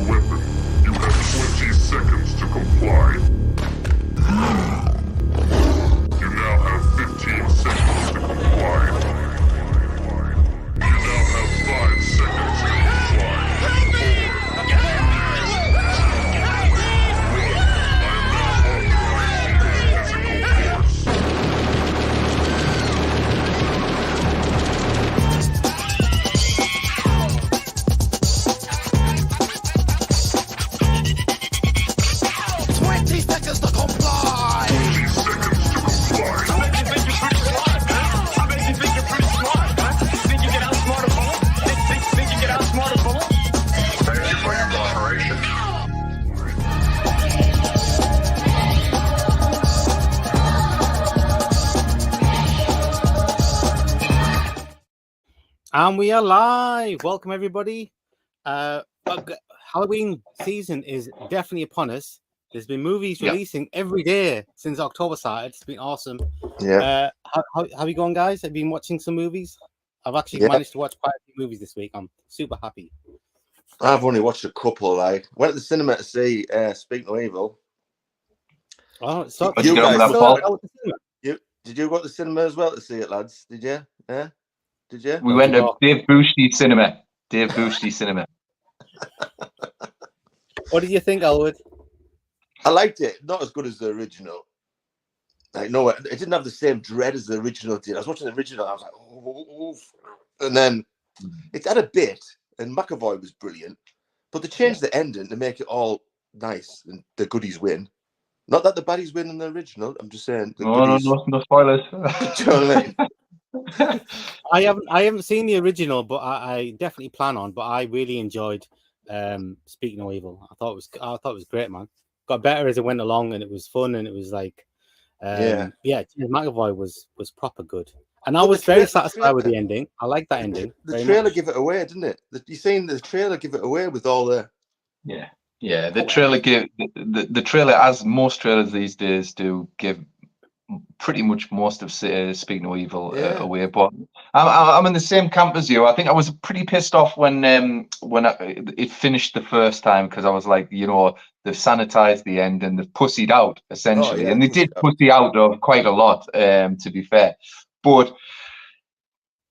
weapon. You have 20 seconds to comply. You now have 15 seconds to comply. You now have 5 seconds to comply. 4, 3, 2, 1. I am now authorizing your physical force. And we are live. Welcome, everybody. Halloween season is definitely upon us. There's been movies releasing every day since October started. It's been awesome. Yeah. How have you gone, guys? Have you been watching some movies? I've actually managed to watch quite a few movies this week. I'm super happy. I've only watched a couple. I went to the cinema to see Speak No Evil. Oh, so You guys did you go to the cinema as well to see it, lads? Did you? Yeah. Did you? We went to Dave Boosty Cinema. Dave Boosty Cinema. What did you think, Elwood? I liked it. Not as good as the original. Like, no, it didn't have the same dread as the original did. I was watching the original. I was like, oh. And then it had a bit, and McAvoy was brilliant. But they changed the ending to make it all nice, and the goodies win. Not that the baddies win in the original. I'm just saying. No spoilers. Do you know what I mean? I haven't seen the original, but I definitely plan on. But I really enjoyed Speak No Evil. I thought it was great, man. Got better as it went along, and it was fun, and it was like, James McAvoy was proper good, and I was very satisfied with the ending. I like that ending. The trailer give it away, didn't it? You seen the trailer give it away with all the the trailer give the trailer, as most trailers these days do, give pretty much most of Speak No Evil away. But I'm in the same camp as you. I think I was pretty pissed off when it finished the first time, because I was like, they've sanitized the end and they've pussied out essentially, and they did pussy out of quite a lot, to be fair. But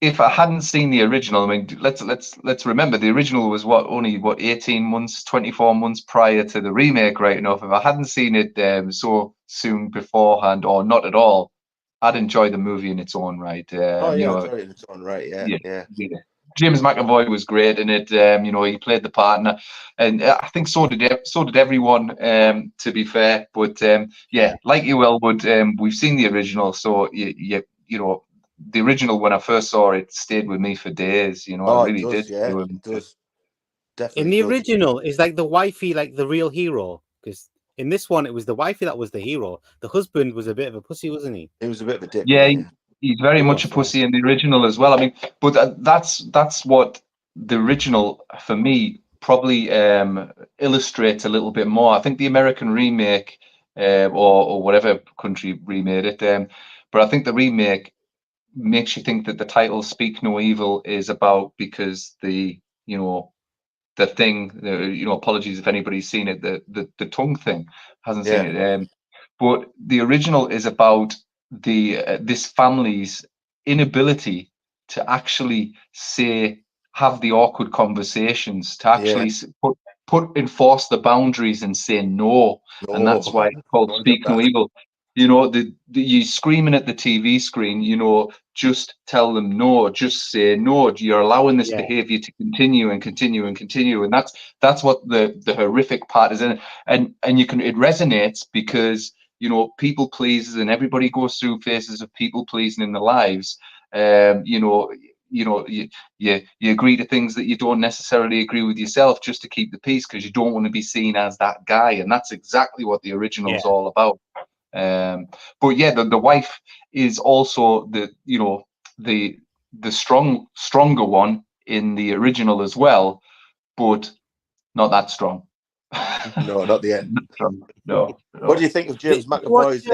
if I hadn't seen the original, I mean, let's remember the original was only 18 months, 24 months prior to the remake, right enough. If I hadn't seen it so soon beforehand, or not at all, I'd enjoy the movie in its own right. enjoy it in its own right. Yeah. James McAvoy was great in it. He played the partner, and I think so did everyone. To be fair, but like you, Elwood, we've seen the original, so the original, when I first saw it, stayed with me for days. I really did. Yeah, it does. Definitely. In the original, is like the wifey, like the real hero, because in this one, it was the wifey that was the hero. The husband was a bit of a pussy, wasn't he? He was a bit of a dick. Yeah, he's very much a pussy in the original as well. I mean, but that's what the original, for me, probably illustrates a little bit more. I think the American remake, or whatever country remade it, but I think the remake makes you think that the title "Speak No Evil" is about, because the thing, apologies if anybody's seen it, the tongue thing, hasn't seen it, but the original is about this family's inability to actually have the awkward conversations, to actually enforce the boundaries and say no. And that's why it's called Speak No Evil. You screaming at the TV screen, just tell them no, just say no. You're allowing this behavior to continue and continue and continue. And that's what the horrific part is. And it resonates because, people pleasers, and everybody goes through phases of people pleasing in their lives. You agree to things that you don't necessarily agree with yourself, just to keep the peace, because you don't want to be seen as that guy. And that's exactly what the original is all about. But the wife is also the stronger one in the original as well, but not that strong. No, not the end. No. What do you think of James McAvoy's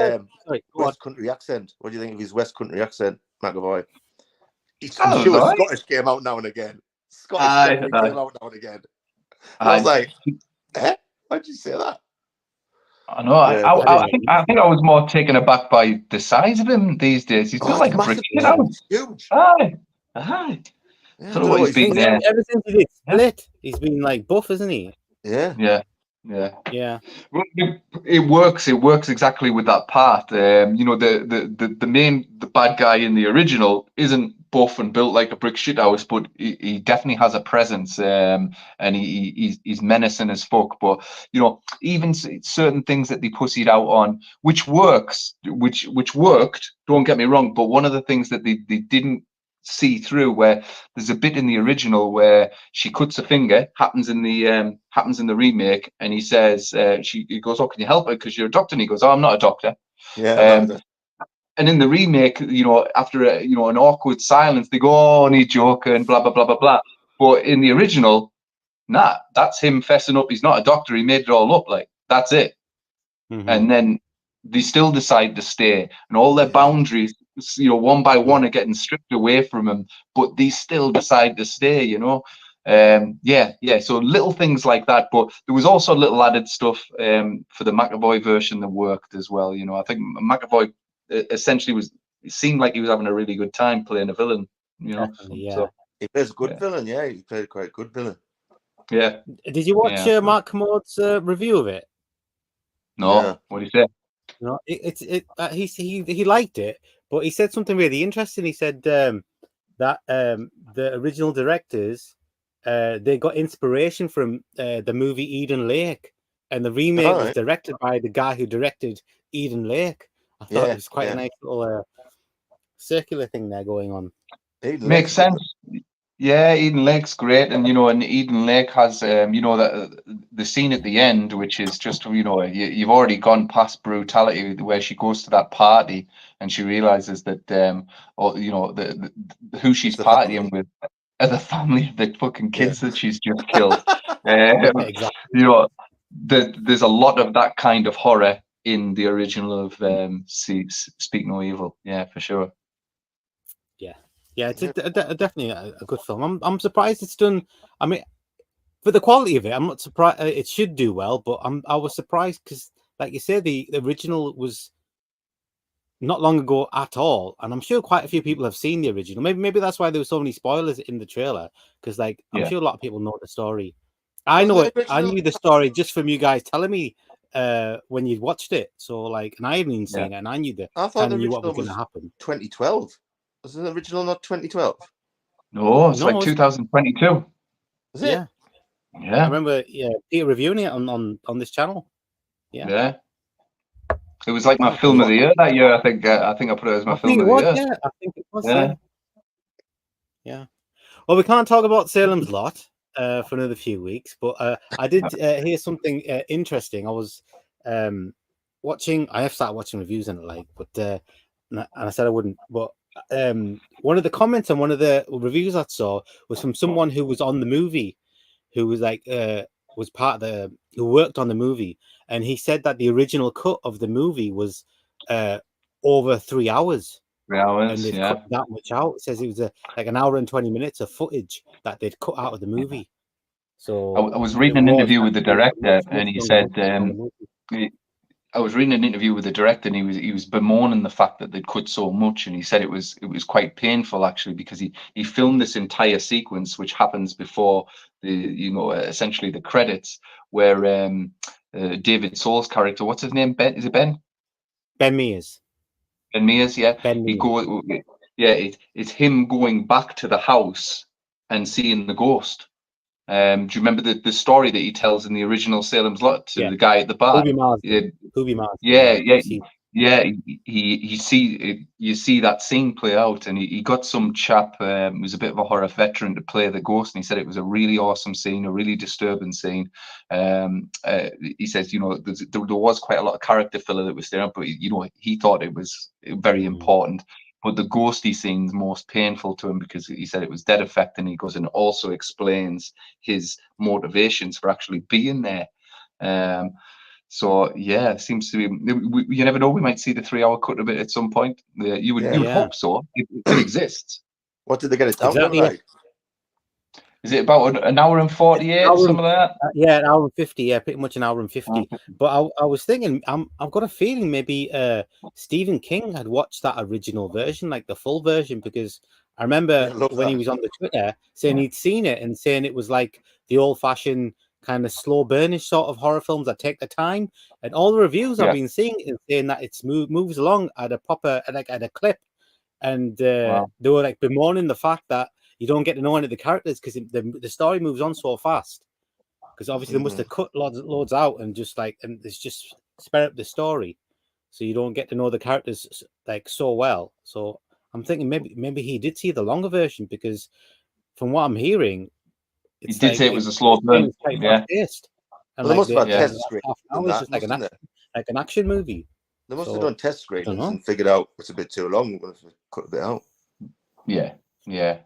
West Country accent? What do you think of his West Country accent, McAvoy? Scottish came out now and again. Came out now and again. I was like, Eh? Why'd you say that? I know. Yeah, but- I think I was more taken aback by the size of him these days. He's built like a brick shit house. It's huge. Aye, aye. Yeah, I don't know what he's been there. Ever since he did Split, he's been like buff, isn't he? Yeah. Yeah. Well, it works. It works exactly with that part. You know, the bad guy in the original isn't buff and built like a brick shithouse, but he definitely has a presence. And he's menacing as fuck. But you know, even certain things that they pussied out on, which works, which worked. Don't get me wrong. But one of the things that they didn't see through, where there's a bit in the original where she cuts a finger, happens in the remake, and he says, he goes, "Oh, can you help her? Because you're a doctor." And he goes, "Oh, I'm not a doctor." Yeah. And in the remake, you know, after an awkward silence, they go, "Oh, and he's joking," and blah blah blah blah blah. But in the original, nah, that's him fessing up. He's not a doctor. He made it all up. Like, that's it. Mhm. And then they still decide to stay, and all their boundaries, you know, one by one are getting stripped away from them, but they still decide to stay, you know. So little things like that, but there was also little added stuff for the McAvoy version that worked as well, you know. I think McAvoy essentially it seemed like he was having a really good time playing a villain, you know. Yeah. So, He plays a good villain, yeah. He played quite a good villain. yeah. Did you watch Mark Kermode's review of it? No. Yeah. What do you say? No, he liked it, but he said something really interesting. He said that the original directors they got inspiration from the movie Eden Lake, and the remake was directed by the guy who directed Eden Lake. I thought it was quite a nice little circular thing there going on. Makes sense. Yeah, Eden Lake's great, and you know, and Eden Lake has you know, that the scene at the end, which is just, you know, you've already gone past brutality, where she goes to that party and she realizes that or you know, who she's partying with are the family of the fucking kids that she's just killed. Exactly. You know, there's a lot of that kind of horror in the original of Speak No Evil. Yeah, for sure. Yeah, it's definitely a good film. I'm surprised it's done. I mean, for the quality of it, I'm not surprised. It should do well, but I was surprised because, like you said, the original was not long ago at all, and I'm sure quite a few people have seen the original. Maybe that's why there were so many spoilers in the trailer, because like I'm sure a lot of people know the story. I know it. I knew the story just from you guys telling me when you'd watched it. So like, and I haven't even seen it, and I knew I thought the what was original going to happen. 2012. Was the original not 2012? No, it's like 2022. Is it? Yeah. I remember Peter reviewing it on this channel. Yeah. It was like my film of the year that year. I think I put it as my film of the year. Yeah, I think it was. Yeah. Well, we can't talk about Salem's Lot for another few weeks, but I did hear something interesting. I was watching. I have started watching reviews on it, but and I said I wouldn't. But one of the comments on one of the reviews I saw was from someone who was on the movie, who was like was part of who worked on the movie, and he said that the original cut of the movie was over 3 hours. 3 hours, and they've cut that much out. It says it was like an hour and 20 minutes of footage that they'd cut out of the movie. So I was reading an interview with the director, and he said I was reading an interview with the director, and he was bemoaning the fact that they'd cut so much, and he said it was quite painful actually, because he filmed this entire sequence, which happens before essentially the credits, where David Soul's character, what's his name? Ben? Is it Ben? Ben Mears. Ben Mears, yeah. Ben Mears. It's him going back to the house and seeing the ghost. Do you remember the story that he tells in the original Salem's Lot to the guy at the bar? Ruby Mars. You see that scene play out, and he got some chap who was a bit of a horror veteran to play the ghost, and he said it was a really awesome scene, a really disturbing scene. He says, there was quite a lot of character filler that was there, but he thought it was very important. But the ghosty scene's most painful to him, because he said it was dead affecting. He goes and also explains his motivations for actually being there. So yeah, it seems to be. You never know. We might see the 3 hour cut of it at some point. You would hope so. It exists. What did they get it down like? Is it about an hour and 48, Hour something like that? Yeah, an hour and 50. Yeah, pretty much an hour and 50. But I was thinking, I've got a feeling maybe Stephen King had watched that original version, like the full version, because I remember when he was on the Twitter saying he'd seen it and saying it was like the old-fashioned kind of slow burnish sort of horror films that take the time. And all the reviews I've been seeing is saying that it's moves along at a proper, like at a clip. And they were like bemoaning the fact that you don't get to know any of the characters because the story moves on so fast. Because obviously they must have cut loads out and just like, and it's just sped up the story, so you don't get to know the characters like so well. So I'm thinking maybe he did see the longer version, because from what I'm hearing, he did say it was a slow burn. It's quite fast-paced. And Well, like they must have test screenings. It's just like an action movie. They must have done test screenings and figured out it's a bit too long. We'll have to cut a bit out. Yeah.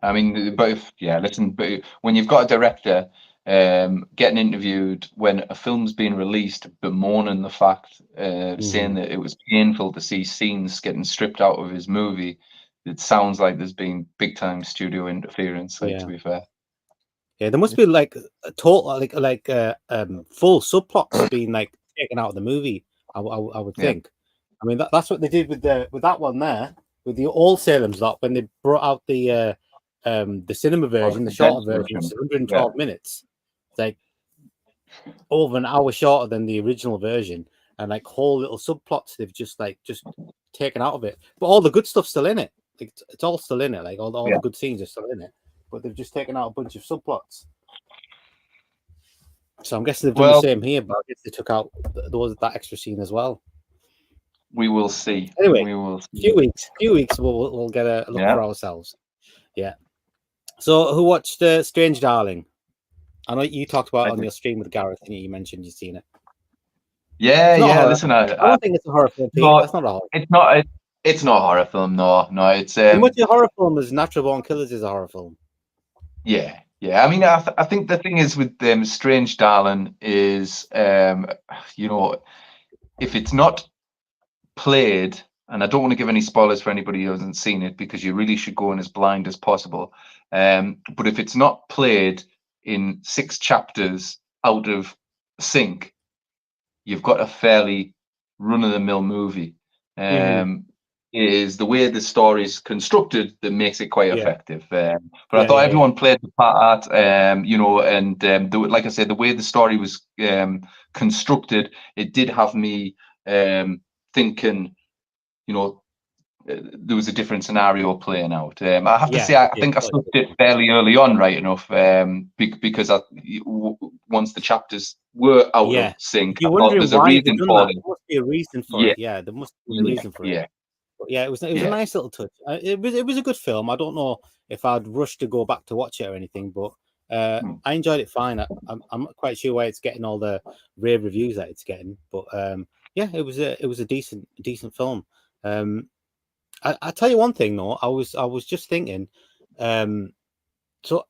I mean, but listen, but when you've got a director getting interviewed when a film's being released, bemoaning the fact, saying that it was painful to see scenes getting stripped out of his movie, it sounds like there's been big time studio interference. Like, to be fair. Yeah, there must be like a total full subplots being like taken out of the movie. I would think. I mean that's what they did with that one there, with the All Salem's Lot, when they brought out the cinema version, the shorter version, 112 minutes. It's like over an hour shorter than the original version, and like whole little subplots they've just taken out of it. But all the good stuff's still in it. It's all still in it. Like all the good scenes are still in it. But they've just taken out a bunch of subplots. So I'm guessing they've done the same here, but I guess they took out that extra scene as well. We will see. Anyway, we will see. Few weeks we'll get a look for ourselves. Yeah. So who watched Strange Darling? I know you talked about it on your stream with Gareth, and you mentioned you've seen it. Yeah. Listen, I don't think it's a horror film. That's not a horror. It's not. It's not a horror film. No. It's as much a horror film as Natural Born Killers is a horror film. Yeah. I mean, I think the thing is with Strange Darling is, if it's not played, and I don't want to give any spoilers for anybody who hasn't seen it, because you really should go in as blind as possible. But if it's not played in 6 chapters out of sync, you've got a fairly run-of-the-mill movie. It is the way the story's constructed that makes it quite effective. But I thought everyone played the part, like I said, the way the story was constructed, it did have me thinking, there was a different scenario playing out. I have to say, I think I slipped it fairly early on, right enough, because once the chapters were out of sync, I thought there's a reason for it. There must be a reason for it. Yeah, there must be a reason for it. But it was a nice little touch. It was a good film. I don't know if I'd rush to go back to watch it or anything, but I enjoyed it fine. I'm not quite sure why it's getting all the rave reviews that it's getting, but it was a decent film. I tell you one thing though, I was just thinking, so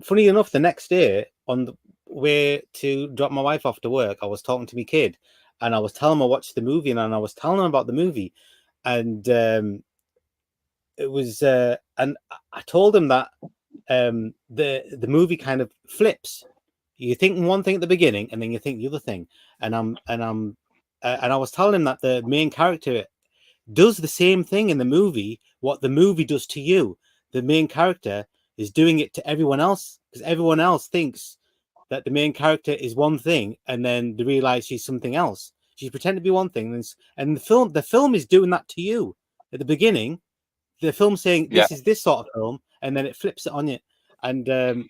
funny enough, the next day on the way to drop my wife off to work, I was talking to my kid and I was telling him I watched the movie, and I was telling him about the movie, and it was and I told him that the movie kind of flips. You think one thing at the beginning and then you think the other thing, and I was telling him that the main character does the same thing in the movie what the movie does to you. The main character is doing it to everyone else, because everyone else thinks that the main character is one thing, and then they realize she's something else. She's pretending to be one thing, and the film is doing that to you at the beginning. The film saying this is this sort of film, and then it flips it on you. And that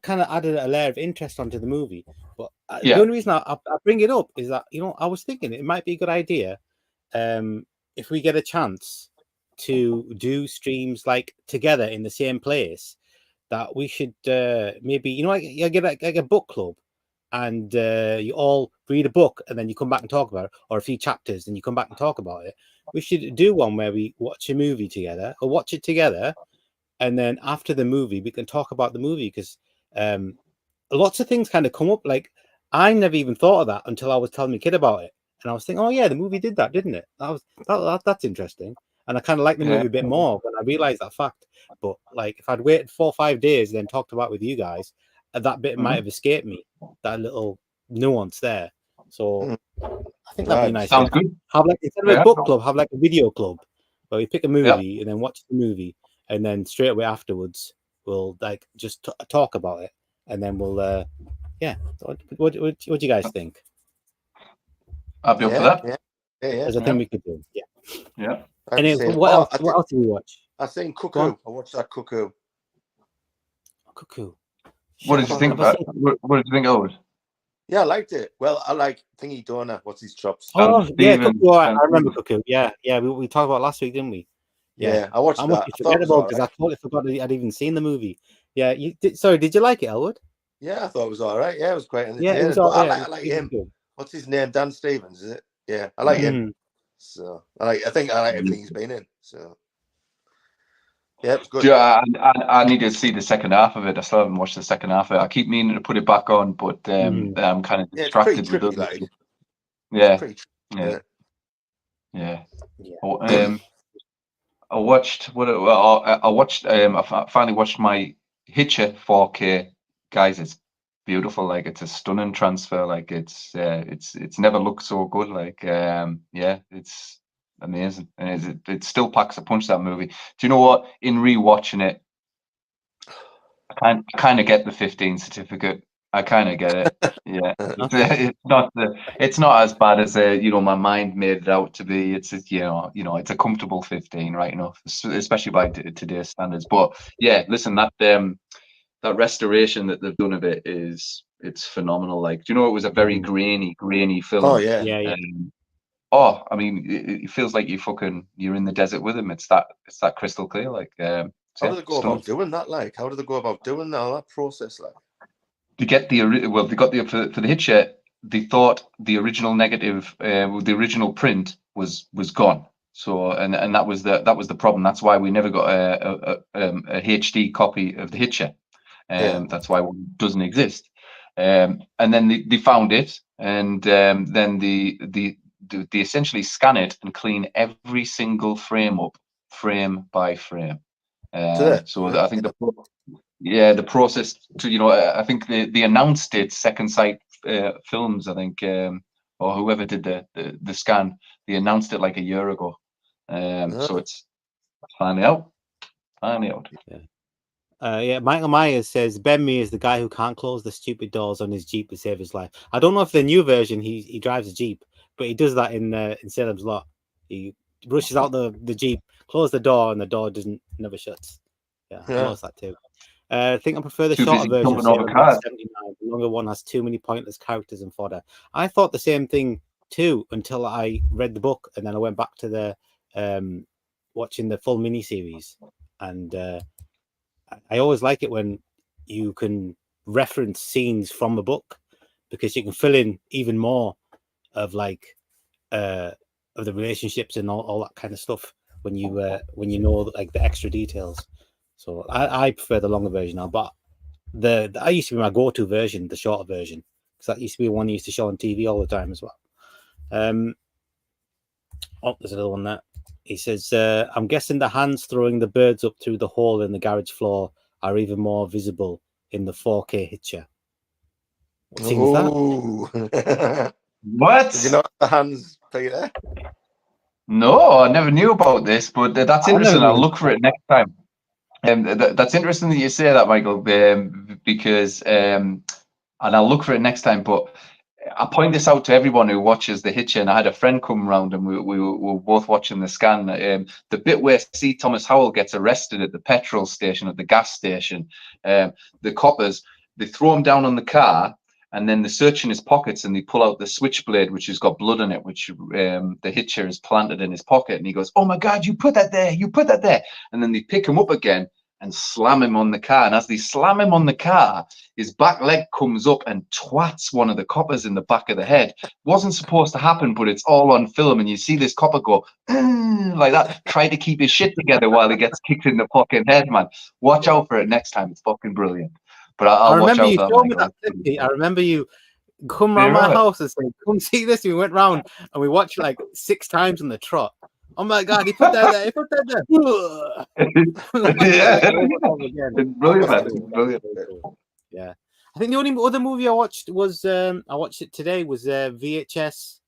kind of added a layer of interest onto the movie. But the only reason I bring it up is that I was thinking it might be a good idea, if we get a chance to do streams like together in the same place, that we should maybe you get like a book club, and you all read a book and then you come back and talk about it, or a few chapters and you come back and talk about it. We should do one where we watch a movie together, or watch it together, and then after the movie we can talk about the movie, because lots of things kind of come up. Like I never even thought of that until I was telling my kid about it, and I was thinking, oh yeah, the movie did that, didn't it? That's interesting. and I kind of like the movie a bit more when I realized that fact. But like, if I'd waited 4 or 5 days, then talked about it with you guys, that bit might have escaped me. That little nuance there. So I think that'd be nice. Sounds good. Have like, instead of a book club, have like a video club where we pick a movie and then watch the movie, and then straight away afterwards we'll like just talk about it, and then we'll What do you guys think? I'll be up for that. Yeah. There's a thing we could do. Yeah. And what else did we watch? I seen Cuckoo. I watched that Cuckoo. Cuckoo. What did you think about? What did you think of it? Yeah, I liked it. Well, I like Thingy Donor. What's his chops? Oh, yeah, Cuckoo. I remember Cuckoo. Yeah, we talked about it last week, didn't we? Yeah, I watched that. Forgettable because I totally forgot I'd even seen the movie. Yeah, you did. Sorry, did you like it, Elwood? Yeah, I thought it was all right. Yeah, it was great. Yeah, it was all right. I like him. Good. What's his name? Dan Stevens, is it? Yeah, I like him. So I think I like everything he's been in. So yeah, it was good. Yeah, I need to see the second half of it. I still haven't watched the second half of it. I keep meaning to put it back on, but I'm kind of distracted with other things. Yeah. I watched I finally watched my Hitcher 4K. Guys, it's beautiful. Like, it's a stunning transfer. Like, it's never looked so good. Like, it's amazing, and it still packs a punch, that movie. Do you know what? In rewatching it, I kind of get the 15 certificate. I kind of get it. Yeah, it's not as bad as my mind made it out to be. It's it's a comfortable 15, right enough, especially by today's standards. But yeah, listen, that restoration that they've done of it it's phenomenal. Like, do you know, it was a very grainy film. Oh yeah. I mean, it feels like you're in the desert with him. It's that crystal clear. Like, how do they go about doing that? Like, how do they go about doing that process? Like, they got for the Hitcher. They thought the original negative, the original print was gone. So and that was the problem. That's why we never got a HD copy of the Hitcher. That's why one doesn't exist. And then they found it, and then they essentially scan it and clean every single frame up, frame by frame. So I think the process to I think they announced it. Second Sight Films, I think, or whoever did the scan, they announced it like a year ago. So it's finally out. Michael Myers says Ben Mee is the guy who can't close the stupid doors on his Jeep to save his life. I don't know if the new version he drives a Jeep, but he does that in Salem's Lot. He rushes out the Jeep, closes the door, and the door never shuts. Yeah, I noticed that too. I think I prefer the shorter version. The longer one has too many pointless characters and fodder. I thought the same thing too until I read the book, and then I went back to the watching the full miniseries, and I always like it when you can reference scenes from the book, because you can fill in even more of like of the relationships and all that kind of stuff when you know like the extra details. So I prefer the longer version now, but I used to be my go-to version, the shorter version, because that used to be one you used to show on TV all the time as well. There's another one there. He says, I'm guessing the hands throwing the birds up through the hole in the garage floor are even more visible in the 4K Hitcher. What scene is that? What? Did you know the hands, Peter? No, I never knew about this, but that's interesting. I'll look for it next time. That's interesting that you say that, Michael, because and I'll look for it next time. But I point this out to everyone who watches the Hitcher, and I had a friend come round, and we were both watching the scan. The bit where C. Thomas Howell gets arrested at the petrol station, at the gas station, the coppers, they throw him down on the car, and then they search in his pockets, and they pull out the switchblade, which has got blood in it, which the Hitcher has planted in his pocket, and he goes, "Oh my God, you put that there, you put that there," and then they pick him up again and slam him on the car. And as they slam him on the car, his back leg comes up and twats one of the coppers in the back of the head. Wasn't supposed to happen, but it's all on film. And you see this copper go like that, try to keep his shit together while he gets kicked in the fucking head, man. Watch out for it next time. It's fucking brilliant. But I'll watch out for that. I remember you come round my house and say, "Come see this." We went round and we watched like 6 times in the trot. Oh my god, he put that there. He put that there. Over and over again. It's brilliant, man. Cool. It's brilliant. Cool. Yeah, I think the only other movie I watched was I watched it today was VHS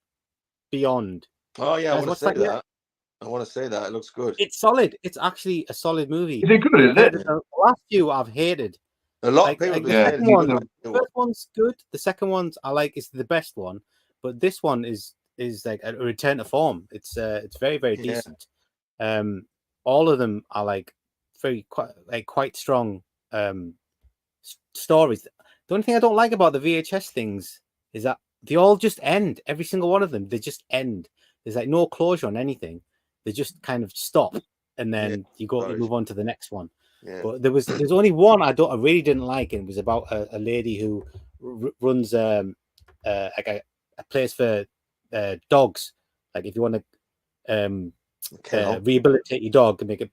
Beyond. Oh yeah, I Guys, want to what's say that yet? that. I want to say that. It looks good. It's solid. It's actually a solid movie. Is it good? Is Compared it? to the last few I've hated. A lot Like, of people have the been Yeah. second saying one, it's the good. first one's good. The second one's I like is the best one, but this one is like a return to form. It's very very Yeah. decent. All of them are like quite strong stories. The only thing I don't like about the VHS things is that they all just end. Every single one of them, they just end. There's like no closure on anything. They just kind of stop, and then you move on to the next one. Yeah. But there's only one I really didn't like, and it was about a lady who runs like a place for dogs. Like if you want to rehabilitate your dog and make it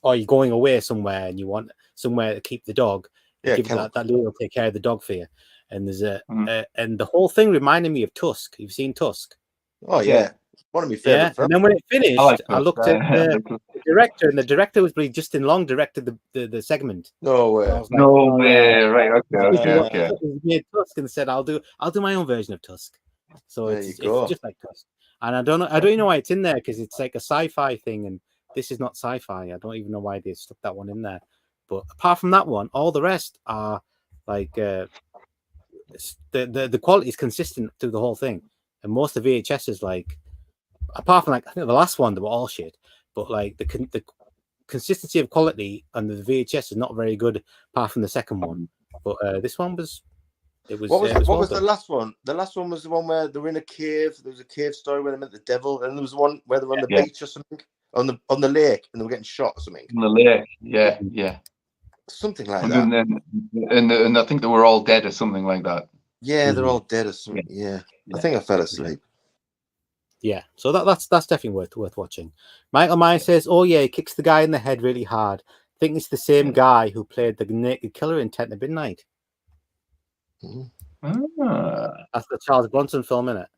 or you're going away somewhere and you want somewhere to keep the dog, give that lady will take care of the dog for you. And there's and the whole thing reminded me of Tusk. You've seen Tusk? Oh yeah, one of my favorite films. And then when it finished, I looked at the director, and the director was Justin Long directed the segment. No way. I was like, No way. Right. Okay. He made Tusk and said, "I'll do my own version of Tusk." So it's just like Tusk. And I don't even know why it's in there, because it's like a sci-fi thing, and this is not sci-fi. I don't even know why they stuck that one in there. But apart from that one, all the rest are like the quality is consistent through the whole thing. And most of VHS is like, apart from like I think the last one, they were all shit. But like the consistency of quality on the VHS is not very good, apart from the second one. But this one was. What was the last one? The last one was the one where they were in a cave. There was a cave story where they met the devil, and there was one where they were on the beach or something, on the lake, and they were getting shot or something. On the lake, yeah, something like that. And I think they were all dead or something like that. Yeah, they're all dead or something. Yeah. I think I fell asleep. Yeah, so that's definitely worth watching. Michael Myers says, "Oh yeah, he kicks the guy in the head really hard. I think it's the same guy who played the naked killer in 10 to Midnight." That's the Charles Bronson film, isn't it?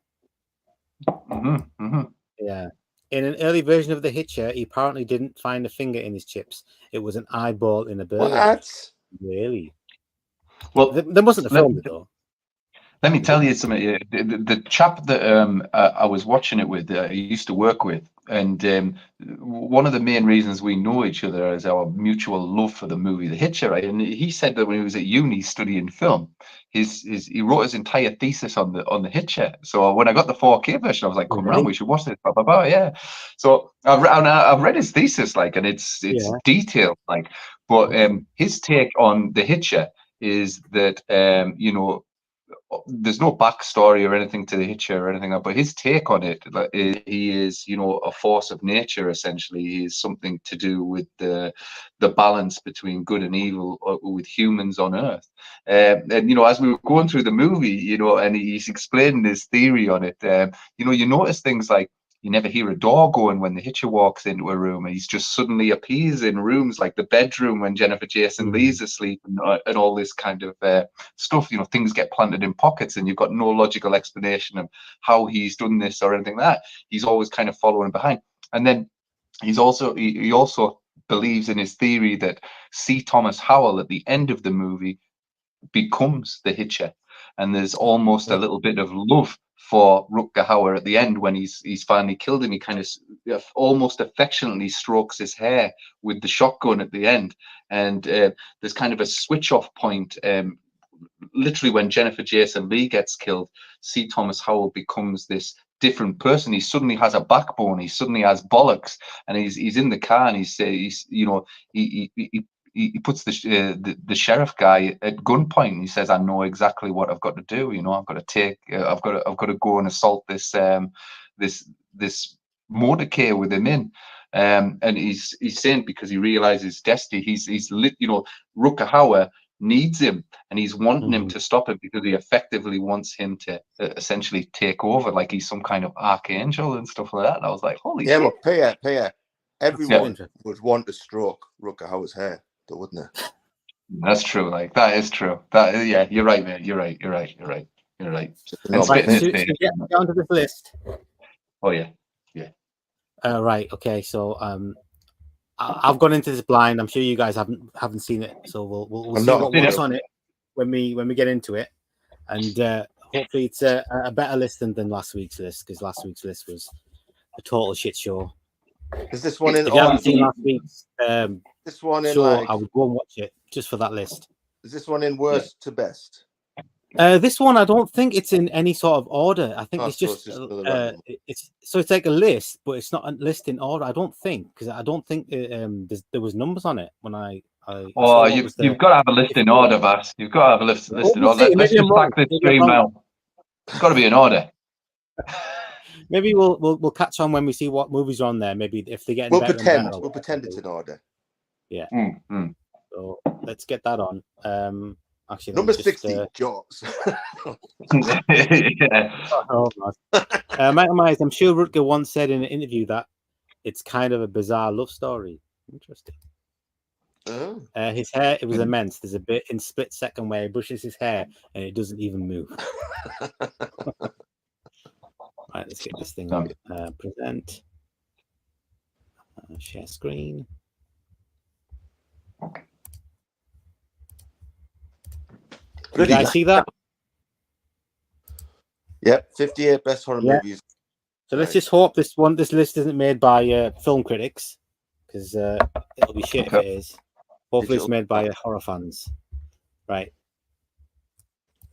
Yeah. In an early version of The Hitcher, he apparently didn't find a finger in his chips. It was an eyeball in a burger. What? Really? Well, there wasn't a film though. Let me tell you something. The chap that I was watching it with, I used to work with, and one of the main reasons we know each other is our mutual love for the movie The Hitcher. Right? And he said that when he was at uni studying film, he wrote his entire thesis on the Hitcher. So when I got the 4K version, I was like, "Come round, we should watch this." Blah blah blah. Yeah. So I've read his thesis, like, and it's detailed, like, but his take on The Hitcher is that there's no backstory or anything to the Hitcher or anything like that, but his take on it, like, he is, a force of nature. Essentially, he is something to do with the balance between good and evil with humans on Earth. And as we were going through the movie, and he's explaining his theory on it, you notice things like, you never hear a door going when the Hitcher walks into a room, and he's just suddenly appears in rooms like the bedroom when Jennifer Jason Leigh's asleep, and all this kind of stuff. Things get planted in pockets, and you've got no logical explanation of how he's done this or anything like that. He's always kind of following behind. And then he also believes in his theory that C. Thomas Howell at the end of the movie becomes the Hitcher, and there's almost a little bit of love for Rutger Hauer at the end when he's finally killed him. He kind of almost affectionately strokes his hair with the shotgun at the end, and there's kind of a switch off point. Literally, when Jennifer Jason Leigh gets killed, C. Thomas Howell becomes this different person. He suddenly has a backbone. He suddenly has bollocks, and he's in the car, and he puts the sheriff guy at gunpoint. He says, "I know exactly what I've got to do. I've got to go and assault this motorcade with him in." And he's saying, because he realizes destiny. Rutger Hauer needs him, and he's wanting him to stop him, because he effectively wants him to essentially take over, like he's some kind of archangel and stuff like that. And I was like, holy shit. Well, Pierre, everyone would want to stroke Rutger Hauer's hair, though, wouldn't they? That's true. Like, that is true. You're right, man. You're right. And Right, so get onto this list. Oh yeah. Right. Okay. So I've gone into this blind. I'm sure you guys haven't seen it. So we'll I'm see not. what's on it when we get into it, and hopefully it's a better list than last week's list, because last week's list was a total shit show. Is this one in If you haven't order? seen last week's This one in show, like. I would go and watch it just for that list. Is this one in worst to best? This one, I don't think it's in any sort of order. I think Oh, it's so just, it's another random. it's like a list, but it's not a list in order. I don't think, because I don't think there was numbers on it when I saw what was you've got to have a list in order, Vass. You've got to have a list We'll in order. see. Let's Maybe just I'm wrong. back this Maybe I'm stream wrong. now. It's got to be in order. Maybe we'll catch on when we see what movies are on there. Maybe if they get We'll better pretend. and better. We'll pretend it's in order. Yeah. Mm. So let's get that on. Actually, Number let me just, 60, Jaws. Yeah. oh, Michael Myers, I'm sure Rutger once said in an interview that it's kind of a bizarre love story. Interesting. Oh. His hair, it was immense. There's a bit in split second where he brushes his hair and it doesn't even move. Right, let's get this thing on. Present. Share screen. Did you guys see that? Yep, 58 best horror movies. So let's just hope this list isn't made by film critics, because it'll be shit if it is. Hopefully it's made by horror fans. Right.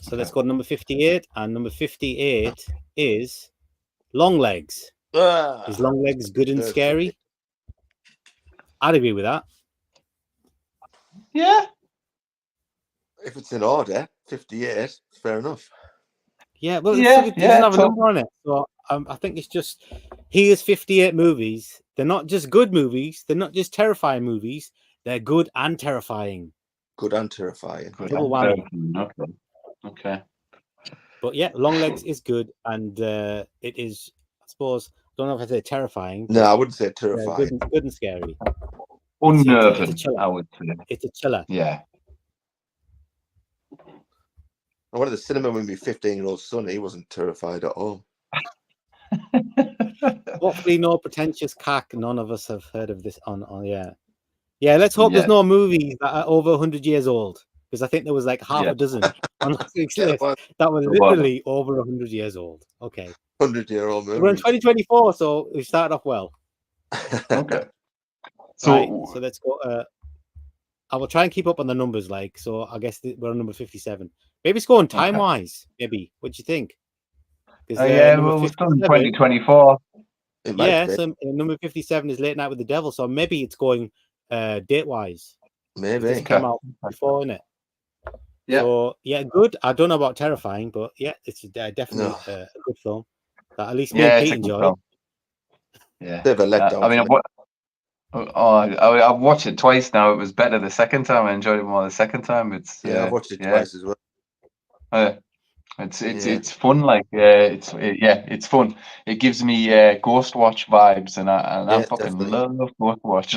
So let's go to number 58, and number 58 is Longlegs. Is Longlegs good and scary? I'd agree with that. Yeah. If it's in order, 58, fair enough. Yeah, well, Yeah, it doesn't have a number on it. So I think it's just, here's 58 movies. They're not just good movies. They're not just terrifying movies. They're good and terrifying. Good and terrifying. Double whammy. Okay. But yeah, Longlegs is good, and it is, I suppose, I don't know if I say terrifying. No, I wouldn't say terrifying. Good and scary. Unnerving, it's a I would say. It's a chiller. Yeah. I went to the cinema with my 15-year-old son. He wasn't terrified at all. Hopefully, no pretentious cack. None of us have heard of this on yeah. Yeah, let's hope there's no movies that are over 100 years old, because I think there was like half a dozen on last week's list that were literally over 100 years old. Okay. 100-year-old movie. We're in 2024, so we started off well. Okay. So let's go. I will try and keep up on the numbers, so I guess we're on number 57. Maybe it's going time-wise, maybe. What do you think? Yeah, we've done 2024. Yeah, so number 57 is Late Night with the Devil, so maybe it's going date-wise. Maybe. It came out before, innit? Yeah. So, yeah, good. I don't know about terrifying, but yeah, it's definitely a good film that at least me and Pete enjoy. Yeah. Bit of a letdown. I mean, I've watched it twice now. It was better the second time. I enjoyed it more the second time. I've watched it twice as well. It's fun. It's fun. It gives me Ghost Watch vibes, and I fucking love Ghost Watch.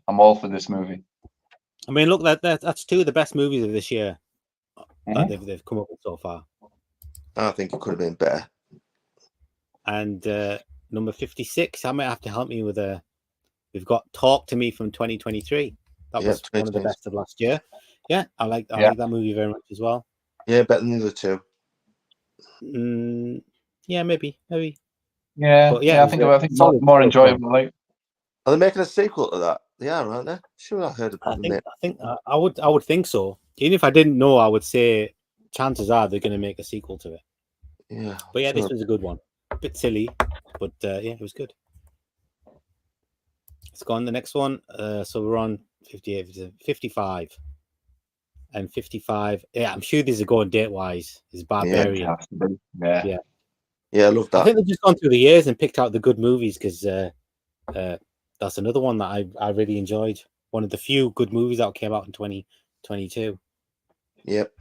I'm all for this movie. I mean, look, that's two of the best movies of this year that they've come up with so far. I think it could have been better. And number 56, I might have to help me with we've got Talk to Me from 2023. That was one of the best of last year. Yeah, I like that movie very much as well. Yeah, better than the other two. Yeah, maybe. Yeah, but I think it's more enjoyable. Like, are they making a sequel to that? They are, aren't they? Sure, I heard about it. I would think so. Even if I didn't know, I would say chances are they're going to make a sequel to it. Yeah, but yeah, this was a good one. A bit silly, but yeah, it was good. Let's go on the next one. So we're on 58, 55. And 55, I'm sure these are going date-wise. Is Barbarian. Yeah, I love that. I think they've just gone through the years and picked out the good movies, because that's another one that I really enjoyed. One of the few good movies that came out in 2022. Yep.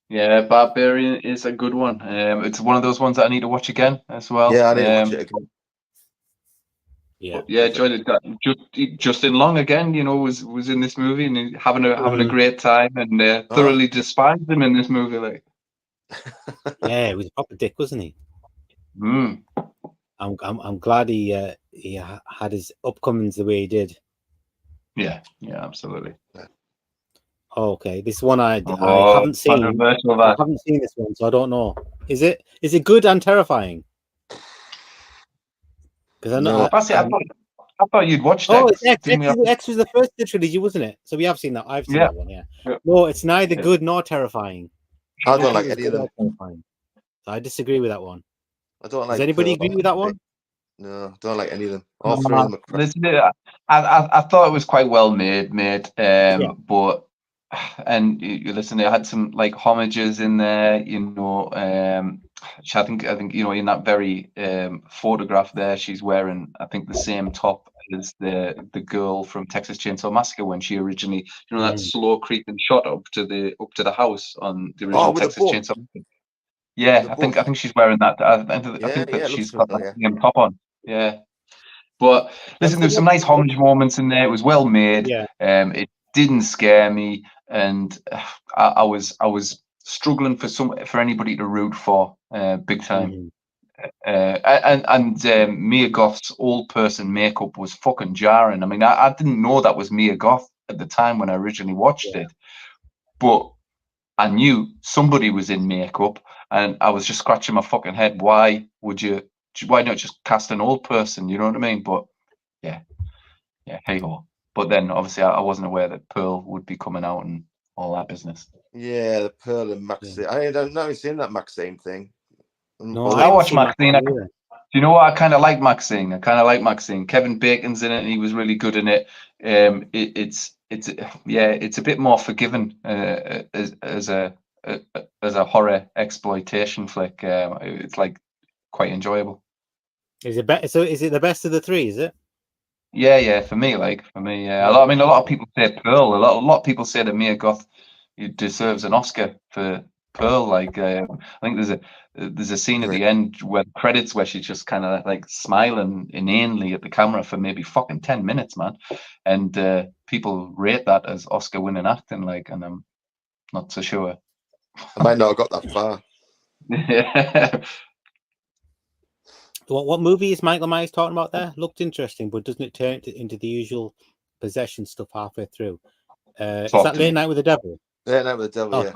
Yeah, Barbarian is a good one. It's one of those ones that I need to watch again as well. Yeah, I need to watch it again. Yeah, enjoyed it. Justin Long again, was in this movie and having a great time, and thoroughly despised him in this movie. Like, yeah, he was a proper dick, wasn't he? I'm glad he had his upcomings the way he did. Yeah, absolutely. Okay, this one I Oh, haven't seen. controversial, I that. haven't seen this one, so I don't know. Is it good and terrifying? Because I know. No. I thought you'd watched Oh, X. it's Didn't we have- X was the first of the trilogy, wasn't it? So we have seen that. I've seen Yeah. that one. Yeah. Yeah. No, it's neither good nor terrifying. I don't think like it's any of good them. or terrifying. So I disagree with that one. I don't like. Does anybody Pearl. agree with that one? No, don't like any of them. All three of them are crap. Listen, I thought it was quite well made, but you listen, it had some like homages in there, I think in that very photograph there, she's wearing, I think, the same top as the girl from Texas Chainsaw Massacre when she originally, that slow creeping shot up to the house on the original with Texas the boat. Chainsaw Massacre. Yeah, I think she's wearing that. I think that it she's looks got that familiar. same top on. Yeah. But listen, there's some nice homage moments in there. It was well made. Yeah. It didn't scare me, and I was struggling for anybody to root for, big time. And Mia Goth's old person makeup was fucking jarring. I mean, I didn't know that was Mia Goth at the time when I originally watched it, but I knew somebody was in makeup, and I was just scratching my fucking head. Why not just cast an old person? You know what I mean? But yeah, hey ho. But then obviously I wasn't aware that Pearl would be coming out and all that business. Yeah, the Pearl and Maxine. I don't know. I've seen that Maxine thing. No, I watched Maxine. Do you know what? I kind of like Maxine. Kevin Bacon's in it, and he was really good in it. It's a bit more forgiving as a horror exploitation flick. It's like quite enjoyable. Is it better? So is it the best of the three? Is it? Yeah. For me, yeah. A lot of people say Pearl. A lot of people say that Mia Goth deserves an Oscar for Pearl. I think there's a scene at the end where the credits where she's just kind of like smiling inanely at the camera for maybe fucking 10 minutes, man. And people rate that as Oscar-winning acting, and I'm not so sure. I might not have got that far. What movie is Michael Myers talking about there? Looked interesting, but doesn't it turn into the usual possession stuff halfway through? Is that Late Night with the Devil? Late Night with the Devil, yeah.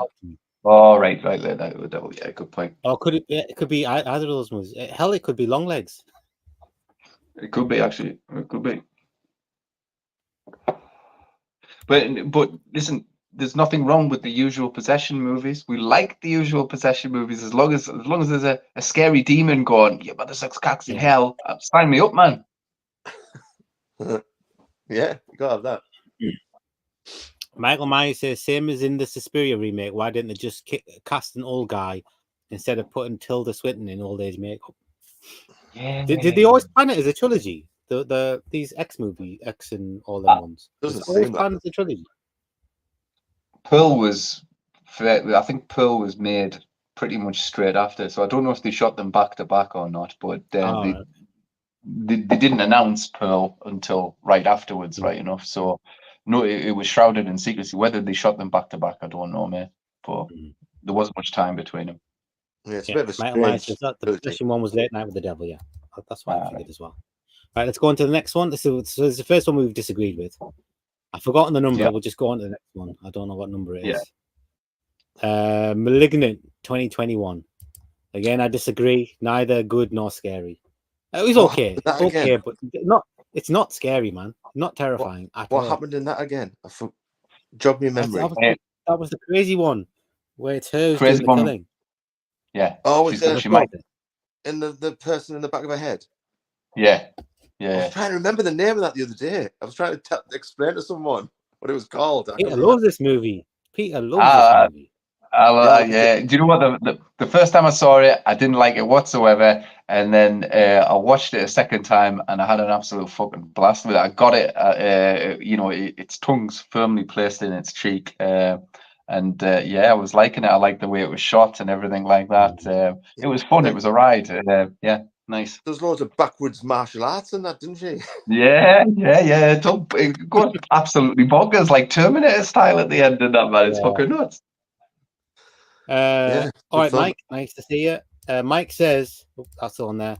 Oh, right, Late Night with the Devil. Yeah, good point. Or could it? Yeah, it could be either of those movies. Hell, it could be Longlegs. It could be, actually. It could be. But listen, there's nothing wrong with the Usual Possession movies. We like the Usual Possession movies as long as there's a scary demon going, yeah, but there's six cocks in hell. Sign me up, man. Yeah, you gotta have that. Michael Myers says, same as in the Suspiria remake, why didn't they just cast an old guy instead of putting Tilda Swinton in old age makeup? Yeah. Did they always plan it as a trilogy? These X and all them ones. Doesn't always seem planned like as a trilogy. I think Pearl was made pretty much straight after, so I don't know if they shot them back to back or not, but they didn't announce Pearl until right afterwards, right enough. So no, it was shrouded in secrecy. Whether they shot them back to back, I don't know, mate. But there wasn't much time between them. Yeah, it's a bit of a Michael Myers strange. says that the possession one was Late Night with the Devil. Yeah, that's what I figured as well. Right, let's go on to the next one. So this is the first one we've disagreed with. I've forgotten the number. We'll just go on to the next one. I don't know what number it is. Malignant 2021. Again, I disagree. Neither good nor scary. It was okay. Okay, but it's not scary, man. Not terrifying. What happened in that again? Jog me memory. That was the crazy one where it's her crazy doing the killing. Yeah. Oh, it's in the person in the back of her head. Yeah. I was trying to remember the name of that the other day. I was trying to explain to someone what it was called. Peter loves this movie. Peter loves this movie. Yeah. Do you know what? The first time I saw it, I didn't like it whatsoever. And then I watched it a second time, and I had an absolute fucking blast with it. I got it. Its tongue's firmly placed in its cheek. I was liking it. I liked the way it was shot and everything like that. It was fun. It was a ride. Nice. There's loads of backwards martial arts in that, didn't she? Yeah. It goes absolutely bonkers, like Terminator style at the end of that, man. It's fucking nuts. All right, Mike. Nice to see you. Mike says, that's on there.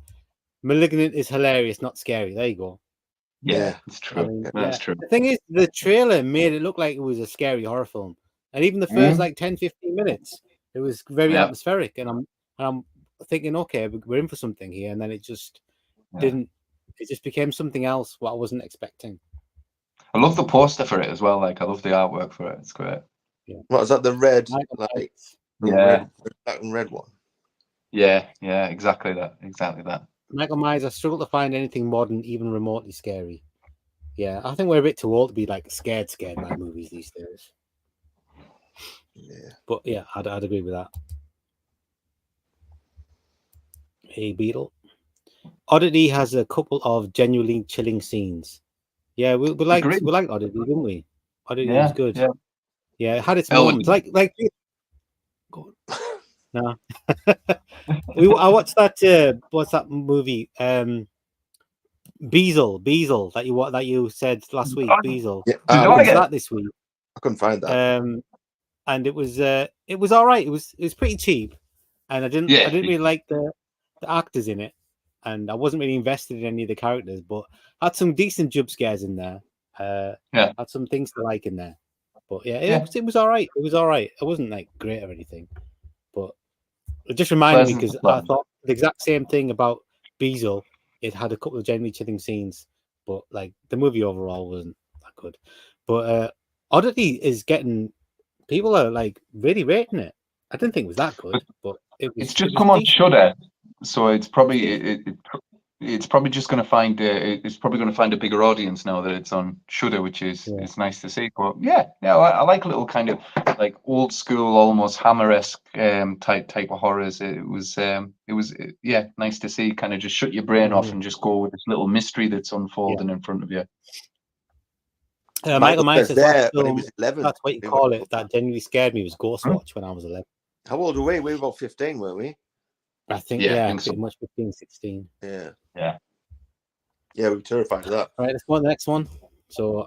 Malignant is hilarious, not scary. There you go. Yeah, it's true. I mean, That's true. The thing is, the trailer made it look like it was a scary horror film, and even the first like 10-15 minutes, it was very atmospheric. And I'm thinking, okay, we're in for something here, and then it just didn't. It just became something else what I wasn't expecting. I love the poster for it as well. Like, I love the artwork for it. It's great. Yeah. What is that? The red, like the black and red one. Yeah, exactly that. Michael Myers, I struggle to find anything modern, even remotely scary. Yeah, I think we're a bit too old to be like scared by movies these days. Yeah, but yeah, I'd agree with that. Hey, Beetle. Oddity has a couple of genuinely chilling scenes. Yeah, we liked Oddity, didn't we? Oddity was good. Yeah, it had its moments. Like no. I watched that. What's that movie? Beazle that you said last week. Beazle. Yeah, I watched that this week. I couldn't find that. And it was all right. It was pretty cheap, and I didn't really like the actors in it, and I wasn't really invested in any of the characters, but had some decent jump scares in there. Had some things to like in there, but it was all right. It was all right. It wasn't like great or anything, but it just reminded me because I thought the exact same thing about Beazle. It had a couple of genuinely chilling scenes, but like the movie overall wasn't that good. But Oddity is getting, people are like really rating it. I didn't think it was that good, but it's just come on Shudder, so it's probably it's probably just going to find it's probably going to find a bigger audience now that it's on Shudder, which is it's nice to see. But I like little kind of like old school, almost Hammer-esque type of horrors. It was nice to see. Kind of just shut your brain off and just go with this little mystery that's unfolding in front of you. Michael Myers says there when he was 11. That's what you call it. That genuinely scared me was Ghostwatch when I was 11. How old were we? We were about 15, weren't we? I think pretty much 15, 16. Yeah, we were terrified of that. All right, let's go on the next one. So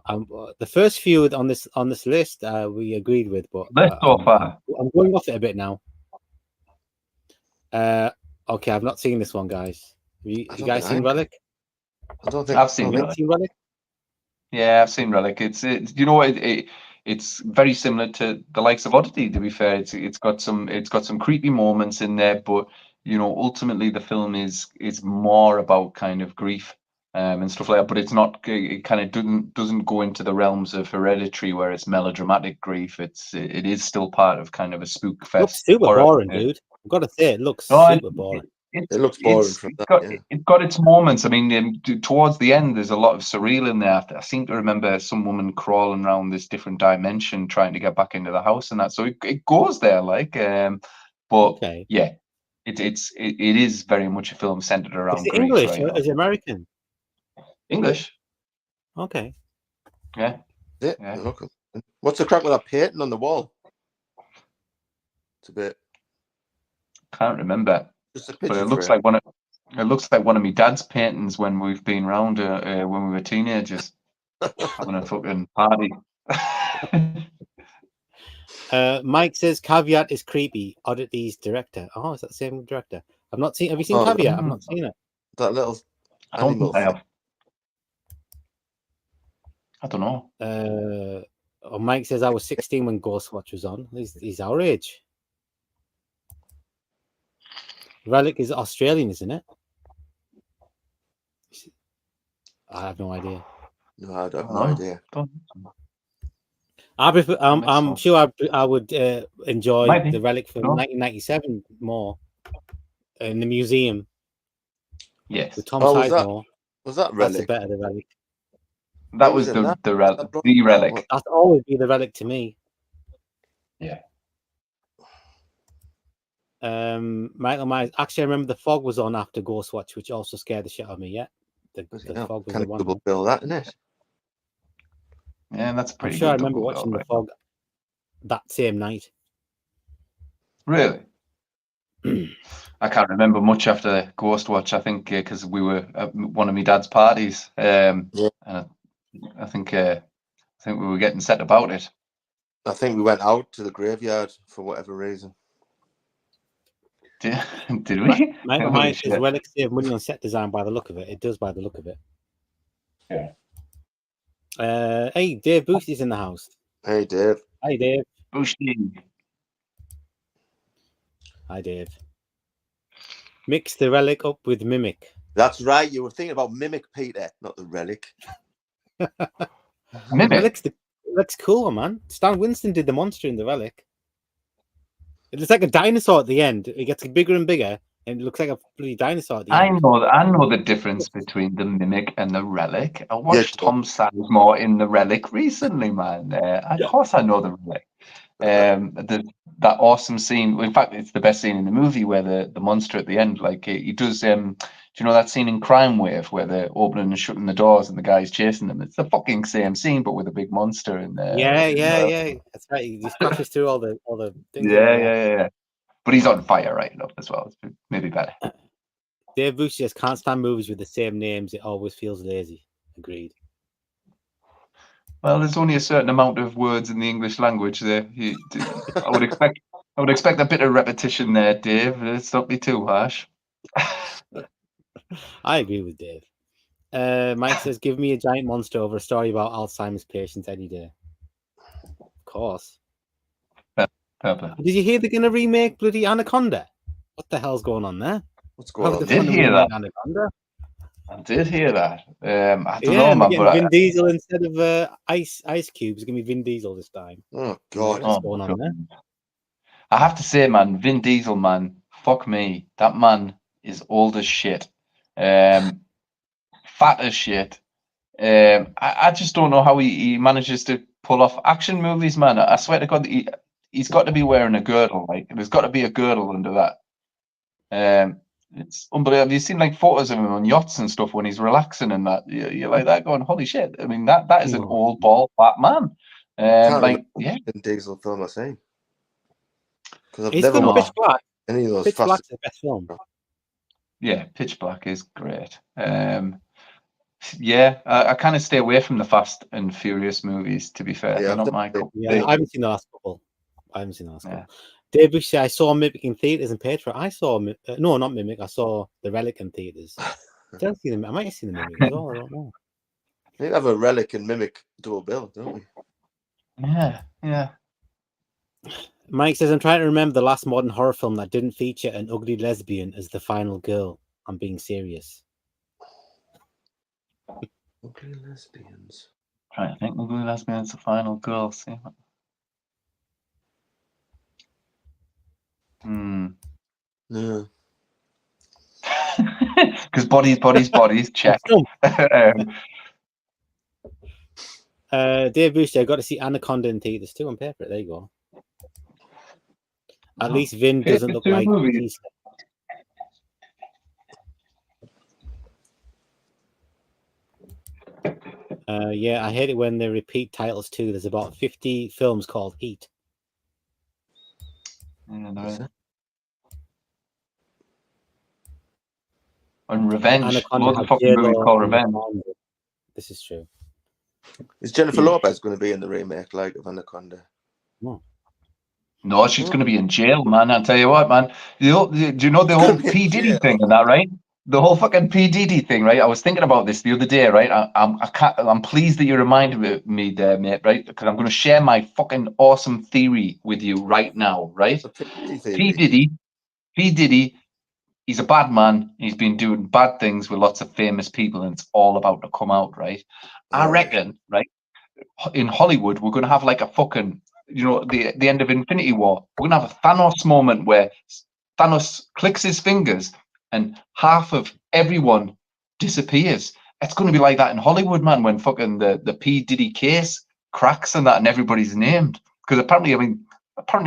the first few on this list we agreed with, but I'm going off it a bit now. Okay, I've not seen this one, guys. Have you guys seen Relic? I don't think I've seen Relic. Yeah, I've seen Relic. It's very similar to the likes of Oddity. To be fair, it's got some creepy moments in there, but ultimately the film is more about kind of grief and stuff like that. But it's not. It kind of doesn't go into the realms of Hereditary, where it's melodramatic grief. It is still part of kind of a spook fest. Looks super boring, dude. I've got to say, it looks super boring. It looks boring. It's got its moments. I mean, towards the end, there's a lot of surreal in there. I seem to remember some woman crawling around this different dimension, trying to get back into the house and that. So it goes there, like. It is very much a film centered around grief. English or is it American? English. Okay. Yeah. Look. What's the crack with that painting on the wall? It's a bit. Can't remember. But it looks like one of my dad's paintings when we've been round when we were teenagers having a fucking party. Mike says Caveat is creepy. Oddity's director. Oh, is that the same director? I've not seen. Have you seen Caveat? I've not seen it. That little I don't think I have. I don't know. Mike says I was 16 when Ghostwatch was on. He's our age. Relic is Australian, isn't it? I have no idea. No, I have no idea. I'm sure I would enjoy the Relic from 1997 more in the museum. Yes. With Tom Sizemore. Was that Relic? That's better, the Relic. That was the Relic. That's always be the Relic to me. Yeah. Michael Myers. Actually, I remember the fog was on after Ghostwatch, which also scared the shit out of me. Yeah, the fog was the one. Double bill that, isn't it? Yeah, that's pretty. I'm sure I remember watching the fog that same night. Really? I can't remember much after Ghostwatch. I think because we were at one of my dad's parties. And I think we were getting set about it. I think we went out to the graveyard for whatever reason. Did we? Michael Holy Myers says shit. Relic save money on set design by the look of it. It does by the look of it. Yeah. Hey, Dave Boostie's in the house. Hey, Dave. Hi, Dave. Boosty. Hi, Dave. Mix the Relic up with Mimic. That's right. You were thinking about Mimic, Peter, not the Relic. Mimic. Relic's cool, man. Stan Winston did the monster in the Relic. It looks like a dinosaur at the end. It gets bigger and bigger, and it looks like a bloody dinosaur at the end. I know the difference between the Mimic and the Relic. I watched Yeah. Tom Sizemore in the Relic recently, man. Of course I know the Relic. That awesome scene. In fact, it's the best scene in the movie where the monster at the end, like he does. Do you know that scene in Crime Wave where they're opening and shutting the doors and the guy's chasing them? It's the fucking same scene, but with a big monster in there. Yeah. That's right. He just crashes through all the things. Yeah. But he's on fire right enough as well. It's maybe better. Dave Bush just can't stand movies with the same names. It always feels lazy. Agreed. Well, there's only a certain amount of words in the English language there. I would expect a bit of repetition there, Dave. Let's not be too harsh. I agree with Dave. Mike says, "Give me a giant monster over a story about Alzheimer's patients any day." Of course. Pepper. Did you hear they're going to remake bloody Anaconda? What the hell's going on there? What's going on? Did hear that. Anaconda? I did hear that. I don't Yeah, know, man. But Vin Diesel instead of Ice Cube is going to be Vin Diesel this time. Oh, God. What's going on there? I have to say, man, Vin Diesel, man, fuck me. That man is old as shit. Fat as shit. I just don't know how he manages to pull off action movies, man. I swear to God, he's got to be wearing a girdle. Like, there's got to be a girdle under that. It's unbelievable. Have you seen like photos of him on yachts and stuff when he's relaxing and that? You're like that going, holy shit. I mean, that is an old bald fat man. Like, yeah. Vin Diesel film I've seen. Because I've He's never done watched Pitch Black. any of those. Pitch Black's the best film. Yeah, Pitch Black is great. Yeah, I kind of stay away from the Fast and Furious movies, to be fair. Yeah, They're not my cup. Yeah, I haven't seen the last couple. Dave Bush said, I saw Mimic in theaters and paid for it. I saw no, not Mimic. I saw the Relic in theaters. I might have seen the Mimic as well. I don't know. We have a Relic and Mimic double bill, don't we? Yeah. Mike says, I'm trying to remember the last modern horror film that didn't feature an ugly lesbian as the final girl. I'm being serious. Ugly lesbians. Trying to think, ugly lesbians, the final girl. See. No. Because bodies, check. Dave Bush, I got to see Anaconda in theaters too on paper. There you go. At least Vin doesn't look like he's... Yeah, I hate it when they repeat titles too. There's about 50 films called Heat. Yeah, and Revenge. Loads of fucking movies called Revenge. This is true. Is Jennifer Lopez going to be in the remake like of Anaconda? No, she's going to be in jail, man. I'll tell you what, man. Do you know the whole P. Diddy thing and that, right? The whole fucking P. Diddy thing, right? I was thinking about this the other day, right? I'm pleased that you reminded me there, mate, right? Because I'm going to share my fucking awesome theory with you right now, right? P. Diddy, he's a bad man. He's been doing bad things with lots of famous people, and it's all about to come out, right? I reckon, right? In Hollywood, we're going to have like a fucking, the end of Infinity War. We're going to have a Thanos moment where Thanos clicks his fingers and half of everyone disappears. It's going to be like that in Hollywood, man, when fucking the P. Diddy case cracks and that and everybody's named. Because apparently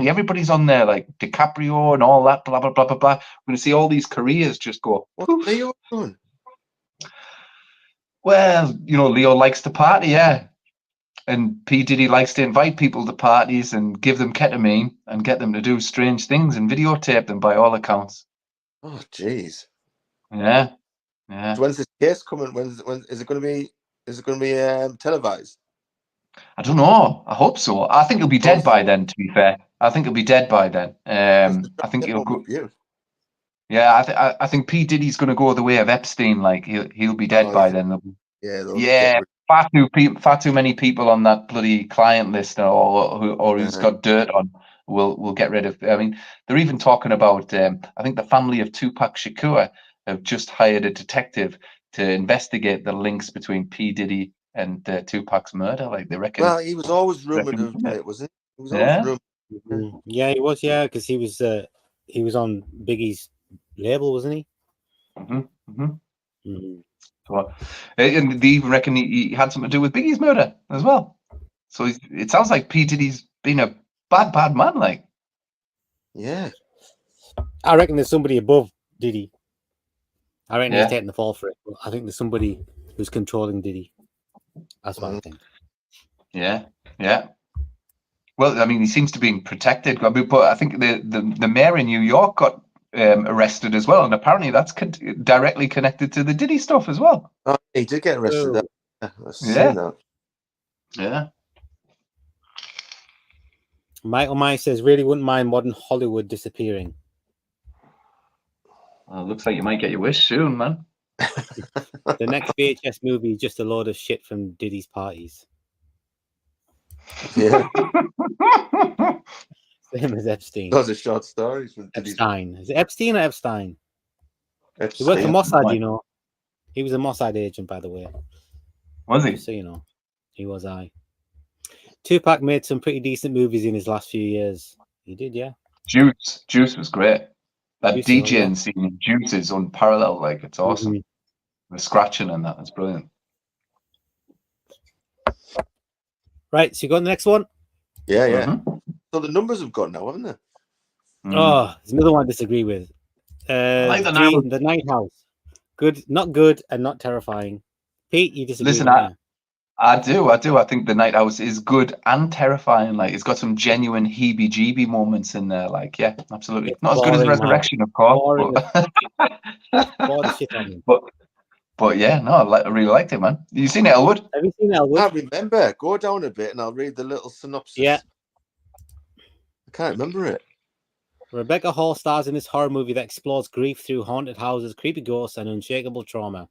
everybody's on there, like DiCaprio and all that, blah, blah, blah, blah, blah. We're going to see all these careers just go. What's Leo doing? Well, Leo likes to party, yeah. And P. Diddy likes to invite people to parties and give them ketamine and get them to do strange things and videotape them by all accounts. Oh, jeez. Yeah. So when's this case coming? When is it going to be? Is it going to be televised? I don't know. I hope so. I think he'll be dead by then. To be fair, I think he'll be dead by then. I think he'll go. Yeah, I think P Diddy's going to go the way of Epstein. Like he'll be dead by then. Yeah, Far too many people on that bloody client list, or who's got dirt on. Will get rid of. I mean, they're even talking about. I think the family of Tupac Shakur have just hired a detective to investigate the links between P Diddy and Tupac's murder. Like they reckon. Well, he was always rumored of it, wasn't he? He was always rumored. Yeah, he was. Yeah, because he was on Biggie's label, wasn't he? So, and they even reckon he had something to do with Biggie's murder as well. So it sounds like P Diddy's been a bad man. Like, yeah, I reckon there's somebody above Diddy. I reckon he's taking the fall for it. But I think there's somebody who's controlling Diddy. That's what I think. Yeah. Well, I mean, he seems to be protected, but I think the mayor in New York got arrested as well, and apparently that's directly connected to the Diddy stuff as well. Oh, he did get arrested. I've seen that. Yeah. Michael Myers says, really wouldn't mind modern Hollywood disappearing. Well, looks like you might get your wish soon, man. The next VHS movie is just a load of shit from Diddy's parties. Yeah. Same as Epstein. Those are short stories from Diddy's. Epstein. Is it Epstein or Epstein? Epstein. He worked for Mossad, you know. He was a Mossad agent, by the way. Was he? Just so you know. He was. Tupac made some pretty decent movies in his last few years. He did, yeah. Juice was great. That Juice, DJing scene in Juice is unparalleled. Like, it's awesome. The scratching and that's brilliant. Right, so you got the next one? Yeah. So the numbers have gone now, haven't they? Oh, there's another one I disagree with. I like the Night House. Good, not good, and not terrifying. Pete, you disagree? Listen, I do. I think the Night House is good and terrifying. Like, it's got some genuine heebie-jeebie moments in there. Like, yeah, absolutely. Not as good as Resurrection, of course. But yeah, no, I really liked it, man. You seen it, Elwood? Have you seen Elwood? I can't remember. Go down a bit and I'll read the little synopsis. Yeah. I can't remember it. Rebecca Hall stars in this horror movie that explores grief through haunted houses, creepy ghosts, and unshakable trauma.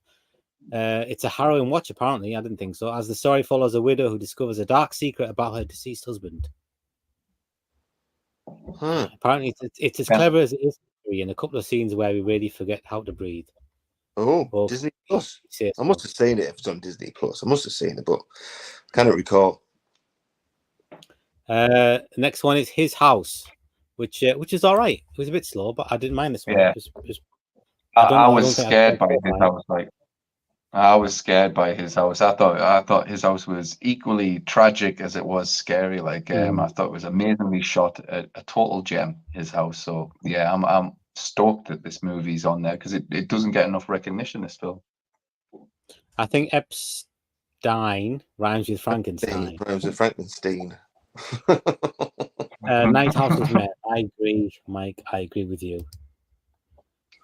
It's a harrowing watch, apparently. I didn't think so. As the story follows a widow who discovers a dark secret about her deceased husband. Apparently, it's as clever as it is, in a couple of scenes where we really forget how to breathe. Oh, Disney Plus. I must have seen it if it's on Disney Plus. I must have seen it, but I cannot recall. Next one is His House, which is all right. It was a bit slow, but I didn't mind this one. Yeah. I was scared by His House. Like, I was scared by His House. I thought His House was equally tragic as it was scary. Like, I thought it was amazingly shot, a total gem. His House. So yeah, I'm stoked that this movie's on there because it doesn't get enough recognition, this film. I think Epstein rhymes with Frankenstein. Rhymes with Frankenstein. Night House is met. I agree, Mike. I agree with you.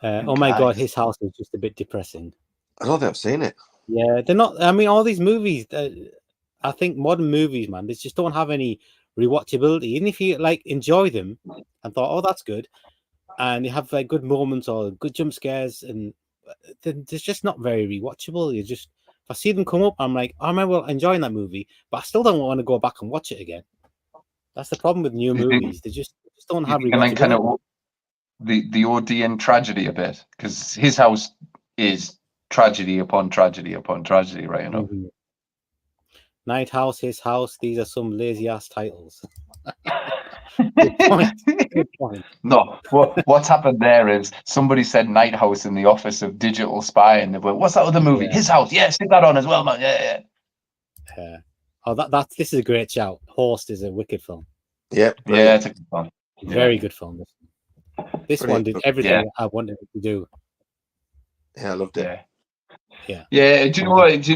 Oh my God, His House is just a bit depressing. I don't think I've seen it. Yeah, they're not. I mean, all these movies, I think modern movies, man, they just don't have any rewatchability. Even if you like enjoy them and thought, oh, that's good, and you have like good moments or good jump scares, and they're just not very rewatchable. You just, if I see them come up, I'm like, I remember enjoying that movie, but I still don't want to go back and watch it again. That's the problem with new movies. They just don't have rewatchability. And then kind of the ODN tragedy a bit, because His House is tragedy upon tragedy upon tragedy, right? You know. Night House, His House. These are some lazy ass titles. Good point. Good point. No, what's happened there is somebody said Night House in the office of Digital Spy, and they went, "What's that other movie? Yeah. His House. Yeah, stick that on as well, man. Yeah. Oh, this is a great shout. Host is a wicked film. Yep. Yeah, it's a good film. Very good film. This one did everything I wanted it to do. Yeah, I loved it. Yeah. Do you know what?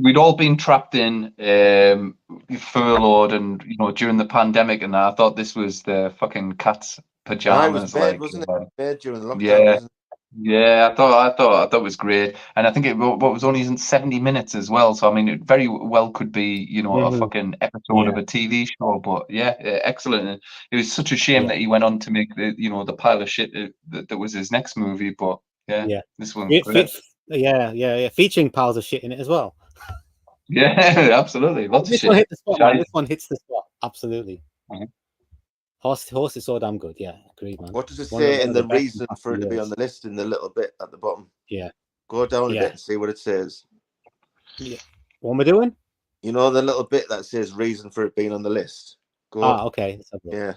We'd all been trapped in, furloughed, and during the pandemic, and I thought this was the fucking cat's pajamas. It was bad, wasn't it? Bad during the lockdown. Yeah, I thought it was great, and I think it what was only in 70 minutes as well. So I mean, it very well could be, you know, a Mhm. fucking episode of Yeah. a TV show. But yeah, excellent. And it was such a shame Yeah. that he went on to make the, you know, the pile of shit that was his next movie. But yeah, Yeah. this one's great. Yeah. Featuring piles of shit in it as well. Yeah, absolutely, lots of This one shit. hit the spot, man. Shite. This one hits the spot. Absolutely. Mhm. Horse is so damn good. Yeah, agreed, man. What does it One of say in the the best in reason past for it to be years. on the list in the little bit at the bottom? Yeah. Go down a Yeah. bit and see what it says. Yeah. What am I doing? You know the little bit that says reason for it being on the list? Go up. Okay. Let's have a look. Yeah.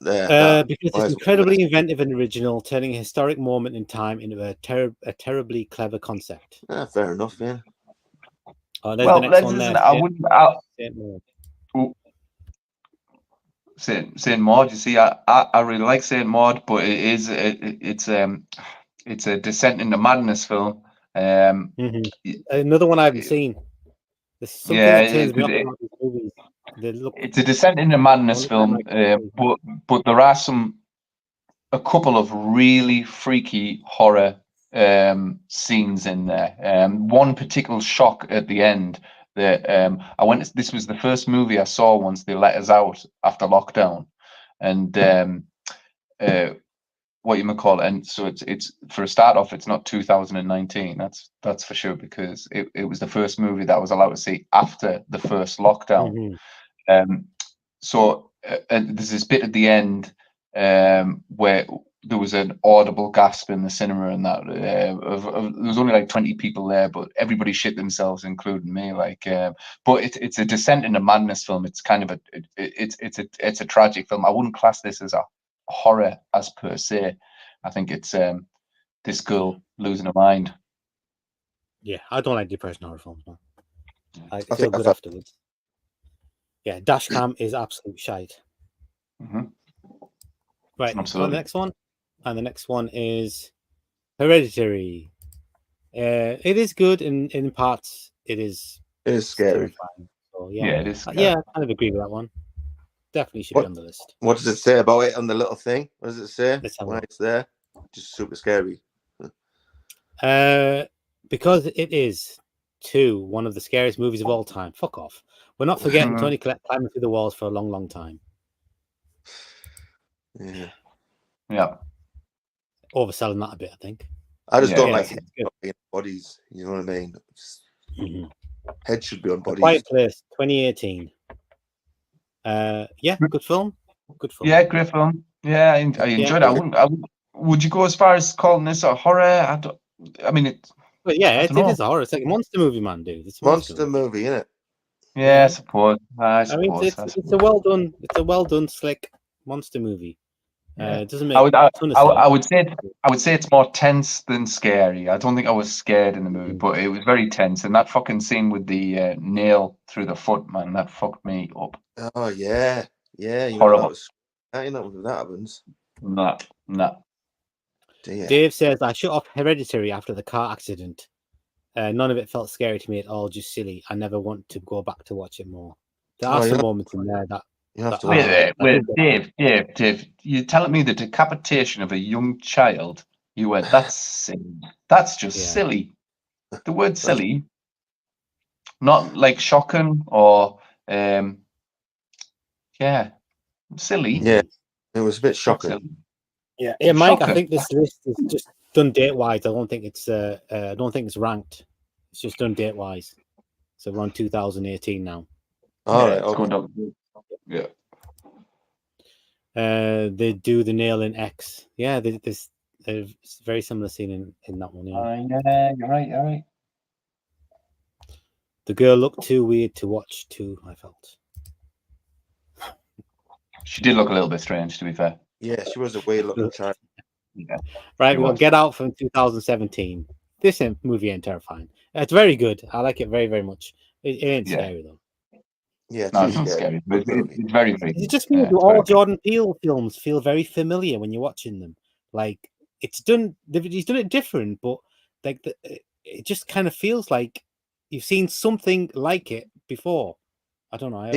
There. Because Why it's is it incredibly inventive and original, turning a historic moment in time into a terribly clever concept. fair enough, yeah. Oh, there's the Well, next one listen, there. I wouldn't. Saint Maud. You see, I really like Saint Maud, but it's a descent into madness film. Another one I haven't seen. There's something Yeah, that turns me off about these movies. They look. it's a descent into madness Only film, like- but there are a couple of really freaky horror scenes in there. One particular shock at the end that I went. This was the first movie I saw once they let us out after lockdown, and what you might call it. And so it's for a start off, it's not 2019. That's for sure, because it was the first movie that I was allowed to see after the first lockdown. So and there's this bit at the end where there was an audible gasp in the cinema, and that there was only like 20 people there, but everybody shit themselves, including me. But it's a descent into madness film. It's kind of it's a tragic film. I wouldn't class this as a horror as per se. I think it's this girl losing her mind. Yeah, I don't like depression horror films, man. I feel think good afterwards. Yeah, Dashcam is absolute shite. Right, on the next one, and the next one is Hereditary. It is good in parts. It is scary. Terrifying. So, Yeah, it is scary. Yeah, I kind of agree with that one. Definitely should be on the list. What does it say about it on the little thing? What does it say when it's there? Just super scary. Because it is one of the scariest movies of all time. Fuck off. We're not forgetting Tony climbing through the walls for a long, long time. Yeah. Overselling that a bit, I think. I just don't like bodies. You know what I mean? Head should be on bodies. Quiet Place, 2018. Good film. Good film. Yeah, great film. Yeah, I enjoyed it. Would you go as far as calling this a horror? I mean, it is a horror. It's like a monster movie, man, dude. It's a monster movie, isn't it? Yeah, I suppose. I mean, it's a well done, slick monster movie. It doesn't make. I would say it's more tense than scary. I don't think I was scared in the movie, but it was very tense. And that fucking scene with the nail through the foot, man, that fucked me up. Oh yeah. Horrible. You know when that happens. Nah. Dear. Dave says I shut off Hereditary after the car accident. None of it felt scary to me at all, just silly. I never want to go back to watch it more. There are some moments in there that you have to wait, Dave, you're telling me the decapitation of a young child, you went, that's silly. That's just silly. The word silly, not like shocking or silly. Yeah, it was a bit shocking. Yeah, Mike, I think this list is just done date wise. I don't think it's ranked. It's just done date wise. So we're on 2018 now. All right, it's going down. Yeah. They do the nail in X. Yeah, there's a very similar scene in that one. Yeah, you're right. The girl looked too weird to watch too, I felt. She did look a little bit strange, to be fair. Yeah, she was a weird looking child. Yeah. Right, we'll Get Out from 2017. This movie ain't terrifying. It's very good. I like it very, very much. It ain't scary though. Yeah, it's not scary. But it's very, very good. It just feels all Jordan Peele films feel very familiar when you're watching them. Like he's done it different, but like it just kind of feels like you've seen something like it before. I don't know. I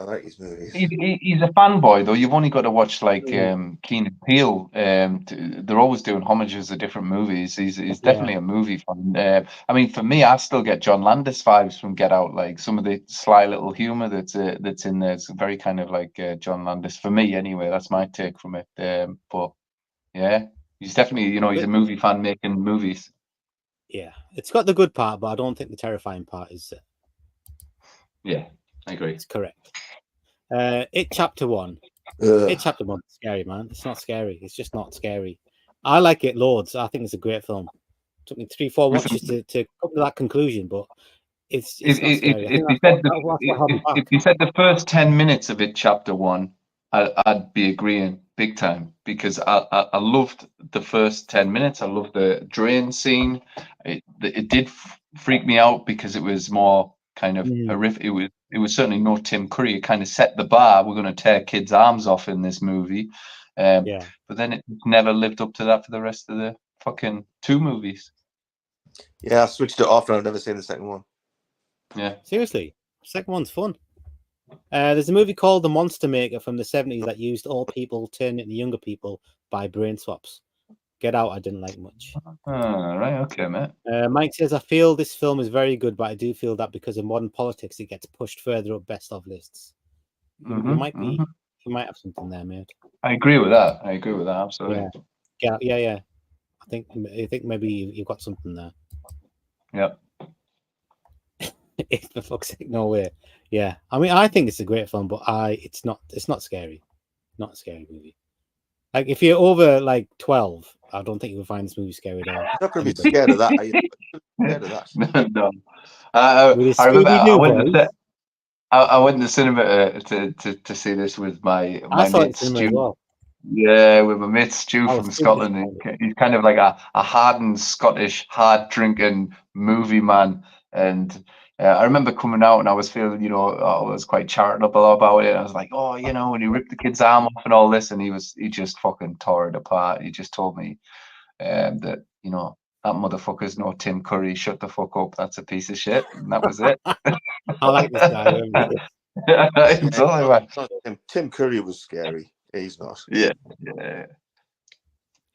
like his movies. He's a fanboy, though. You've only got to watch like Keen and Peele. They're always doing homages to different movies. He's definitely a movie fan. I mean, for me, I still get John Landis vibes from Get Out. Like some of the sly little humor that's in there. It's very kind of like John Landis for me, anyway. That's my take from it. But yeah, he's definitely he's a movie fan making movies. Yeah, it's got the good part, but I don't think the terrifying part is. Yeah, I agree. It's correct. It Chapter 1. Ugh. It Chapter 1 is scary, man. It's not scary. It's just not scary. I like it loads. I think it's a great film. It took me 3-4 watches to come to that conclusion, but it's not scary. If you said the first 10 minutes of it, Chapter 1, I'd be agreeing big time, because I loved the first 10 minutes. I loved the drain scene. It did freak me out because it was more kind of horrific. It was certainly no Tim Curry. It kind of set the bar. We're going to tear kids' arms off in this movie. But then it never lived up to that for the rest of the fucking 2 movies. Yeah, I switched it off and I've never seen the second one. Yeah. Seriously, the second one's fun. There's a movie called The Monster Maker from the 70s that used old people turning into younger people by brain swaps. Get Out, I didn't like much. Right, okay, mate. Mike says, I feel this film is very good, but I do feel that because of modern politics, it gets pushed further up best of lists. You might have something there, mate. I agree with that. Absolutely. Yeah. I think maybe you've got something there. Yep. For fuck's sake, no way. Yeah, I mean, I think it's a great film, but it's not scary. Not a scary movie. Like if you're over like 12, I don't think you will find this movie scary at all. I'm not going to be scared of that. Are you? Scared of that? No. I remember I went to the cinema to see this with my mate Stu. Well. Yeah, with my mate Stu from Scotland. He's kind of like a hardened Scottish, hard drinking movie man. And I remember coming out and I was feeling, I was quite charitable about it. I was like, when he ripped the kid's arm off and all this, and he just fucking tore it apart. He just told me that, that motherfucker's no Tim Curry. Shut the fuck up. That's a piece of shit. And that was it. I like this guy. Tim Curry was scary. He's not. Yeah.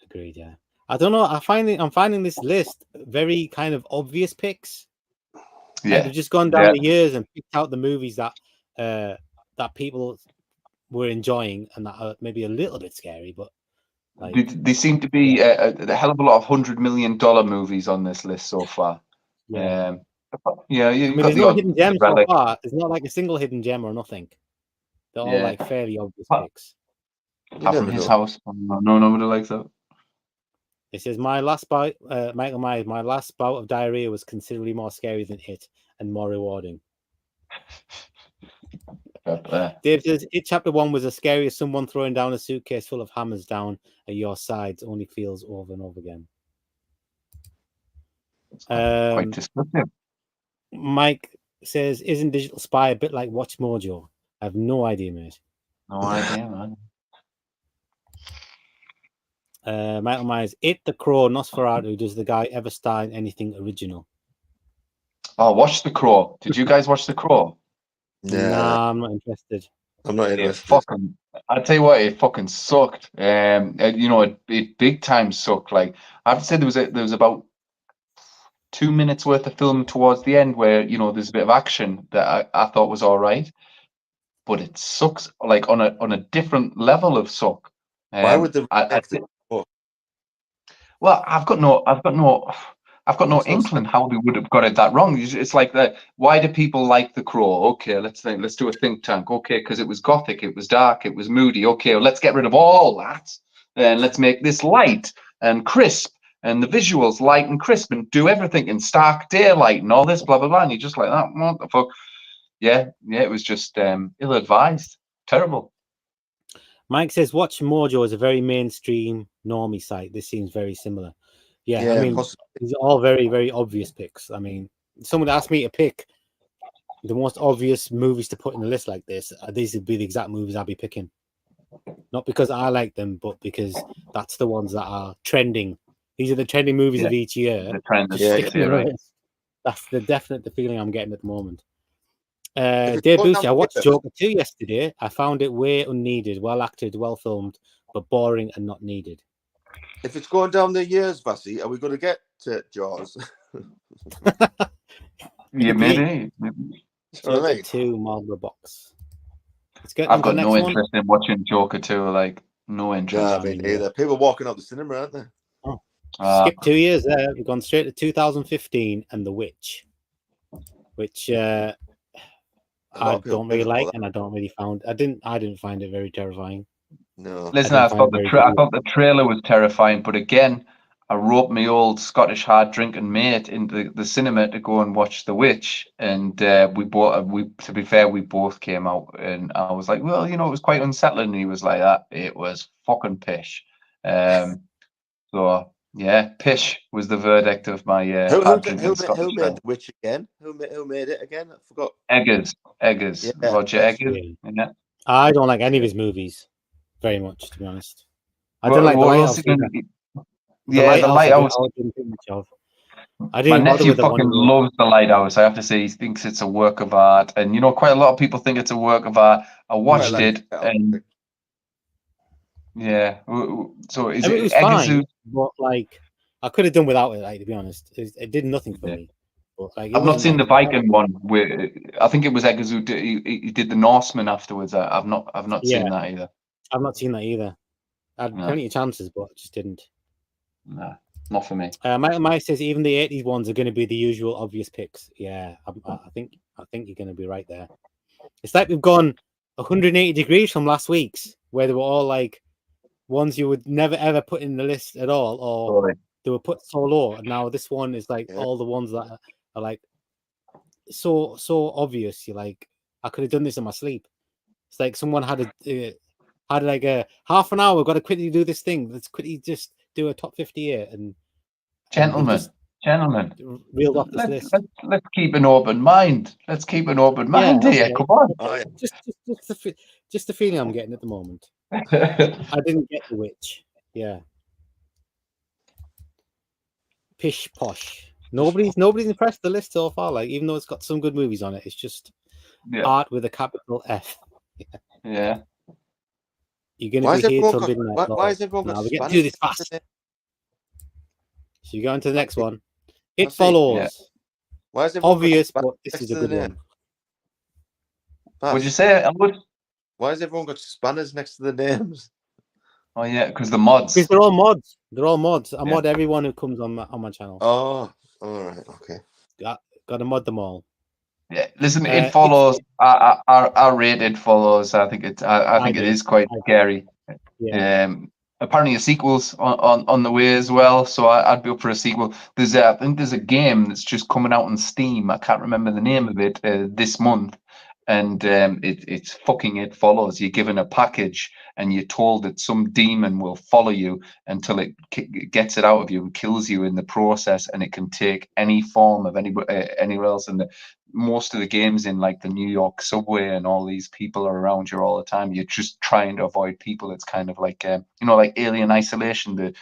Agreed. Yeah. I don't know. I'm finding this list very kind of obvious picks. Yeah. Like they've just gone down the years and picked out the movies that that people were enjoying and that are maybe a little bit scary, but they seem to be a hell of a lot of $100 million movies on this list so far. Yeah. There's no hidden gems so far. There's not like a single hidden gem or nothing. They're all like fairly obvious picks. Apart from His House. No, nobody likes that. It says my last bout, Michael Myers. My last bout of diarrhea was considerably more scary than it and more rewarding. Dave says It Chapter 1 was as scary as someone throwing down a suitcase full of hammers down at your sides. Only feels over and over again. Quite descriptive. Mike says, "Isn't Digital Spy a bit like Watch Mojo?" I have no idea, mate. No idea, man. Michael Myers, It, The Crow, Nosferatu. Does the guy ever star in anything original? Oh, watch The Crow. Did you guys watch The Crow? Yeah. Nah, I'm not interested. I'm not interested. I'll tell you what, it fucking sucked. It big time sucked. Like I have to say, there was about 2 minutes worth of film towards the end where there's a bit of action that I thought was all right, but it sucks like on a different level of suck. Why would the Well, I've got no inkling how they would have got it that wrong. It's like that. Why do people like The Crow? Okay, let's think. Let's do a think tank. Okay, because it was gothic, it was dark, it was moody. Okay, well, let's get rid of all that and let's make this light and crisp and the visuals light and crisp and do everything in stark daylight and all this blah blah blah. And you're just like, oh, what the fuck? Yeah. It was just ill-advised, terrible. Mike says, Watch Mojo is a very mainstream normie site. This seems very similar. Yeah, I mean, these are all very, very obvious picks. I mean, someone asked me to pick the most obvious movies to put in a list like this. These would be the exact movies I'd be picking. Not because I like them, but because that's the ones that are trending. These are the trending movies of each year. The trend, right. That's the feeling I'm getting at the moment. it's Dave going Boosie, I down watched here, Joker 2 yesterday. I found it way unneeded, well acted, well filmed, but boring and not needed. if it's going down the years, Vassy, are we going to get to Jaws? Yeah, maybe. That's what I Joker mean. 2 Marlboro box. Let's get I've on to got the no next one. interest in watching Joker 2. Like, no interest. No, I mean, either. People walking out the cinema, aren't they? Skip 2 years there. We've gone straight to 2015 and The Witch, which A lot I of people don't really raving about like, that. and I don't really found. I didn't find it very terrifying. No. Listen, I I didn't find thought it very I good. thought the trailer was terrifying, but again, I roped my old Scottish hard drinking mate into the cinema to go and watch The Witch, and to be fair, we both came out, and I was like, well, you know, it was quite unsettling. And he was like, that it was fucking pish. So yeah, pish was the verdict of my hard drinking Scottish who made friend. The Witch again? Who made it again? I forgot. Eggers, Yeah, Roger yes. Eggers. Yeah. Yeah. I don't like any of his movies very much, to be honest. I What- didn't like The what else Lighthouse you either. can- The Yeah, The Lighthouse. I didn't think much of. I My didn't bother nephew with the one. fucking loves The Lighthouse. I have to say, he thinks it's a work of art, and you know, quite a lot of people think it's a work of art. I watched like it, that. and yeah. So is I mean, it it was Eggers? fine, but like I could have done without it. Like, to be honest, it did nothing for Yeah. me. But like, it I've not wasn't seen like the Viking one. Where I think it was Eggers who did. He did the Norseman afterwards. I've not Yeah. seen that either. I've not seen that either. I had No. plenty of chances, but I just didn't. Nah, not for me. Mike says even the 80s ones are going to be the usual obvious picks. Yeah, I think you're going to be right there. It's like we've gone 180 degrees from last week's, where they were all like ones you would never ever put in the list at all, or Sorry. they were put so low. And now this one is like all the ones that are like so obvious. You're like, I could have done this in my sleep. It's like someone had like a half an hour. We've got to quickly do this thing. Let's quickly just do a top 50 here, and Gentlemen, reeled off this list. let's keep an open mind. Let's keep an open mind here. Okay. Come on. Oh, yeah. Just the feeling I'm getting at the moment. I didn't get The Witch. Yeah. Pish posh. Nobody's impressed the list so far. Like, even though it's got some good movies on it, it's just art with a capital F. Yeah. You're going to be here till midnight. Why is everyone got we get to Spanish do this next to fast. their- So you go into the next one. It I see. follows. Yeah. Why is everyone got Obvious, Spanish but this next is a to the good name? one. Baz, What'd you say, Elwood? why has everyone got spanners next to the names? Oh yeah, because the mods. Because they're all mods. They're all mods. I Yeah. mod everyone who comes on my channel. Oh, all right, okay. Got to mod them all. Yeah, listen, it follows. I rate It Follows. I think it. I think it is quite scary. Yeah. Apparently a sequel's on the way as well, so I'd be up for a sequel. I think there's a game that's just coming out on Steam. I can't remember the name of it this month, and it's fucking It Follows. You're given a package, and you're told that some demon will follow you until it gets it out of you and kills you in the process, and it can take any form of anywhere else. And most of the games in like the New York subway and all these people are around you all the time. You're just trying to avoid people. It's kind of like like Alien Isolation. The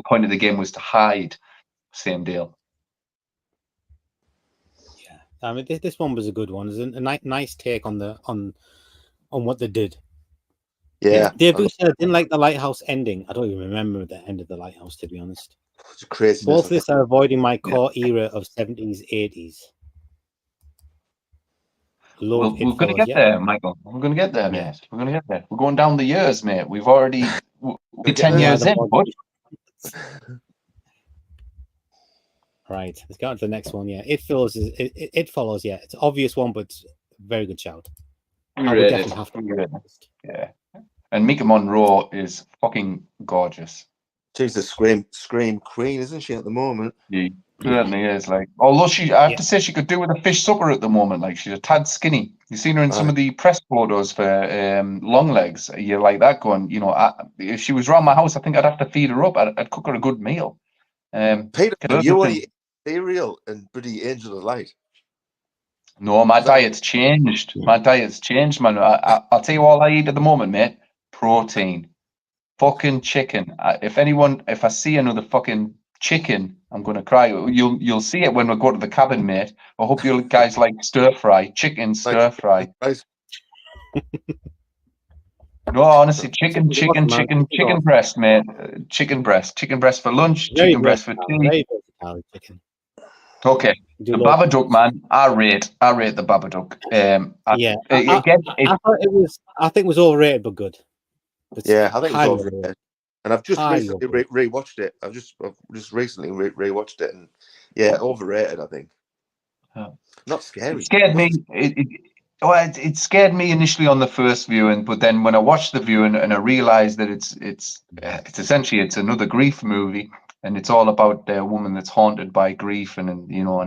point of the game was to hide. Same deal. Yeah, I mean this one was a good one. It's a nice take on what they did. Yeah, Dave Booster didn't like the Lighthouse ending. I don't even remember the end of the Lighthouse, to be honest. it's crazy. Both lists are avoiding my core era of 70s, 80s. We're going to get there, Michael. We're going to get there, mate. We're going to get there. We're going down the years, mate. We've already we're 10 years in, bud. Right, let's go on to the next one. Yeah, It Follows. It Follows. Yeah, it's an obvious one, but it's a very good shout. I would definitely have to. Yeah, and Mika Monroe is fucking gorgeous. She's the scream queen, isn't she, at the moment? Yeah. Certainly is. Like, although I have to say, she could do with a fish supper at the moment. Like, she's a tad skinny. You've seen her in some of the press photos for Long Legs. You're like that going, if she was around my house, I think I'd have to feed her up. I'd cook her a good meal. Peter, you only eat cereal and bloody Angel of Light. No, my diet's changed. My diet's changed, man. I'll tell you all I eat at the moment, mate. Protein. Fucking chicken. If I see another fucking chicken, I'm going to cry. You'll see it when we go to the cabin, mate. I hope you guys like stir fry, chicken stir fry. Right. No, honestly, chicken Awesome. breast, mate. Chicken breast for lunch, Very chicken breast for versatile, tea. very versatile chicken. Okay, Do the loads of Babadook, man. I rate the Babadook. Yeah, Again, I thought I think it was overrated but good. It's Yeah, I think it was highly overrated. And I've just highly recently overrated. rewatched it. I've just recently rewatched it, and yeah, overrated. I think. Not scary. It scared me. It scared me initially on the first viewing, but then when I watched the viewing and I realized that it's essentially it's another grief movie, and it's all about a woman that's haunted by grief and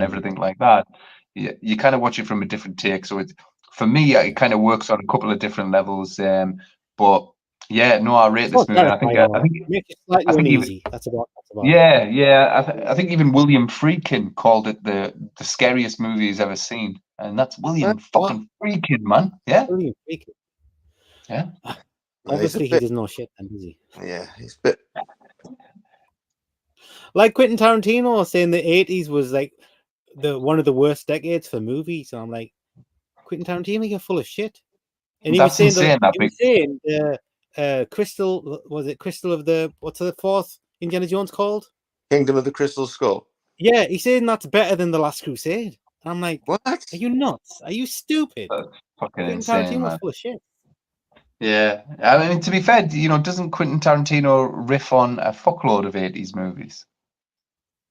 everything like that. You kind of watch it from a different take. So for me, it kind of works on a couple of different levels. But yeah, no, I rate It's this not movie. And terrifying. I think Makes you slightly even uneasy. That's about it. I think even William Friedkin called it the scariest movie he's ever seen, and that's William fucking Friedkin, man. Yeah, William Friedkin. yeah. Obviously, he doesn't know shit, then, does he? Yeah, he's a bit. Like Quentin Tarantino saying the 80s was like one of the worst decades for movies. So I'm like, Quentin Tarantino, you're full of shit. And he was saying, Crystal, was it Crystal of the, what's the fourth Indiana Jones called? Kingdom of the Crystal Skull. Yeah, he's saying that's better than The Last Crusade. And I'm like, what? Are you nuts? Are you stupid? That's fucking Quentin insane, Tarantino's man. full of shit. Yeah, I mean, to be fair, doesn't Quentin Tarantino riff on a fuckload of 80s movies?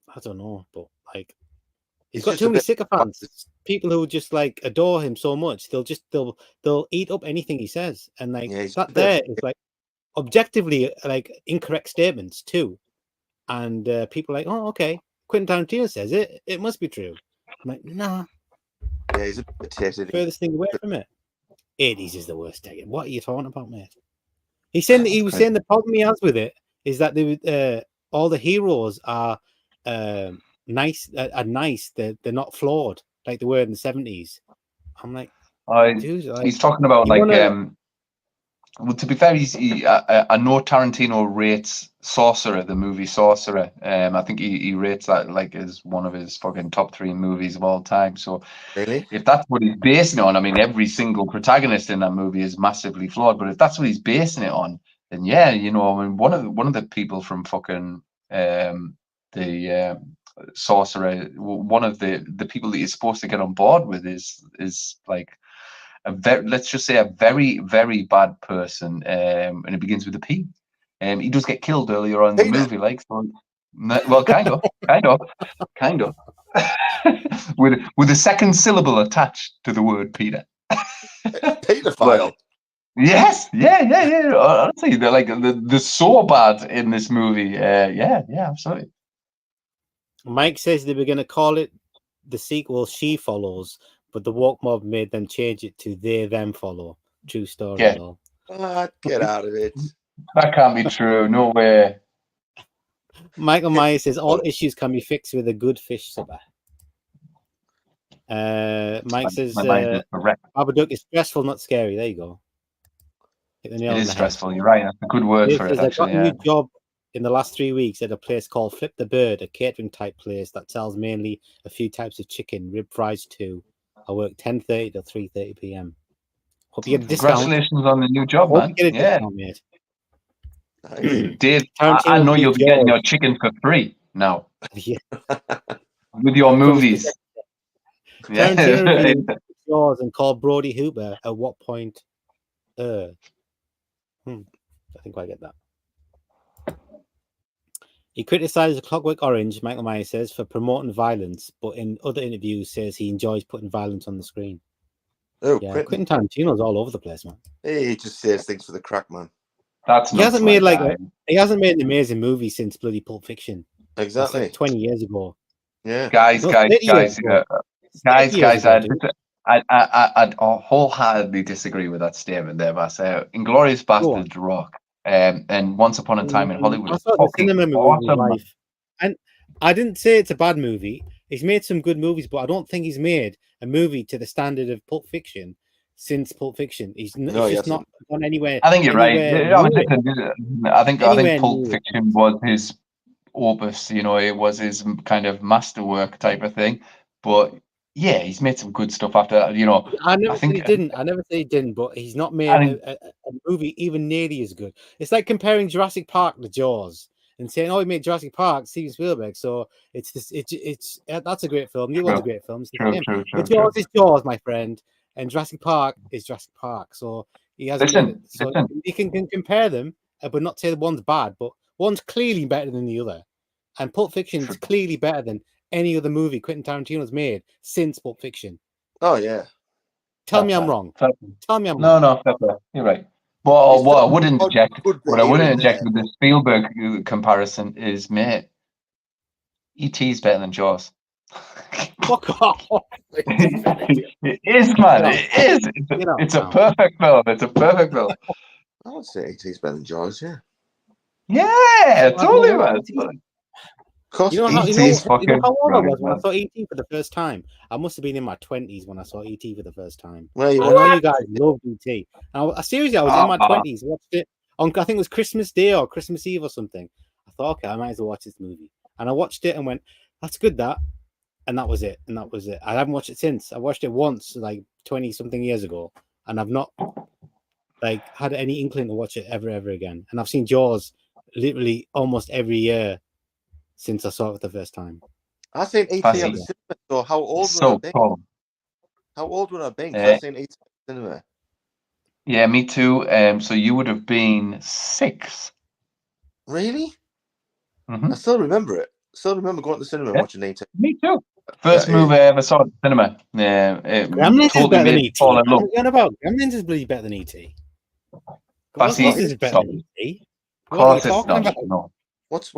I don't know, but like, He's got just too a many bit- sycophants. People who just like adore him so much, they'll eat up anything he says, and like Yeah, he's a that bit- there is like objectively like incorrect statements too, and people are like, oh, okay, Quentin Tarantino says it, it must be true. I'm like, nah, Yeah, he's a bit tatted. furthest thing away from it. 80s is the worst decade. What are you talking about, mate? He was saying the problem he has with it is that all the heroes are nice. They're not flawed like they were in the 70s. I'm like, dude, he's talking about well, to be fair, I know Tarantino rates Sorcerer, the movie Sorcerer. I think he rates that like as one of his fucking top 3 movies of all time. So Really? if that's what he's basing it on, I mean, every single protagonist in that movie is massively flawed. But if that's what he's basing it on, then yeah, I mean, one of the people from fucking the Sorcerer, one of the people that you're supposed to get on board with is like let's just say a very, very bad person, and it begins with a P. He does get killed earlier on in the movie, like so. Well, kind of, with a second syllable attached to the word Peter. Pedophile. Yes, yeah. Honestly, they're like they're so bad in this movie. Yeah, absolutely. Mike says they were going to call it the sequel She Follows, but the woke mob made them change it to They Them Follow. True story. Yeah. What? Get out of it. That can't be true. No way. Michael Myers says all issues can be fixed with a good fish supper. Mike says Babadook is stressful, not scary. There you go. It is stressful. You're right. That's a good word for it. I got a new job in the last 3 weeks at a place called Flip the Bird, a catering type place that sells mainly a few types of chicken, rib fries too. I work 10:30 to 3:30 p.m. Hope you get a discount. Congratulations on the new job, Hope man. you get a discount, mate. Dave, I know you'll be getting your chicken for free now. Yeah. With your movies. Yeah. Tarantino yours and called Brody Hooper at what point? I think I get that. He criticizes Clockwork Orange, Michael Myers says, for promoting violence, but in other interviews says he enjoys putting violence on the screen. Oh, yeah, Quentin Tarantino's all over the place, man. He just says things for the crack, man. He hasn't made he hasn't made an amazing movie since bloody Pulp Fiction. Exactly. Like 20 years ago. Yeah. Guys, I wholeheartedly disagree with that statement there, but I say Inglourious Basterds rock. And Once Upon a Time in Hollywood is fucking awesome. Life. And I didn't say it's a bad movie. He's made some good movies, but I don't think he's made a movie to the standard of Pulp Fiction since Pulp Fiction. He's just not gone anywhere. I think you're right. I think Pulp Fiction was his opus. You know, it was his kind of masterwork type of thing. But yeah, he's made some good stuff after that. You know, I never I said think he didn't. I never said he didn't, but he's not made I think a movie even nearly as good. It's like comparing Jurassic Park to Jaws and saying, "Oh, he made Jurassic Park, Steven Spielberg." So it's this. It's that's a great film. The other one's a great film. It's the same. But Jaws is Jaws, my friend, and Jurassic Park is Jurassic Park. So he hasn't made it. So you can compare them, but not say one's bad. But one's clearly better than the other, and Pulp Fiction is clearly better than any other movie Quentin Tarantino's made since Pulp Fiction. Oh yeah. Tell me I'm wrong. Tell me I'm wrong. No, you're right. Well, what I would interject, with the Spielberg comparison is, mate, E.T. is better than Jaws. Fuck off. It is, man. It is. It's a perfect film. It's a perfect film. I would say E.T. is better than Jaws. Yeah. Yeah, totally, man. You know how old I was when I saw E.T. for the first time? I must have been in my 20s when I saw E.T. for the first time. I know you guys loved E.T. Seriously, I was in my 20s, watched it on, I think it was Christmas Day or Christmas Eve or something. I thought, okay, I might as well watch this movie. And I watched it and went, that's good, that. And that was it. And that was it. I haven't watched it since. I watched it once, like 20-something years ago. And I've not like had any inkling to watch it ever again. And I've seen Jaws literally almost every year since I saw it the first time. I seen E.T. at the cinema. So how old would I be? How old would I be? I seen E.T. at the cinema. Yeah, me too. So you would have been 6. Really? Mm-hmm. I still remember it. Still remember going to the cinema and watching E.T. Me too. First movie I ever saw at the cinema. Gremlins totally is better than E.T. Fall in love. Gremlins is really better than E.T. Ghostbusters is better than E.T. What are you talking about? No. What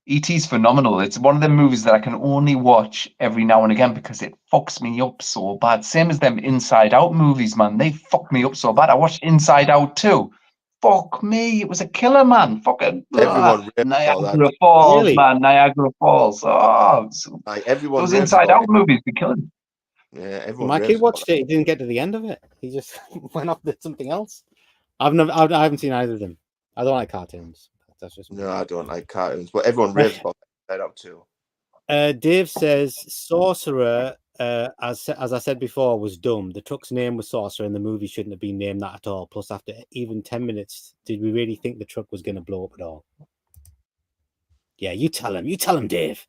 E.T.'s phenomenal. It's one of them movies that I can only watch every now and again because it fucks me up so bad. Same as them Inside Out movies, man. They fuck me up so bad. I watched Inside Out too. Fuck me, it was a killer, man. Fucking Niagara Falls, really? Man. Niagara Falls. Oh, those Inside Out movies be killing. Yeah, everyone. My kid watched it. He didn't get to the end of it. He just went off to something else. I haven't seen either of them. I don't like cartoons. That's just no, I don't like cartoons. But everyone raves about that up too. Dave says Sorcerer, as I said before, was dumb. The truck's name was Sorcerer, and the movie shouldn't have been named that at all. Plus, after even 10 minutes, did we really think the truck was going to blow up at all? Yeah, you tell him. You tell him, Dave.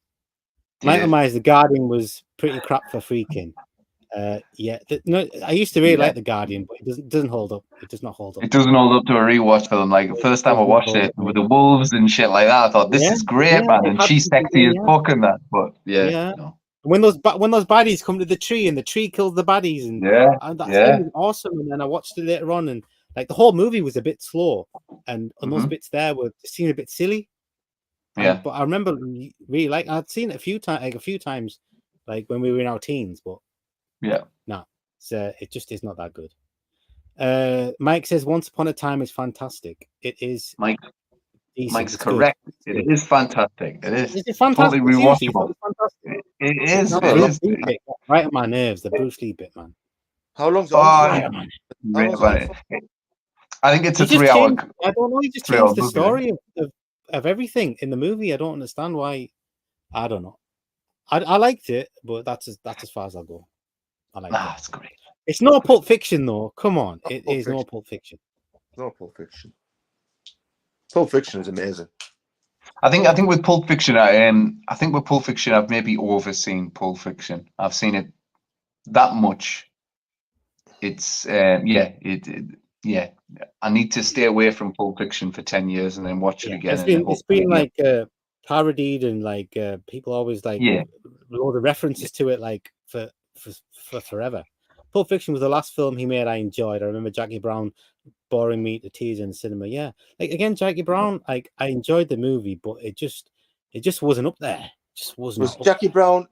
Michael Myers, The Guardian was pretty crap for freaking. Yeah, no, I used to really like The Guardian, but it doesn't hold up. It does not hold up. It doesn't hold up to a rewatch film. Like the first time I watched it with the wolves and shit like that, I thought this is great, man. And she's sexy as fuck in that. But no. When those baddies come to the tree and the tree kills the baddies, and that was awesome. And then I watched it later on, and like the whole movie was a bit slow, and those bits there were seemed a bit silly. Yeah, but I remember really like I'd seen it a few times, like when we were in our teens, but. No, it just is not that good. Mike says Once Upon a Time is fantastic. It is. Mike's correct. It is fantastic. It is. It's fantastic. Totally rewatchable. It is. Right on my nerves, the Bruce Lee bit, man. How long's I think it's a 3-hour. I don't know. He just changed the story of everything in the movie. I don't understand why. I don't know. I liked it, but that's as far as I'll go. That's great. It's not Pulp Fiction, though. Come on, it is not Pulp Fiction. No Pulp Fiction. Pulp Fiction is amazing. I think with Pulp Fiction, I've maybe overseen Pulp Fiction. I've seen it that much. It's I need to stay away from Pulp Fiction for 10 years and then watch it again. It's been like parodied and like people always like all the references to it like for forever. Pulp Fiction was the last film he made I enjoyed. I remember Jackie Brown boring me to tears in the cinema. Yeah, like again, Jackie Brown. Like I enjoyed the movie, but it just wasn't up there. It just wasn't. Was Jackie Brown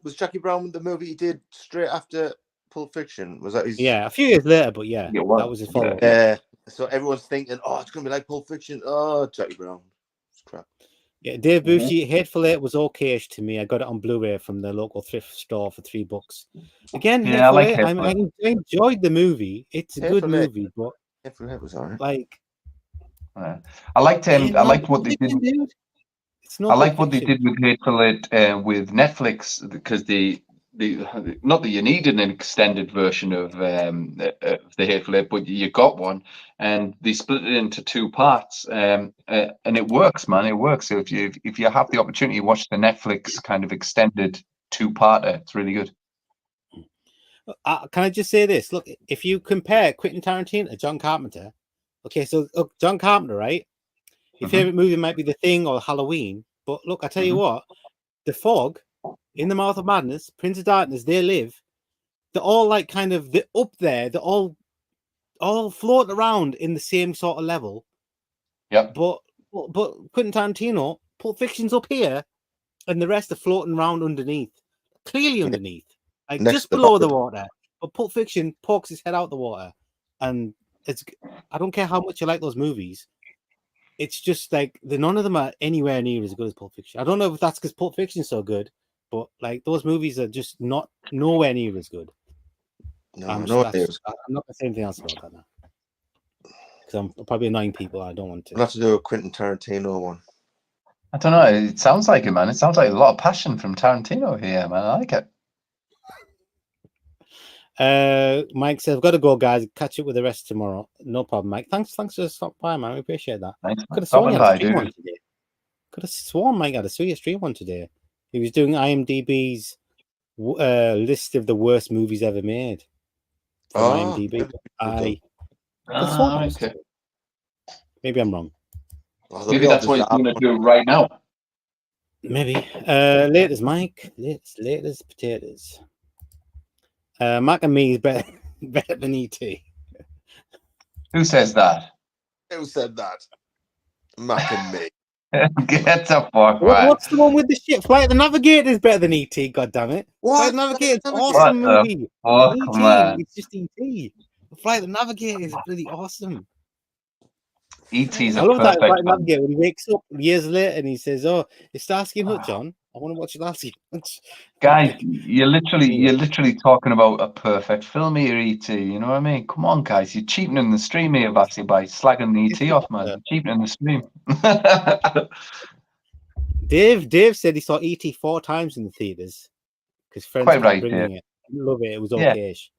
the movie he did straight after Pulp Fiction? Was that his? Yeah, a few years later, but that was his follow-up. Yeah. So everyone's thinking, oh, it's gonna be like Pulp Fiction. Oh, Jackie Brown. It's crap. Yeah, Dave Bushy, Hateful Eight was okay-ish to me. I got it on Blu-ray from the local thrift store for $3. Again, Hateful Eight, I enjoyed the movie. It's a good movie, but Hateful Eight was alright. Like, I liked what they did. It's no I Pulp like what they Fiction. did with Hateful Eight with Netflix, because not that you needed an extended version of the Hateful Eight, but you got one, and they split it into 2 parts, and it works, man. It works. So if you have the opportunity to watch the Netflix kind of extended 2-parter, it's really good. Can I just say this? Look, if you compare Quentin Tarantino to John Carpenter, okay, so look, John Carpenter, right? Your favorite movie might be The Thing or Halloween, but look, I tell you what, The Fog, In the Mouth of Madness, Prince of Darkness, They Live, they're all like kind of they're up there. They're all float around in the same sort of level. Yep. But Quentin Tarantino, Pulp Fiction's up here, and the rest are floating around underneath, clearly underneath, like Next just to below the Hobbit. water. But Pulp Fiction pokes his head out the water, and it's. I don't care how much you like those movies. It's just like none of them are anywhere near as good as Pulp Fiction. I don't know if that's because Pulp Fiction is so good, but like those movies are just nowhere near as good. No, I'm no, not going to say anything else about that now, because I'm probably annoying people. I don't want to. We'll have to do a Quentin Tarantino one. I don't know. It sounds like it, man. It sounds like a lot of passion from Tarantino here, man. I like it. Mike says, I've got to go, guys. Catch up with the rest tomorrow. No problem, Mike. Thanks for stopping by, man. We appreciate that. Thanks, Could have sworn you had a stream on today. Could have sworn Mike had a stream on today. He was doing IMDb's list of the worst movies ever made from IMDb. Okay. Maybe I'm wrong. Well, Maybe that's what he's going to do right now. Maybe. Latest, Mike. Latest potatoes. Mac and me is better than E.T. Who says that? Who said that? Mac and me. Get the fuck right. What's the one with the shit? Flight of the Navigator is better than E.T. God damn it! Flight of the Navigator is an awesome movie. Oh, man. It's just E.T. Flight of the Navigator is really awesome. E.T.'s I love that Flight of the Navigator when he wakes up years later and he says, "Oh, it's Starsky and Hutch on. I want to watch Starsky and Hutch." Guys, you're literally talking about a perfect film here, E.T. You know what I mean? Come on, guys, you're cheapening the stream here, Batsy, by slagging the E.T. off, man. You're cheapening the stream. Dave said he saw E.T. 4 times in the theaters because friends Quite kept right, bringing Dave. it. I love it. It was okay-ish.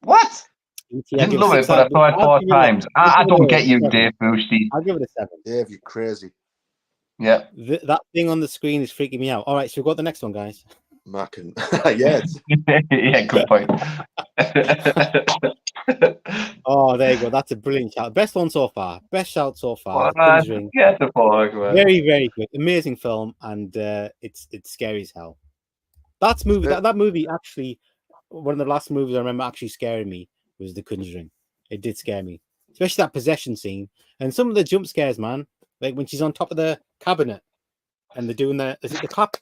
What? E.T. Didn't love it, but I saw it 4 times. I don't get you, 7. Dave Boosty. I'll give it a 7. Dave, you're crazy. Yeah. That thing on the screen is freaking me out. All right, so we've got the next one, guys. Mac and yeah. Yeah, good point. Oh, there you go. That's a brilliant shout. Best one so far. Best shout so far. Conjuring. Get the fuck, man. Very, very good. Amazing film, and it's scary as hell. That movie actually, one of the last movies I remember actually scaring me was The Conjuring. It did scare me, especially that possession scene and some of the jump scares, man. Like when she's on top of the cabinet and they're doing is it the clap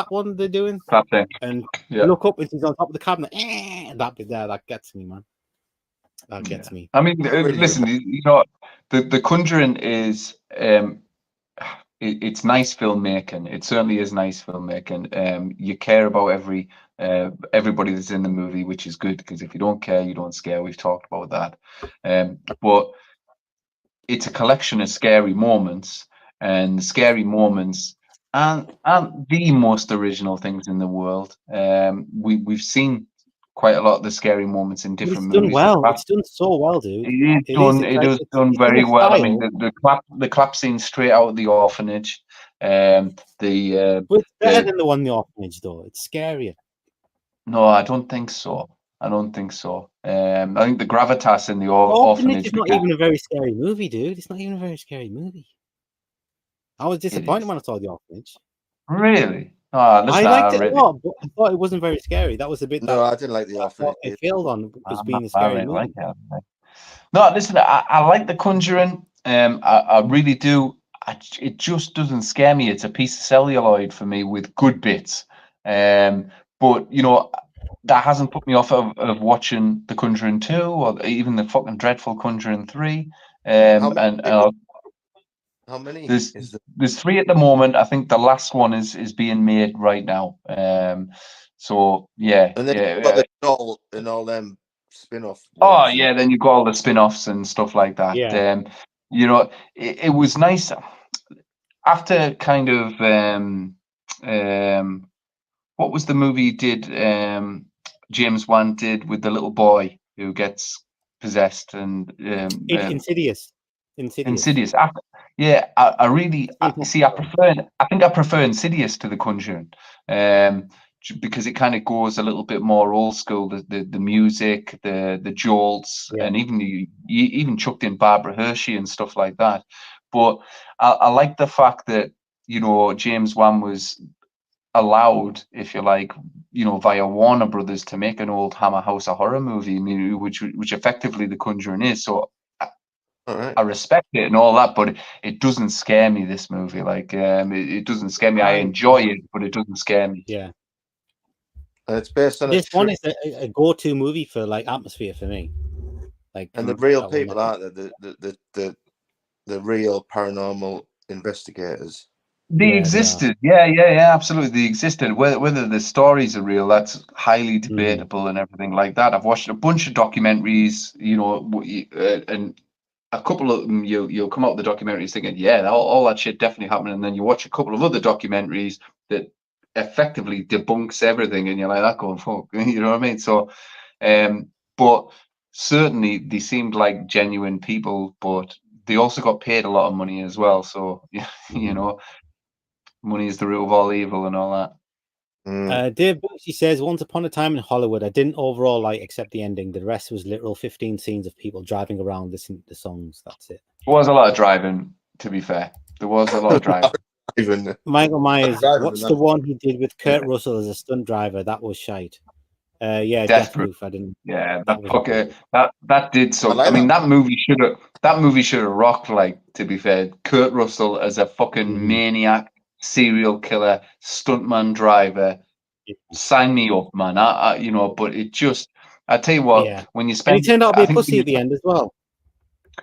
one they're doing? Clap thing. And you look up and she's on top of the cabinet. That bit there, that gets me, man. That gets me. I mean, listen, you know, the Conjuring is it's nice filmmaking. It certainly is nice filmmaking. You care about everybody that's in the movie, which is good, because if you don't care, you don't scare. We've talked about that. But it's a collection of scary moments, and scary moments aren't the most original things in the world. We've seen quite a lot of the scary moments in different movies. Done well. It's done so well, dude. It is done very well. I mean, the clap scene straight out of The Orphanage. But it's better than the one in The Orphanage, though. It's scarier. No, I don't think so. I think the gravitas in The Orphanage is not even a very scary movie, dude. It's not even a very scary movie. I was disappointed when I saw The Orphanage. Really? Oh, I liked it a lot, but I thought it wasn't very scary. That was a bit. No, I didn't like The Orphanage. It failed on was being a scary movie. Like it. No, listen, I like The Conjuring. I really do. It just doesn't scare me. It's a piece of celluloid for me with good bits. But you know, that hasn't put me off of watching The Conjuring 2 or even the fucking dreadful Conjuring 3. How many? There's 3 at the moment. I think the last one is being made right now. So yeah. And then you've got the doll and all them spin-off. Oh yeah, then you've got all the spin-offs and stuff like that. Yeah. You know, it was nice. after kind of what was the movie he did? James Wan did with the little boy who gets possessed and Insidious. Insidious. I really see. I think I prefer Insidious to The Conjuring, because it kind of goes a little bit more old school. The music, the jolts, Yeah. and even you even chucked in Barbara Hershey and stuff like that. But I like the fact that James Wan was allowed, if you like, via Warner Brothers to make an old Hammer House a horror movie. I mean, which effectively The Conjuring is. So All right. I respect it and all that, but it doesn't scare me. This movie, like, it doesn't scare me. I enjoy it, but it doesn't scare me. Yeah. And it's based on This a true, one is a go-to movie for like atmosphere for me. Like, and the real that one people aren't they? The real paranormal investigators. They Yeah, existed, yeah, absolutely. They existed. Whether the stories are real, that's highly Mm. debatable and everything like that. I've watched a bunch of documentaries, and a couple of them you'll come out with the documentaries thinking, yeah, all that shit definitely happened, and then you watch a couple of other documentaries that effectively debunks everything, and you're like, that going fuck, you know what I mean? So, but certainly they seemed like genuine people, but they also got paid a lot of money as well. So, you know. Money is the root of all evil and all that. Dave Busey says, once upon a time in Hollywood, I didn't overall like except the ending. The rest was literal 15 scenes of people driving around listening to the songs. That's it. There was a lot of driving, to be fair. There was a lot of driving. Even Michael Myers, driving what's in the that- one he did with Kurt Russell as a stunt driver? That was shite. Yeah, Death Death Proof. I didn't. Yeah, That was that did suck. like I mean, that. that movie should have rocked. Like, to be fair, Kurt Russell as a fucking maniac, serial killer, stuntman driver. Sign me up, man. But it just, I tell you what, Yeah. when you And spend, he turned out to be I a think pussy at the end as well.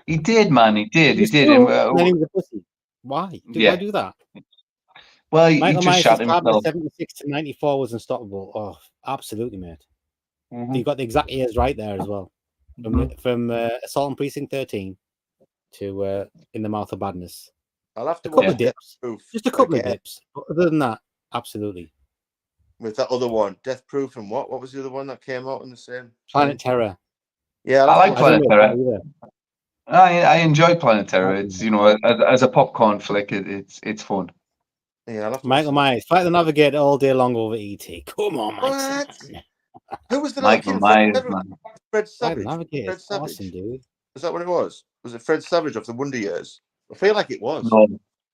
he did, man. He did. was And, cool, and then he was a pussy. Why? Why do that? Well, he Michael just Myers' shot Fab himself. 76 to 94 was unstoppable. Oh, absolutely, mate. Mm-hmm. You got the exact years right there as well. From Assault on Precinct 13 to In the Mouth of Badness. I'll have to A couple watch of dips. Death Proof Just a couple again. of dips. But other than that, absolutely. With that other one, Death Proof, and what was the other one that came out in the same? Planet Terror. Yeah, I like Planet Terror. I enjoy Planet Terror. It's as a popcorn flick, it's fun. Yeah, I'll have to Michael Myers, Fight the Navigator all day long over ET. Come on, Mike. Who was the Michael kid? Myers, man. Fred Savage. Navigator, Fred Savage. awesome, dude. Is that what it was? Was it Fred Savage of the Wonder Years? I feel like it was.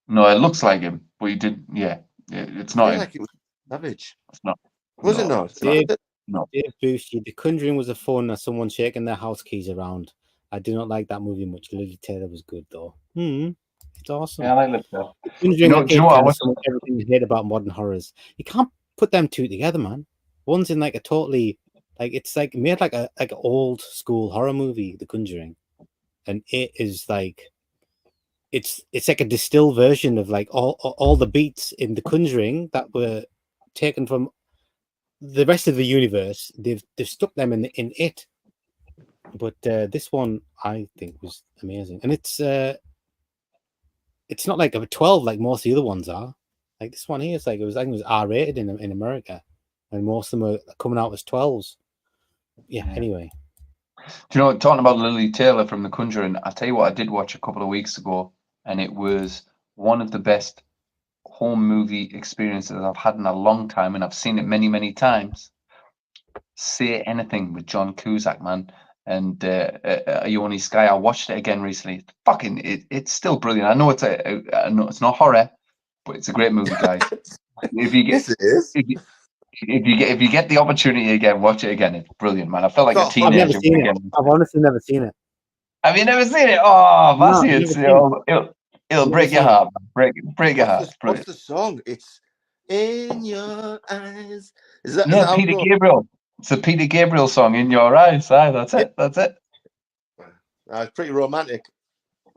No, it looks like him, but he did. Yeah, it's not I feel him. like it was Savage. It's not. Was it not? Dave Busey, The Conjuring was a fun as someone shaking their house keys around. I do not like that movie much. Lily Taylor was good though. It's awesome. Yeah, I like that. Conjuring everything you hate about modern horrors. You can't put them two together, man. One's in like a totally it's like made like an old school horror movie, The Conjuring, and it is like it's like a distilled version of like all the beats in The Conjuring that were taken from the rest of the universe. They've stuck them in it. But this one I think was amazing, and it's not like a 12 like most of the other ones are. Like this one here, it's like I think it was R-rated in America, and most of them are coming out as 12s. Yeah. Anyway, do you know, talking about Lily Taylor from The Conjuring, I tell you what, I did watch a couple of weeks ago, and it was one of the best home movie experiences I've had in a long time, and I've seen it many, many times. Say Anything with John Cusack, man, and Ione Skye. I watched it again recently. It's still brilliant. I know it's not horror, but it's a great movie, guys. If you get, yes, it is. If you get the opportunity again, watch it again. It's brilliant, man. I felt like a teenager. I've never seen it. I've honestly never seen it. Have you never seen it? Oh, Massey, it'll break your heart, man. Break your heart. What's the song? It's In Your Eyes. Is that Peter Gabriel? It's a Peter Gabriel song, In Your Eyes. That's it. That's it. It's pretty romantic.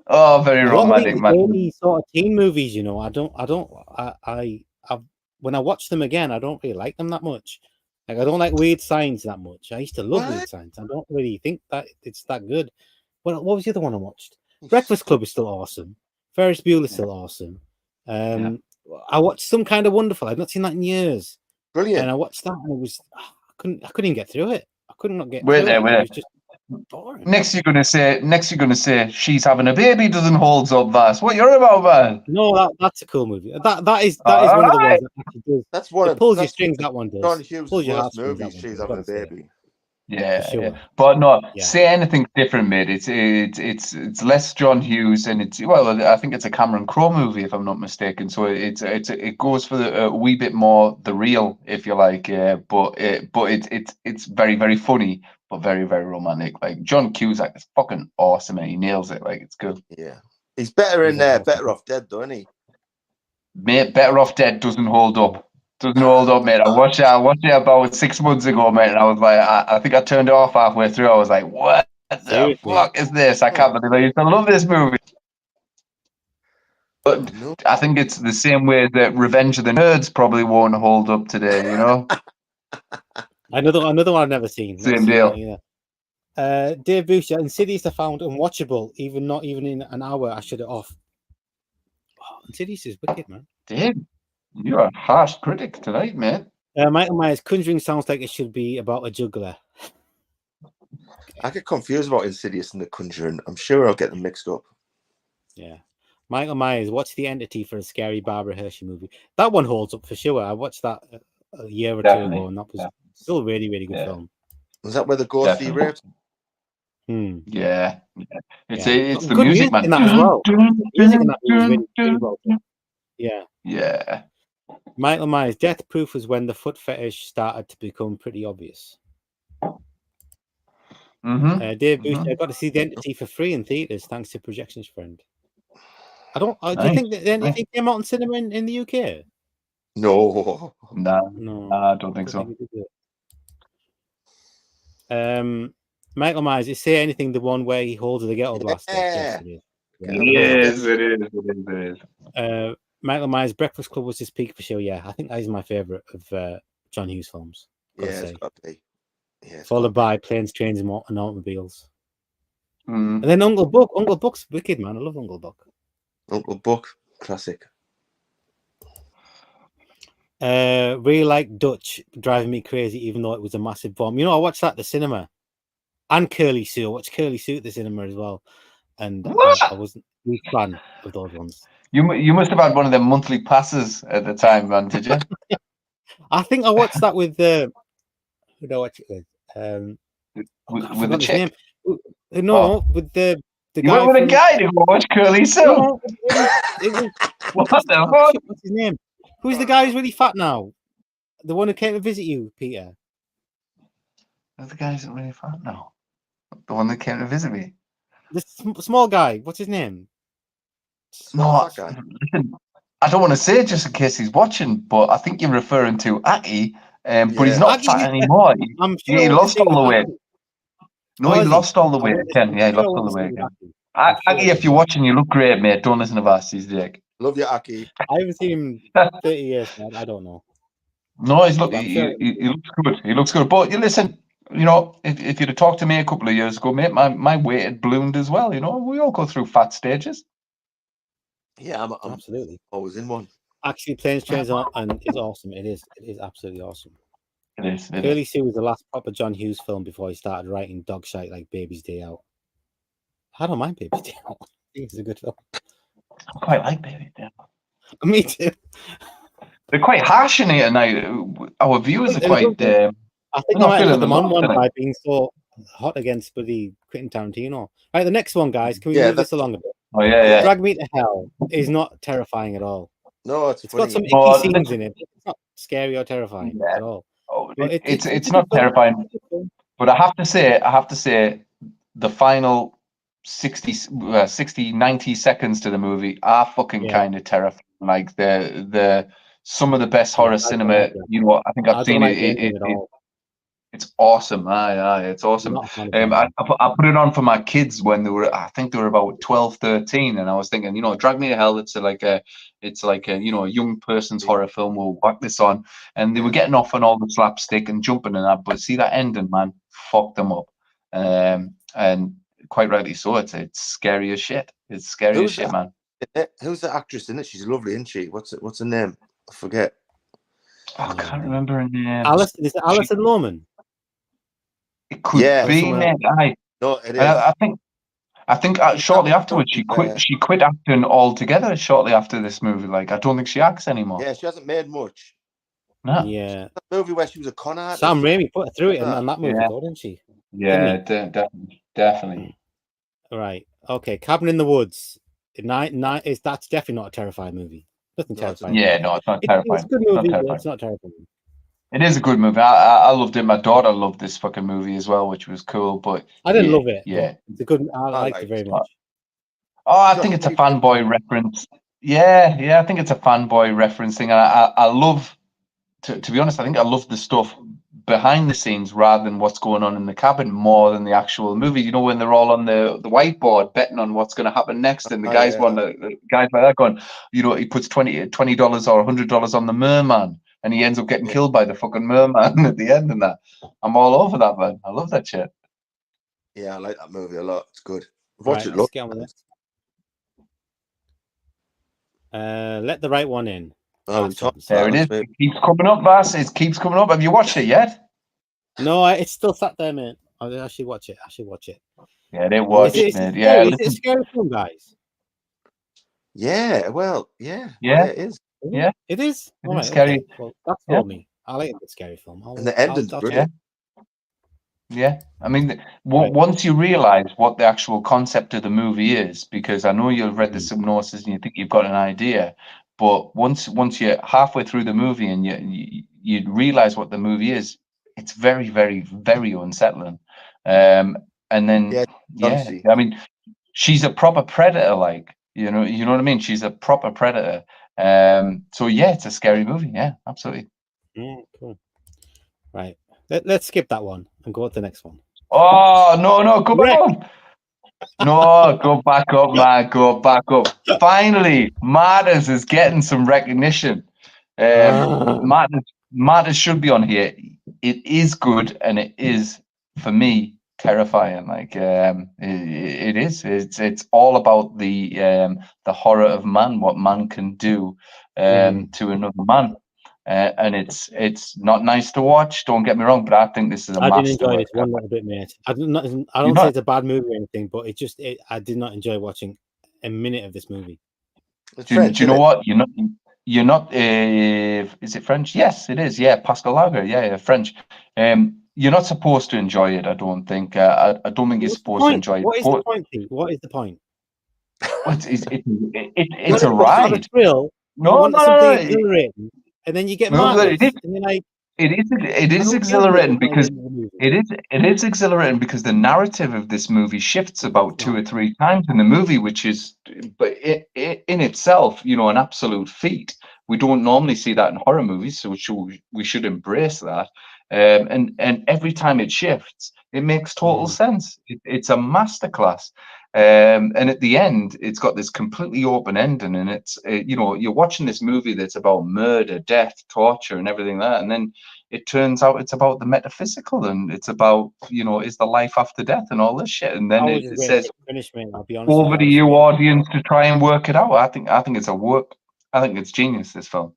Oh, very romantic, man. Early sort of teen movies, when I watch them again, I don't really like them that much. Like, I don't like Weird Science that much. I used to love Weird Science. I don't really think that it's that good. What was the other one I watched? Breakfast Club is still awesome. Ferris Bueller's still awesome. I watched Some Kind of Wonderful. I've not seen that in years, and Brilliant. I watched that, and it was I couldn't even get through it. I could not get Wait through there, it. wait It there. was just boring. Next you're gonna say she's having a baby doesn't hold up, Vas. What you're about, man? No, that's a cool movie. That is one of the ones that actually does. That's one It of pulls your strings. That one does. John Hughes' Pulls your worst heartstrings. That movies. one She's does. having a Gotta say it. baby. Yeah, For sure. yeah. But no, Yeah. say anything different, mate. It's less John Hughes, and I think it's a Cameron Crowe movie, if I'm not mistaken. So it goes for a wee bit more the real, if you like. But it's very, very funny, but very, very romantic. Like John Cusack is fucking awesome, and he nails it. Like it's good. Yeah, he's better in Yeah. Better Off Dead, though, isn't he? Mate, Better Off Dead doesn't hold up. Doesn't hold up, mate. I watched it about 6 months ago, mate, and I was like, I think I turned it off halfway through. I was like, what the Seriously? fuck is this? I can't believe I used to love this movie. But No. I think it's the same way that Revenge of the Nerds probably won't hold up today, you know? Another one I've never seen. Never Same seen deal. that either. Dave Boucher, Insidious I found unwatchable, not even in an hour. I shut it off. Oh, Insidious is wicked, man. Dave, you're a harsh critic tonight, man. Michael Myers, Conjuring sounds like it should be about a juggler. I get confused about Insidious and The Conjuring. I'm sure I'll get them mixed up. Yeah. Michael Myers, what's the entity for a scary Barbara Hershey movie? That one holds up for sure. I watched that a year or two ago, and that was still a really, really good film. Was that where the ghostly raped? Yeah. It's the good music, man. in that as well. The music in that movie was really, really well done. Yeah. Yeah. Michael Myers, Death Proof was when the foot fetish started to become pretty obvious. Dave Boucher, I got to see The Entity for free in theaters thanks to Projections Friend. I don't. Do you think that The Entity came out in cinema in the UK? No. No, I don't think so. Michael Myers, is Say Anything the one where he holds the ghetto blaster? Yes, it is. Yes, it is. Michael Myers, Breakfast Club was his peak for sure. Yeah, I think that is my favorite of John Hughes films. It's got to be. Yeah, followed by Planes, Trains, and Automobiles. And then Uncle Buck. Uncle Buck's wicked, man. I love Uncle Buck. Uncle Buck, classic. Really like Dutch, driving me crazy, even though it was a massive bomb. You know, I watched that at the cinema. And Curly Sue. I watched Curly Sue at the cinema as well. And I wasn't a big fan of those ones. You must have had one of them monthly passes at the time, man, did you? I think I watched that with who did I watch it with? With the chick? No, with the you guy. Went with a guy to watch Curly Sue. No, it was what the fuck? What's his name? Who's the guy who's really fat now? The one who came to visit you, Peter. The guy isn't really fat now. The one that came to visit me. The small guy. What's his name? No, listen, I don't want to say it just in case he's watching, but I think you're referring to Aki, but he's not Aki, fat anymore. He lost all the weight. No, he lost all the weight again. Yeah, he lost all the weight again. Aki, if you're watching, you look great, mate. Don't listen to Vasi's dick. Love you, Aki. I haven't seen him 30 years, man. I don't know. No, he looks good. He looks good. But you listen, you know, if you'd have talked to me a couple of years ago, mate, my weight had ballooned as well. You know, we all go through fat stages. Yeah, I'm absolutely always in one. Actually, Planes, Trains, and is awesome. It is absolutely awesome. It is. Curly Sue was the last proper John Hughes film before he started writing dog shite like Baby's Day Out. I don't mind Baby's Day Out. I think it's a good film. I quite like Baby's Day Out. Me too. They're quite harsh in here now. Our viewers are quite. I think I might have put them on one by being so hot against Buddy Quentin Tarantino. Right, the next one, guys. Can we move this along a bit? Oh yeah. Drag Me to Hell is not terrifying at all. No, it's got some icky scenes in it. It's not scary or terrifying at all. Oh, it's not terrifying. But I have to say, the final 60, 90 seconds to the movie are fucking kind of terrifying. Like the some of the best horror cinema. You know, I think I've seen it. It's awesome. It's awesome. I put it on for my kids when they were, I think they were about 12, 13, and I was thinking, you know, Drag Me to Hell. It's like a you know, a young person's horror film. We'll whack this on, and they were getting off on all the slapstick and jumping and that. But see that ending, man, fucked them up, and quite rightly so. It's scary as shit. It's scary as shit, man. Who's the actress in it? She's lovely, isn't she? What's her name? I forget. I can't remember her name. Is it Alison Lohman? It could be, mate. No, it is. I think shortly afterwards she quit. She quit acting altogether. Shortly after this movie, like I don't think she acts anymore. Yeah, she hasn't made much. No. Yeah. That movie where she was a con artist. Sam Raimi put her through it in that movie, though, didn't she? Yeah, definitely. Right. Okay. Cabin in the Woods. That's definitely not a terrifying movie. Nothing terrifying. Yeah, no, it's not terrifying. It's a good movie, but it's not terrifying. It is a good movie. I loved it. My daughter loved this fucking movie as well, which was cool. But I didn't love it. Yeah, it's a good. I liked it very much. Oh, I think it's a fanboy reference. Yeah, I think it's a fanboy reference thing. And I love, to be honest, I think I love the stuff behind the scenes rather than what's going on in the cabin more than the actual movie. You know, when they're all on the whiteboard betting on what's going to happen next, and the guys guys like that going, you know, he puts $20 or $100 on the merman, and he ends up getting killed by the fucking merman at the end. And that, I'm all over that, man. I love that shit. Yeah, I like that movie a lot. It's good. Watch it. Let's get on with this. Let the Right One In. Oh, there it is. It keeps coming up, Vass. It keeps coming up. Have you watched it yet? No, it's still sat there, man. I should watch it. Yeah, they watched it. Is it a scary film, guys? Yeah, well, yeah, it is. Yeah, it is. All right, scary. Okay. Well, that's for me. I like a scary film. And the ending's brilliant. Yeah, I mean, once you realize what the actual concept of the movie is, because I know you've read the synopsis and you think you've got an idea, but once you're halfway through the movie and you realize what the movie is, it's very, very, very unsettling. And then I mean, she's a proper predator, like you know what I mean. She's a proper predator. So yeah, it's a scary movie. Yeah, absolutely. Yeah, cool. Right. Let's skip that one and go to the next one. Oh, no, go back up. No, go back up, man. Go back up. Finally, Martyrs is getting some recognition. Martyrs should be on here. It is good, and it is, for me, terrifying. Like it is. It's all about the horror of man, what man can do to another man. And it's not nice to watch. Don't get me wrong, but I think this is a masterwork. I didn't enjoy it one little bit, mate. I don't say it's a bad movie or anything, but I did not enjoy watching a minute of this movie. Do you know what? You're not. Is it French? Yes, it is. Yeah, Pascal Lager. Yeah, French. You're not supposed to enjoy it. I don't think. I don't think you're supposed to enjoy it. What is the point, Pete? What is the point? It's a ride. No, exhilarating. And then you get Martyrs, and then it is exhilarating because it is exhilarating because the narrative of this movie shifts about 2 or 3 times in the movie, which is, but in itself, you know, an absolute feat. We don't normally see that in horror movies, so we should embrace that. And every time it shifts, it makes total sense. It's a masterclass. And at the end, it's got this completely open ending, and it's you know, you're watching this movie that's about murder, death, torture, and everything like that, and then it turns out it's about the metaphysical, and it's about, you know, is the life after death and all this shit, and then it says over to you, audience, to try and work it out. I think it's a work. I think it's genius, this film.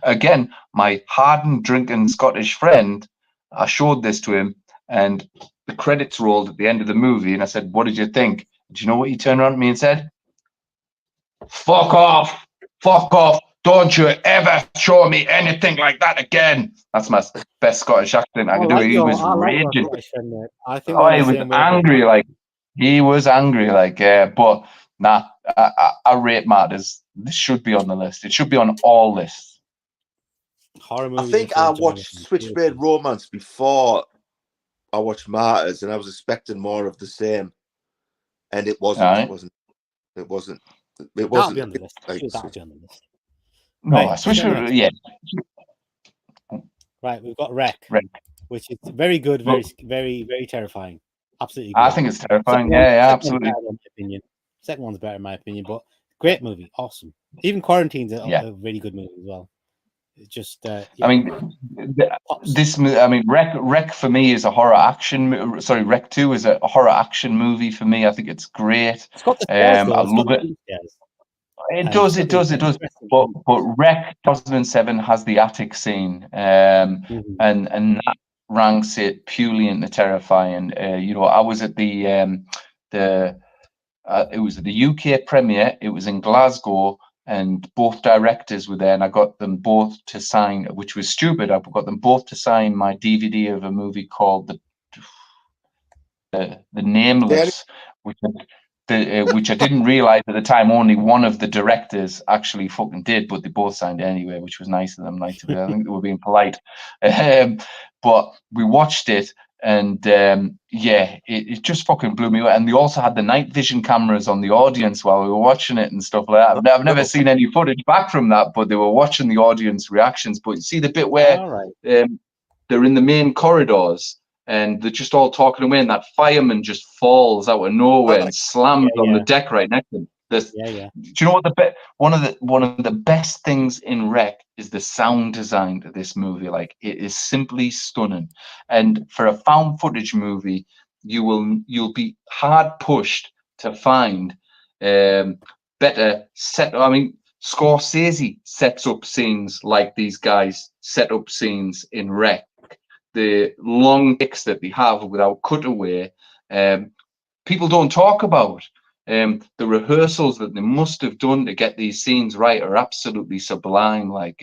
Again, my hardened drinking Scottish friend, I showed this to him, and the credits rolled at the end of the movie, and I said, "What did you think?" Do you know what he turned around to me and said? Fuck off. Don't you ever show me anything like that again. That's my best Scottish accent I can do. He was raging. He was angry, like he was angry, like but nah, I rate Martyrs. This should be on the list. It should be on all lists. Horror movies. I think I watched Switchblade Romance before I watched Martyrs, and I was expecting more of the same. And it wasn't. Right. It wasn't. That'll be on the list. That'll be on the list. No, right, I switched. Yeah. Right, we've got Wreck, which is very good, very, very, very terrifying. Absolutely. Good. I think it's terrifying. Yeah, absolutely. Second one's better in my opinion, but great movie, awesome. Even Quarantine's a really good movie as well. Just I mean, Wreck for me is a horror action. Sorry, Wreck 2 is a horror action movie for me. I think it's great. It's got the stairs, I love it. It does. But Rec 2007 has the attic scene, and that ranks it purely into terrifying. I was at it was the UK premiere. It was in Glasgow, and both directors were there, and I got them both to sign, which was stupid. I got them both to sign my DVD of a movie called the Nameless, which I didn't realize at the time. Only one of the directors actually fucking did, but they both signed anyway, which was nice of them. I think they were being polite. But we watched it, and it just fucking blew me away. And they also had the night vision cameras on the audience while we were watching it and stuff like that. I've never seen any footage back from that, but they were watching the audience reactions. But you see the bit where they're in the main corridors, and they're just all talking away, and that fireman just falls out of nowhere and slams on the deck right next to him. Do you know what one of the best things in Rec is the sound design to this movie? Like, it is simply stunning. And for a found footage movie, you'll be hard pushed to find better set. I mean, Scorsese sets up scenes like these guys set up scenes in Rec. The long takes that they have without cutaway, people don't talk about. The rehearsals that they must have done to get these scenes right are absolutely sublime. Like,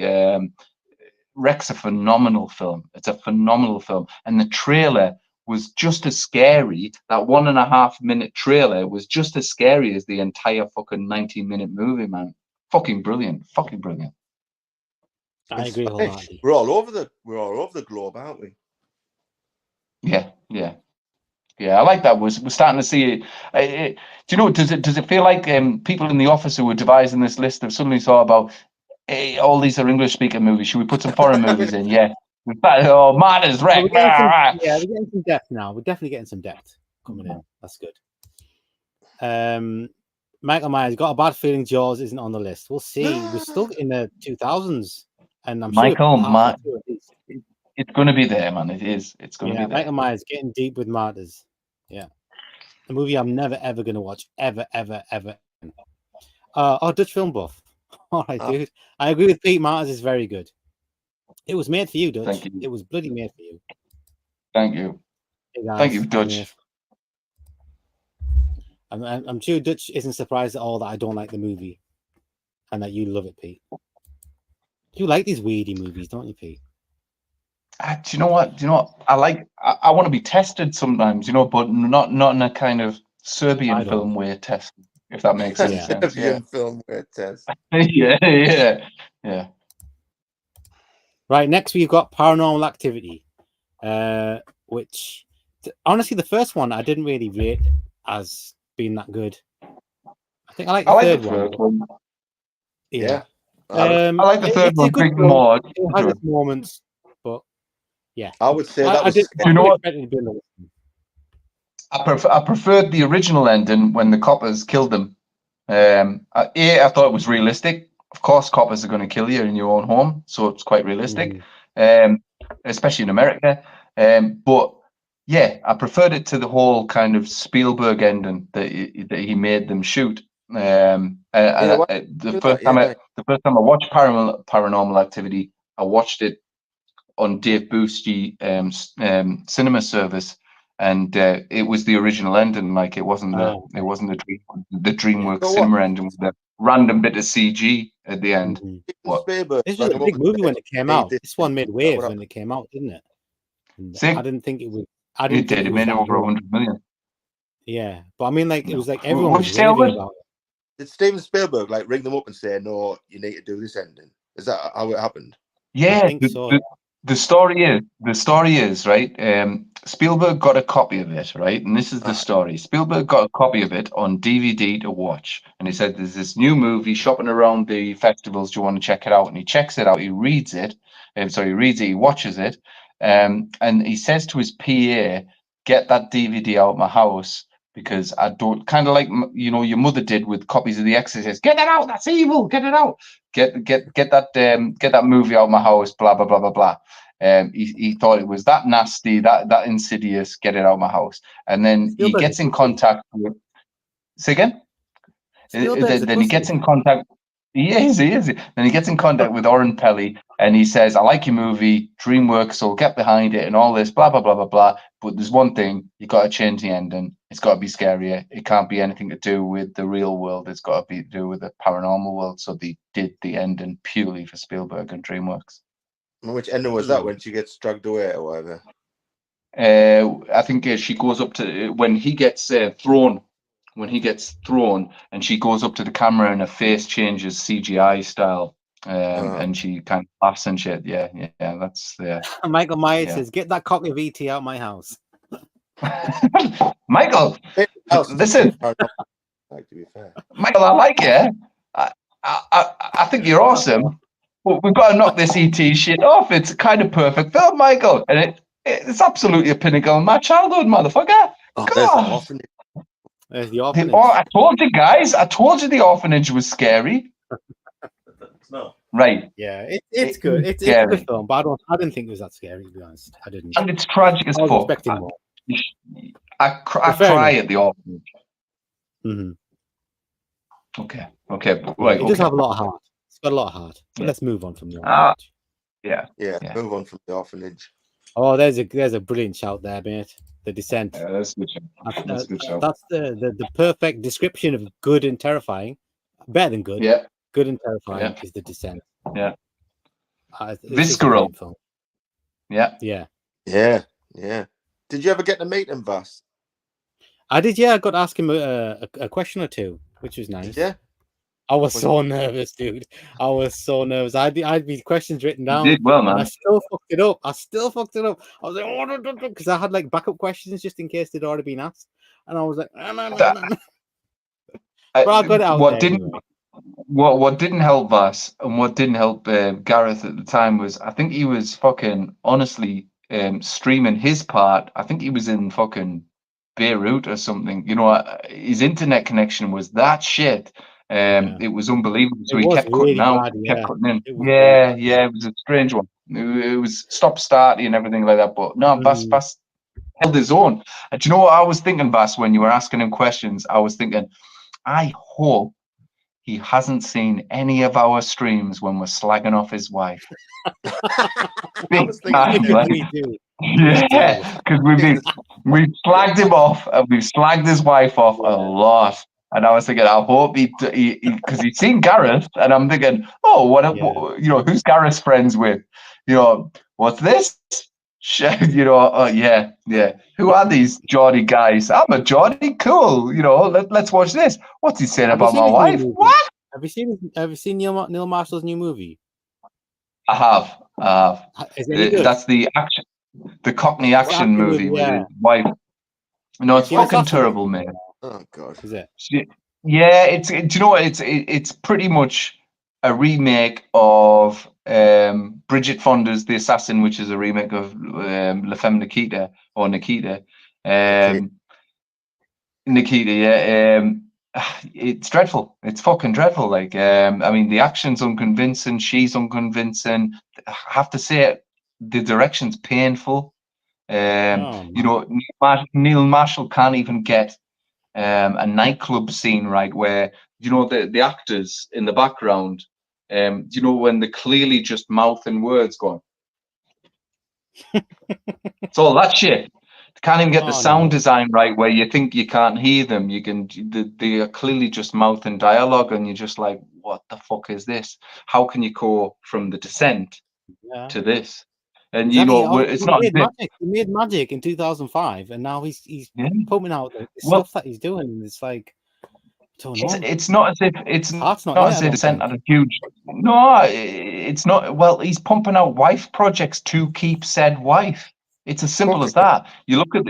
Rec's a phenomenal film. It's a phenomenal film, and the trailer was just as scary. That 1.5 minute trailer was just as scary as the entire fucking 90-minute movie, man. Fucking brilliant. Fucking brilliant. I agree wholeheartedly. We're all over the globe, aren't we? Yeah. I like that. We're starting to see it. Do you know? Does it feel like people in the office who were devising this list have suddenly thought about, hey, all these are English speaking movies. Should we put some foreign movies in? Yeah. Martyrs, Rec. We're getting some depth now. We're definitely getting some depth coming in. That's good. Michael Myers, got a bad feeling Jaws isn't on the list. We'll see. We're still in the 2000s, and I'm sure it's going to be there, man. It is. It's going to be there. Michael Myers getting deep with Martyrs. Yeah, a movie I'm never ever going to watch ever. Dutch film buff. All right, dude. I agree with Pete. Martyrs is very good. It was made for you, Dutch. Thank you. It was bloody made for you. Thank you. Thank you, Dutch. I'm sure Dutch isn't surprised at all that I don't like the movie, and that you love it, Pete. You like these weedy movies, don't you, Pete? Do you know what? I want to be tested sometimes, but not in a kind of Serbian film way test, if that makes any sense. Serbian film way test. Yeah. Right, next we've got Paranormal Activity, which, honestly, the first one I didn't really rate as being that good. I think I like the third one. Yeah. I like the third one. Big more. It has its moments, but yeah. I would say that was. Do you know what? I preferred the original ending when the coppers killed them. I thought it was realistic. Of course, coppers are going to kill you in your own home, so it's quite realistic, especially in America. But yeah, I preferred it to the whole kind of Spielberg ending that he made them shoot. The first time I watched Paranormal Activity, I watched it on Dave Boosty cinema service, and it was the original ending. Like, it wasn't the DreamWorks cinema ending with the random bit of CG at the end. This was a big movie when it came out. This one made waves when it came out, didn't it? I didn't think it would. It did. It made over 100 million. Yeah, but I mean, like, it was like everyone was raving about it. Did Steven Spielberg ring them up and say, "No, you need to do this ending"? Is that how it happened? Yeah, I think so. The story is right. Spielberg got a copy of it, right, and this is the story. Spielberg got a copy of it on DVD to watch, and he said, "There's this new movie shopping around the festivals. Do you want to check it out?" And he checks it out. He reads it. He watches it, and he says to his PA, "Get that DVD out of my house, because I don't," kind of like, your mother did with copies of The Exorcist. "Get it out. That's evil. Get it out. Get that movie out of my house." Blah blah blah blah blah. He thought it was that nasty, that insidious. Get it out of my house. And then he gets in contact with. Say again. Then he gets in contact. He is. Then he gets in contact with Oren Pelly and he says, I like your movie, DreamWorks will get behind it and all this, blah, blah, blah, blah, blah. But there's one thing, you got to change the ending. It's got to be scarier. It can't be anything to do with the real world. It's got to be to do with the paranormal world. So they did the ending purely for Spielberg and DreamWorks. Which ending was that when she gets dragged away or whatever? I think she goes up to when he gets thrown. When he gets thrown, and she goes up to the camera, and her face changes CGI style, and she kind of laughs and shit. Yeah, that's Michael Myers says, "Get that copy of ET out of my house." Michael, listen. Like, to be fair, Michael, I like you. I think you're awesome. But we've got to knock this ET shit off. It's a kind of perfect film, Michael, and it's absolutely a pinnacle of my childhood, motherfucker. God. There's the orphanage. I told you guys. I told you the orphanage was scary. No. Right. Yeah, it's good. It's a good film, but I didn't think it was that scary, to be honest. I didn't. And it's tragic as fuck. I was fuck. expecting more. I cry at the orphanage. Mm-hmm. Okay. Right. It does have a lot of heart. It's got a lot of heart. But let's move on from the orphanage. Yeah. Move on from the orphanage. Oh, there's a brilliant shout there, mate. The Descent. Yeah, that's a good shout. That's a good shout. That's the perfect description of good and terrifying. Better than good. Yeah. Good and terrifying is The Descent. Yeah. Visceral. Yeah. Did you ever get to meet him, Vass? I did. Yeah, I got to ask him a question or two, which was nice. Yeah. I was so nervous, dude. I was so nervous. I had these questions written down. You did well, man. I still fucked it up. I was like, because I had like backup questions just in case they'd already been asked, and I was like, no. But I got it out there anyway. What didn't help Vass and what didn't help Gareth at the time was I think he was fucking honestly streaming his part. I think he was in fucking Beirut or something. You know, his internet connection was that shit. It was unbelievable. So he kept cutting out, kept cutting in. It was a strange one. It was stop starting and everything like that. But no, Vass held his own. And do you know what I was thinking, Vass, when you were asking him questions? I was thinking, I hope he hasn't seen any of our streams when we're slagging off his wife. Big time, yeah, because we've slagged him off and we've slagged his wife off a lot. And I was thinking, I hope because he'd seen Gareth, and I'm thinking, what, you know, who's Gareth's friends with? You know, what's this? You know, yeah. Who are these Geordie guys? I'm a Geordie, cool. You know, let's watch this. What's he saying about my wife? What? Have you seen Neil Marshall's new movie? I have. Is it good? That's the Cockney action movie with his wife. No, it's fucking terrible, man. Oh god, is it? Yeah, do you know what? It's pretty much a remake of Bridget Fonda's The Assassin, which is a remake of La Femme Nikita or Nikita. Nikita, yeah. It's dreadful. It's fucking dreadful. Like, I mean, the action's unconvincing. She's unconvincing. I have to say it. The direction's painful. You know, Neil Marshall can't even get a nightclub scene right where, you know, the actors in the background, you know, when they're clearly just mouthing words going. It's all that shit. Can't even get the sound design right where you think you can't hear them. They are clearly just mouthing dialogue, and you're just like, what the fuck is this? How can you go from The Descent to this? And you know, it's not magic. He made magic in 2005, and now he's pumping out the stuff that he's doing, and it's like, it's not as if Descent had a huge. No, it's not. Well, he's pumping out wife projects to keep said wife. It's as simple as that. You look at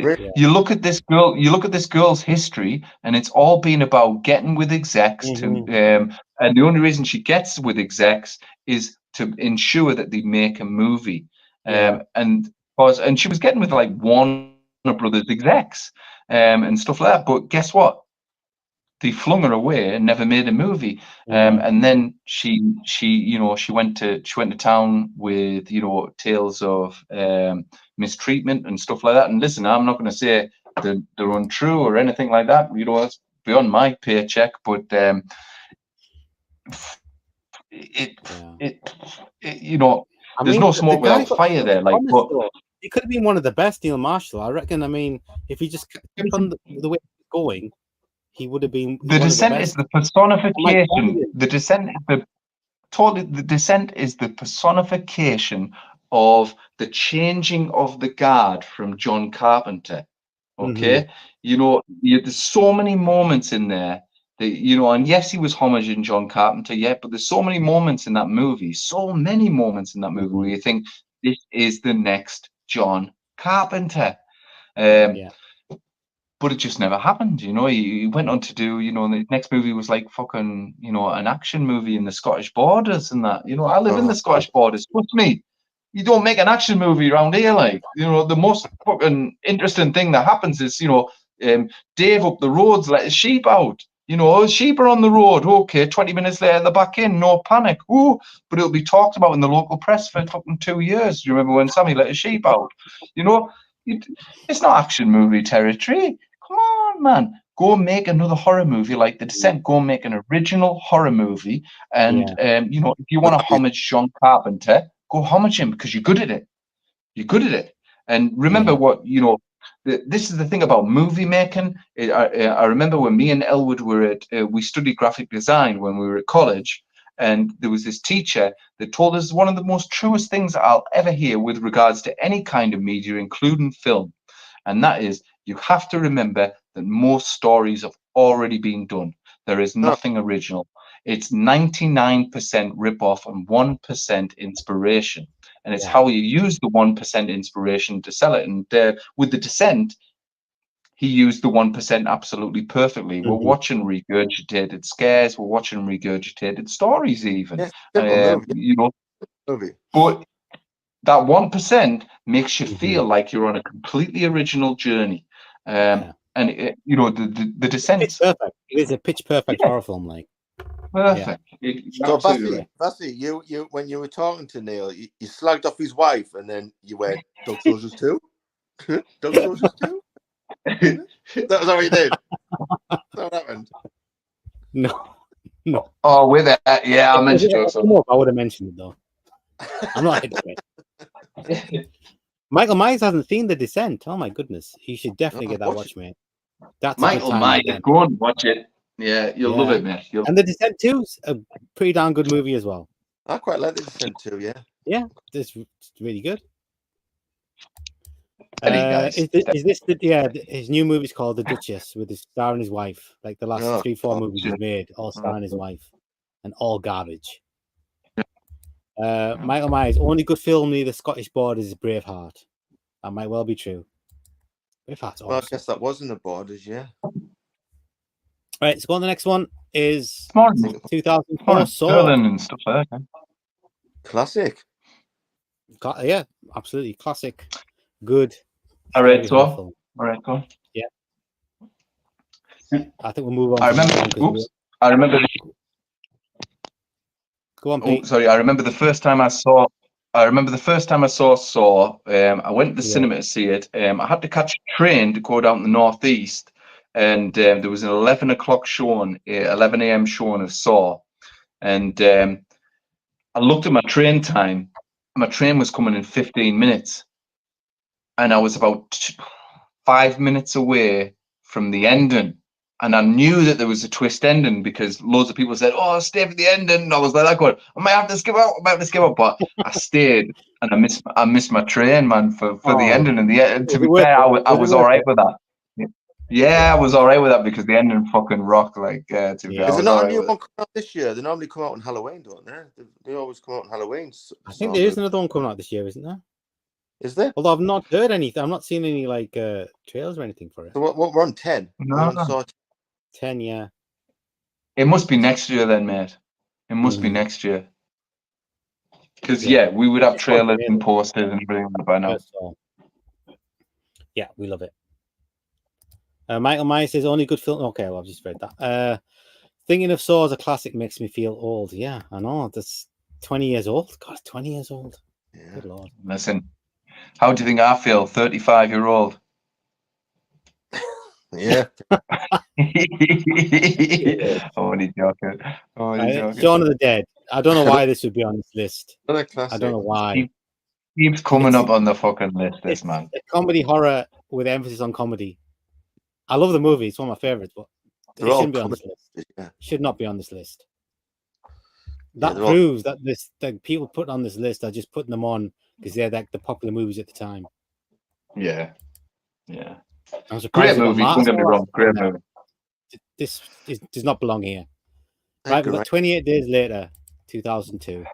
this girl. You look at this girl's history, and it's all been about getting with execs and the only reason she gets with execs is to ensure that they make a movie. And she was getting with like Warner Brothers execs and stuff like that. But guess what? They flung her away and never made a movie. And then she went to town with, you know, tales of mistreatment and stuff like that. And listen, I'm not going to say they're untrue or anything like that. You know, it's beyond my paycheck. But you know, I there's mean, no the smoke guy without got fire so there. much Like, promise, but though. He could have been one of the best, Neil Marshall. I reckon. I mean, if he just kept on the way he was going, he would have been The one of the Descent is best. the Mike personification. Flanagan. The Descent is the personification of the changing of the guard from John Carpenter. Okay, you know, there's so many moments in there that, you know, and yes, he was homaging John Carpenter, yeah, but there's so many moments in that movie, where you think this is the next John Carpenter. Yeah. But it just never happened, you know. He went on to do, you know, the next movie was like fucking, you know, an action movie in the Scottish borders and that. You know, I live in the Scottish borders. Trust me, you don't make an action movie around here. Like, you know, the most fucking interesting thing that happens is, you know, Dave up the roads let his sheep out. You know, sheep are on the road. Okay, 20 minutes later, they're back in. No panic. Ooh, but it'll be talked about in the local press for fucking 2 years. Do you remember when Sammy let his sheep out? You know, it's not action movie territory. Come on, man. Go make another horror movie like The Descent. Go make an original horror movie. And, you know, if you want to homage John Carpenter, go homage him because you're good at it. You're good at it. And remember what, you know, this is the thing about movie making. I remember when me and Elwood were at, we studied graphic design when we were at college. And there was this teacher that told us one of the most truest things I'll ever hear with regards to any kind of media, including film. And that is, you have to remember that most stories have already been done. There is nothing original. It's 99% rip-off and 1% inspiration. And it's how you use the 1% inspiration to sell it. And with The Descent, he used the 1% absolutely perfectly. We're watching regurgitated scares. We're watching regurgitated stories even. You know, but that 1% makes you feel like you're on a completely original journey. And you know, the Descent. It's perfect. It is a pitch perfect horror film, like perfect. So Bassy, you when you were talking to Neil, you slagged off his wife, and then you went, "Dog Soldiers 2? Dog Soldiers 2? That was how you did. That's what happened. No. Oh, with it, yeah, I mentioned it. I would have mentioned it though. I'm not into it. Michael Myers hasn't seen The Descent. Oh my goodness, he should definitely get that watch, mate. That's Michael Myers. Go and watch it. Yeah, you'll love it, mate. And The Descent 2's a pretty darn good movie as well. I quite like The Descent 2. Yeah, it's really good. Guys. Is this his new movie's called The Duchess with his star and his wife? Like the last 3-4 movies he's made, all starring his wife, and all garbage. Michael Myers' only good film near the Scottish borders is Braveheart. That might well be true. Braveheart's awesome. Well, I guess that was in the borders, Right, so on the next one is 2004 Saw. And stuff like that. Classic. Yeah, absolutely classic. Good. All right, so yeah. I think we'll move on. I remember. Go on, Pete. Sorry, I remember the first time I saw. Saw. I went to the cinema to see it. I had to catch a train to go down to the northeast, and there was an 11 o'clock showing, 11 a.m. showing of Saw, and I looked at my train time. My train was coming in 15 minutes, and I was about 5 minutes away from the ending. And I knew that there was a twist ending because loads of people said, "Oh, stay for the ending." And I was like, I might have to skip out. But I stayed, and I missed my train, man, for the ending. And to be fair, I was all right with that. Yeah, I was all right with that because the ending fucking rocked. Like, to be fair, is there not a new one coming out this year? They normally come out on Halloween, don't they? They always come out on Halloween. I think there is another one coming out this year, isn't there? Is there? Although I've not heard anything, I'm not seeing any like trailers or anything for it. So what we're on 10. No. 10, yeah. It must be next year then, mate. It must be next year. Because we would have trailers and posters and everything by now. Yeah, we love it. Michael Myers says only good film. Okay, well I've just read that. Thinking of Saw as a classic makes me feel old. Yeah, I know. That's 20 years old. God, 20 years old. Yeah. Good Lord. Listen, how do you think I feel? 35-year-old. Yeah. Only joking. Shaun of the Dead. I don't know why this would be on this list. Another I classic. don't know why. Keeps coming It's- up on the fucking list, this It's man. a comedy horror with emphasis on comedy. I love the movie; it's one of my favorites, but They're it all shouldn't be on this comedy. list. Yeah. Should not be on this list. Yeah, That they're all- proves that that people put on this list are just putting them on because they're like the popular movies at the time. Yeah. Yeah. I'm surprised Great they got movie, don't Mars get me on wrong. Great there. movie. This does not belong here. Right, Edgar we've got Wright. 28 Days Later, 2002.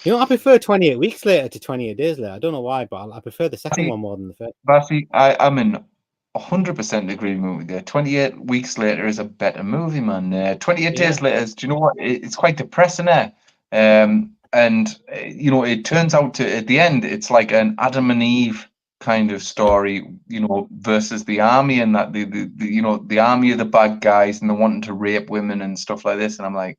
You know, I prefer 28 Weeks Later to 28 Days Later. I don't know why, but I prefer the second one more than the first. Bassi, I'm in 100% agreement with you. 28 Weeks Later is a better movie, man. 28 Days Later is, do you know what? It's quite depressing, eh? And, you know, it turns out to, at the end, it's like an Adam and Eve kind of story, you know, versus the army, and that the you know, the army are the bad guys and they're wanting to rape women and stuff like this. And I'm like,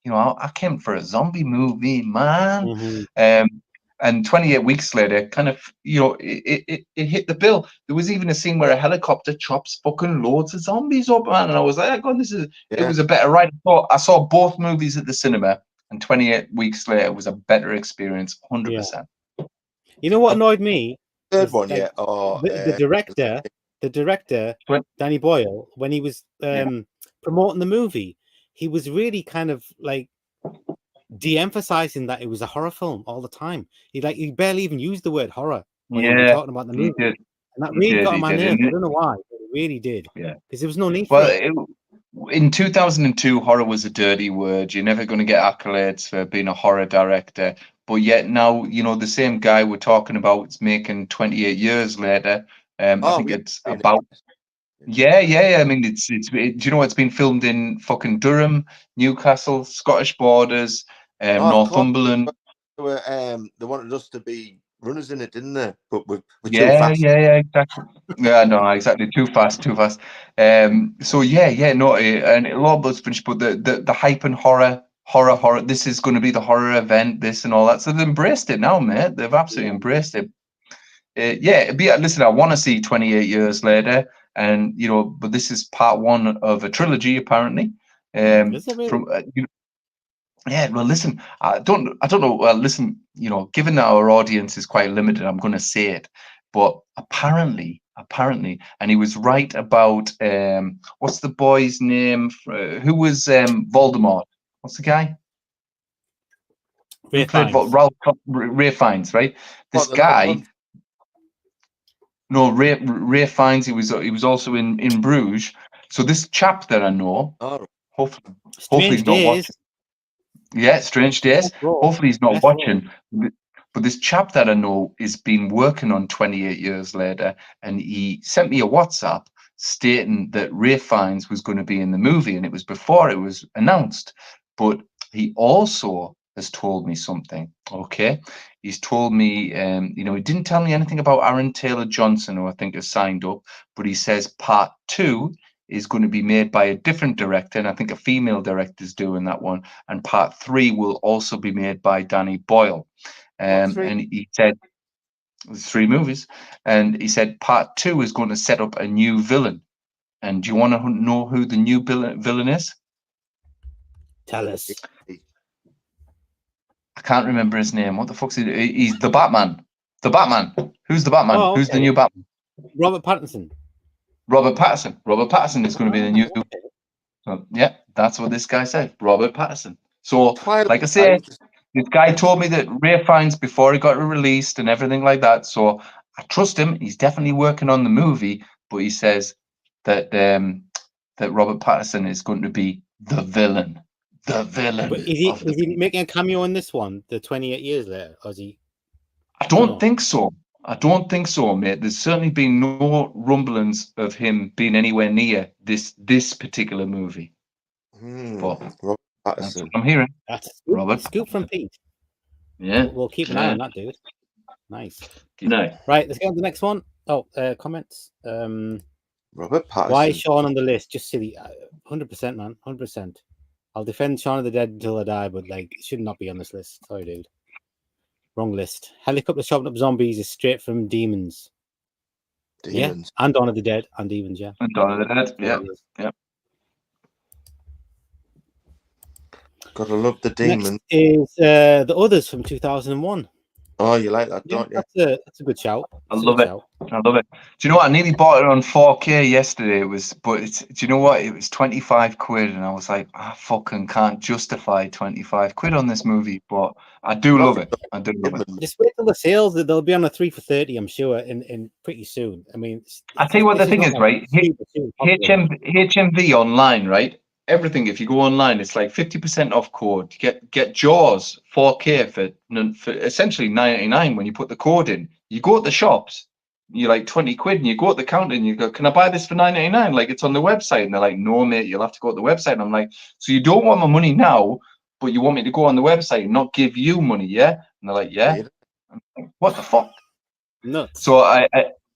you know, I came for a zombie movie, man. Mm-hmm. And 28 Weeks Later, kind of, you know, it hit the bill. There was even a scene where a helicopter chops fucking loads of zombies up, man. And I was like, God, it Yeah. was a better ride. I saw both movies at the cinema, and 28 Weeks Later was a better experience, 100%. You know what annoyed me? Third was, one, like, yeah. Or the director, Danny Boyle, when he was promoting the movie, he was really kind of like de-emphasizing that it was a horror film all the time. He barely even used the word horror when he was talking about the movie. Did. And that really got on my nerves. And I don't know why, but it really did. Yeah. Because there was no need for Well, it. in 2002, horror was a dirty word. You're never going to get accolades for being a horror director. But yet now, you know, the same guy we're talking about is making 28 years later. I think it's about. Yeah. I mean, do you know, it's been filmed in fucking Durham, Newcastle, Scottish Borders, Northumberland. They wanted us to be runners in it, didn't they? But we're too Yeah, fast. exactly. Yeah, no, exactly. Too fast. So no, and a lot of us finished, but the hype and horror. This is going to be the horror event, this and all that. So they've embraced it now, mate. They've absolutely embraced it. Listen, I want to see 28 years later, and you know, but this is part one of a trilogy, apparently. Is it really? From Yeah, well, listen, I don't know. Well, listen, you know, given that our audience is quite limited, I'm going to say it, but apparently, and he was right about what's the boy's name? Who was Voldemort? What's the guy? Ray Who played Fiennes. Ray Fiennes, right? This What, the little guy. blonde- No, Ray Fiennes. He was also in Bruges. So this chap that I know, Oh, hopefully Strange he's not Days. watching. Yeah, Strange Days. Hopefully he's not Best watching. But this chap that I know is been working on 28 years later, and he sent me a WhatsApp stating that Ray Fiennes was going to be in the movie, and it was before it was announced. But he also has told me something. Okay, he's told me, you know, he didn't tell me anything about Aaron Taylor Johnson, who I think has signed up, but he says part 2 is going to be made by a different director, and I think a female director is doing that one. And part 3 will also be made by Danny Boyle. And he said there's 3 movies, and he said part 2 is going to set up a new villain. And do you want to know who the new villain is? Tell us. I can't remember his name. What the fuck's he? He's the Batman. The Batman. Who's the Batman? Oh, Who's the okay. new Batman? Robert Pattinson. Robert Pattinson. Robert Pattinson is going to be the new. So, yeah, that's what this guy said. Robert Pattinson. So, Twilight. like I say, this guy told me that Ray Fiennes before he got released and everything like that. So I trust him. He's definitely working on the movie, but he says that that Robert Pattinson is going to be the villain. The villain. But is he making a cameo in this one, the 28 years later? Or is he? I don't think so. I don't think so, mate. There's certainly been no rumblings of him being anywhere near this particular movie. But Robert that's Pattinson. what I'm hearing. That's Robert. Scoop from Pete. Yeah. We'll keep an eye on that, dude. Nice. Good night. Right, let's get on to the next one. Oh, comments. Robert Pattinson. Why is Shaun on the list? Just silly. 100%, man. 100%. I'll defend Shaun of the Dead until I die, but like, it should not be on this list. Sorry, dude. Wrong list. Helicopter chopping up zombies is straight from Demons. Yeah, and Dawn of the Dead and Demons, yeah. And Dawn of the Dead, yeah. Gotta love the demon. Next is The Others from 2001. Oh, you like that, Yeah, don't you? that's a good shout. I That's a love good it. shout. I love it. Do you know what? I nearly bought it on 4K yesterday. Do you know what? It was 25 quid, and I was like, I fucking can't justify 25 quid on this movie, but I do love it. I do love it. Just wait till the sales. They'll be on a 3 for 30, I'm sure, in pretty soon. I mean, I tell you what the thing is, right? HMV online, right? Everything. If you go online, it's like 50% off code. Get Jaws 4K for essentially 9.99 when you put the code in. You go to the shops, you're like 20 quid, and you go at the counter and you go, "Can I buy this for 9.99? Like it's on the website." And they're like, "No, mate, you'll have to go to the website." And I'm like, "So you don't want my money now, but you want me to go on the website and not give you money, yeah?" And they're like, "Yeah." I'm like, what the fuck? Nuts. So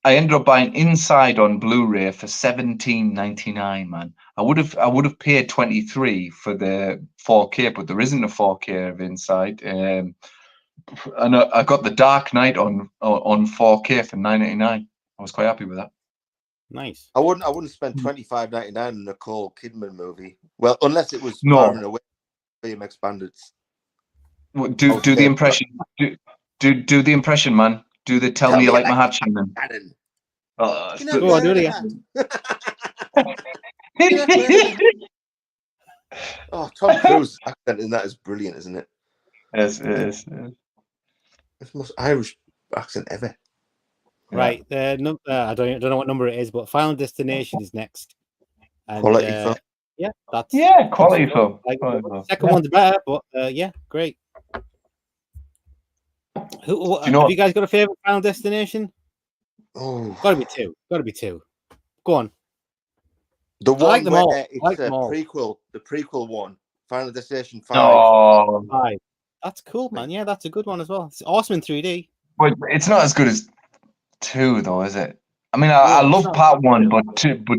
I ended up buying Inside on Blu-ray for $17.99, man. I would have paid 23 for the 4K, but there isn't a 4K of Inside. And I got The Dark Knight on 4K for $9.99. I was quite happy with that. Nice. I wouldn't spend $25.99 on a Nicole Kidman movie. Well, unless it was No. Far and Away, Film Expanded. Do the impression. Do the impression, man. Do the tell me you like my hat, Shannon. Oh, Go on, do it again. Oh, Tom Cruise's accent in that is brilliant, isn't it? Yes, it is. It's the most Irish accent ever. Right. I don't know what number it is, but Final Destination is next. And, Quality film. Yeah, that's quality film. like, Quality the film. second one's better, but yeah, great. Have you guys got a favorite Final Destination? Oh, Got to be two. Got to be two. Go on. the one like them where all. it's Like a them all. prequel, the prequel one, Final Destination 5. Oh, Five. That's cool, man. Yeah, that's a good one as well. It's awesome in 3D. but it's not as good as 2, though, is it? I mean, I love part 1, but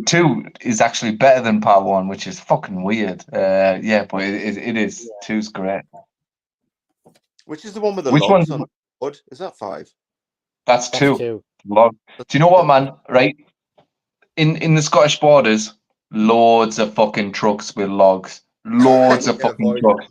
two is actually better than part 1, which is fucking weird. Yeah, but it is. 2's great. Which is the one with the Which logs one? on the wood? Is that 5? That's 2. Two. Log. Do you know what, man? Right? In the Scottish borders, loads of fucking trucks with logs. Loads of fucking trucks.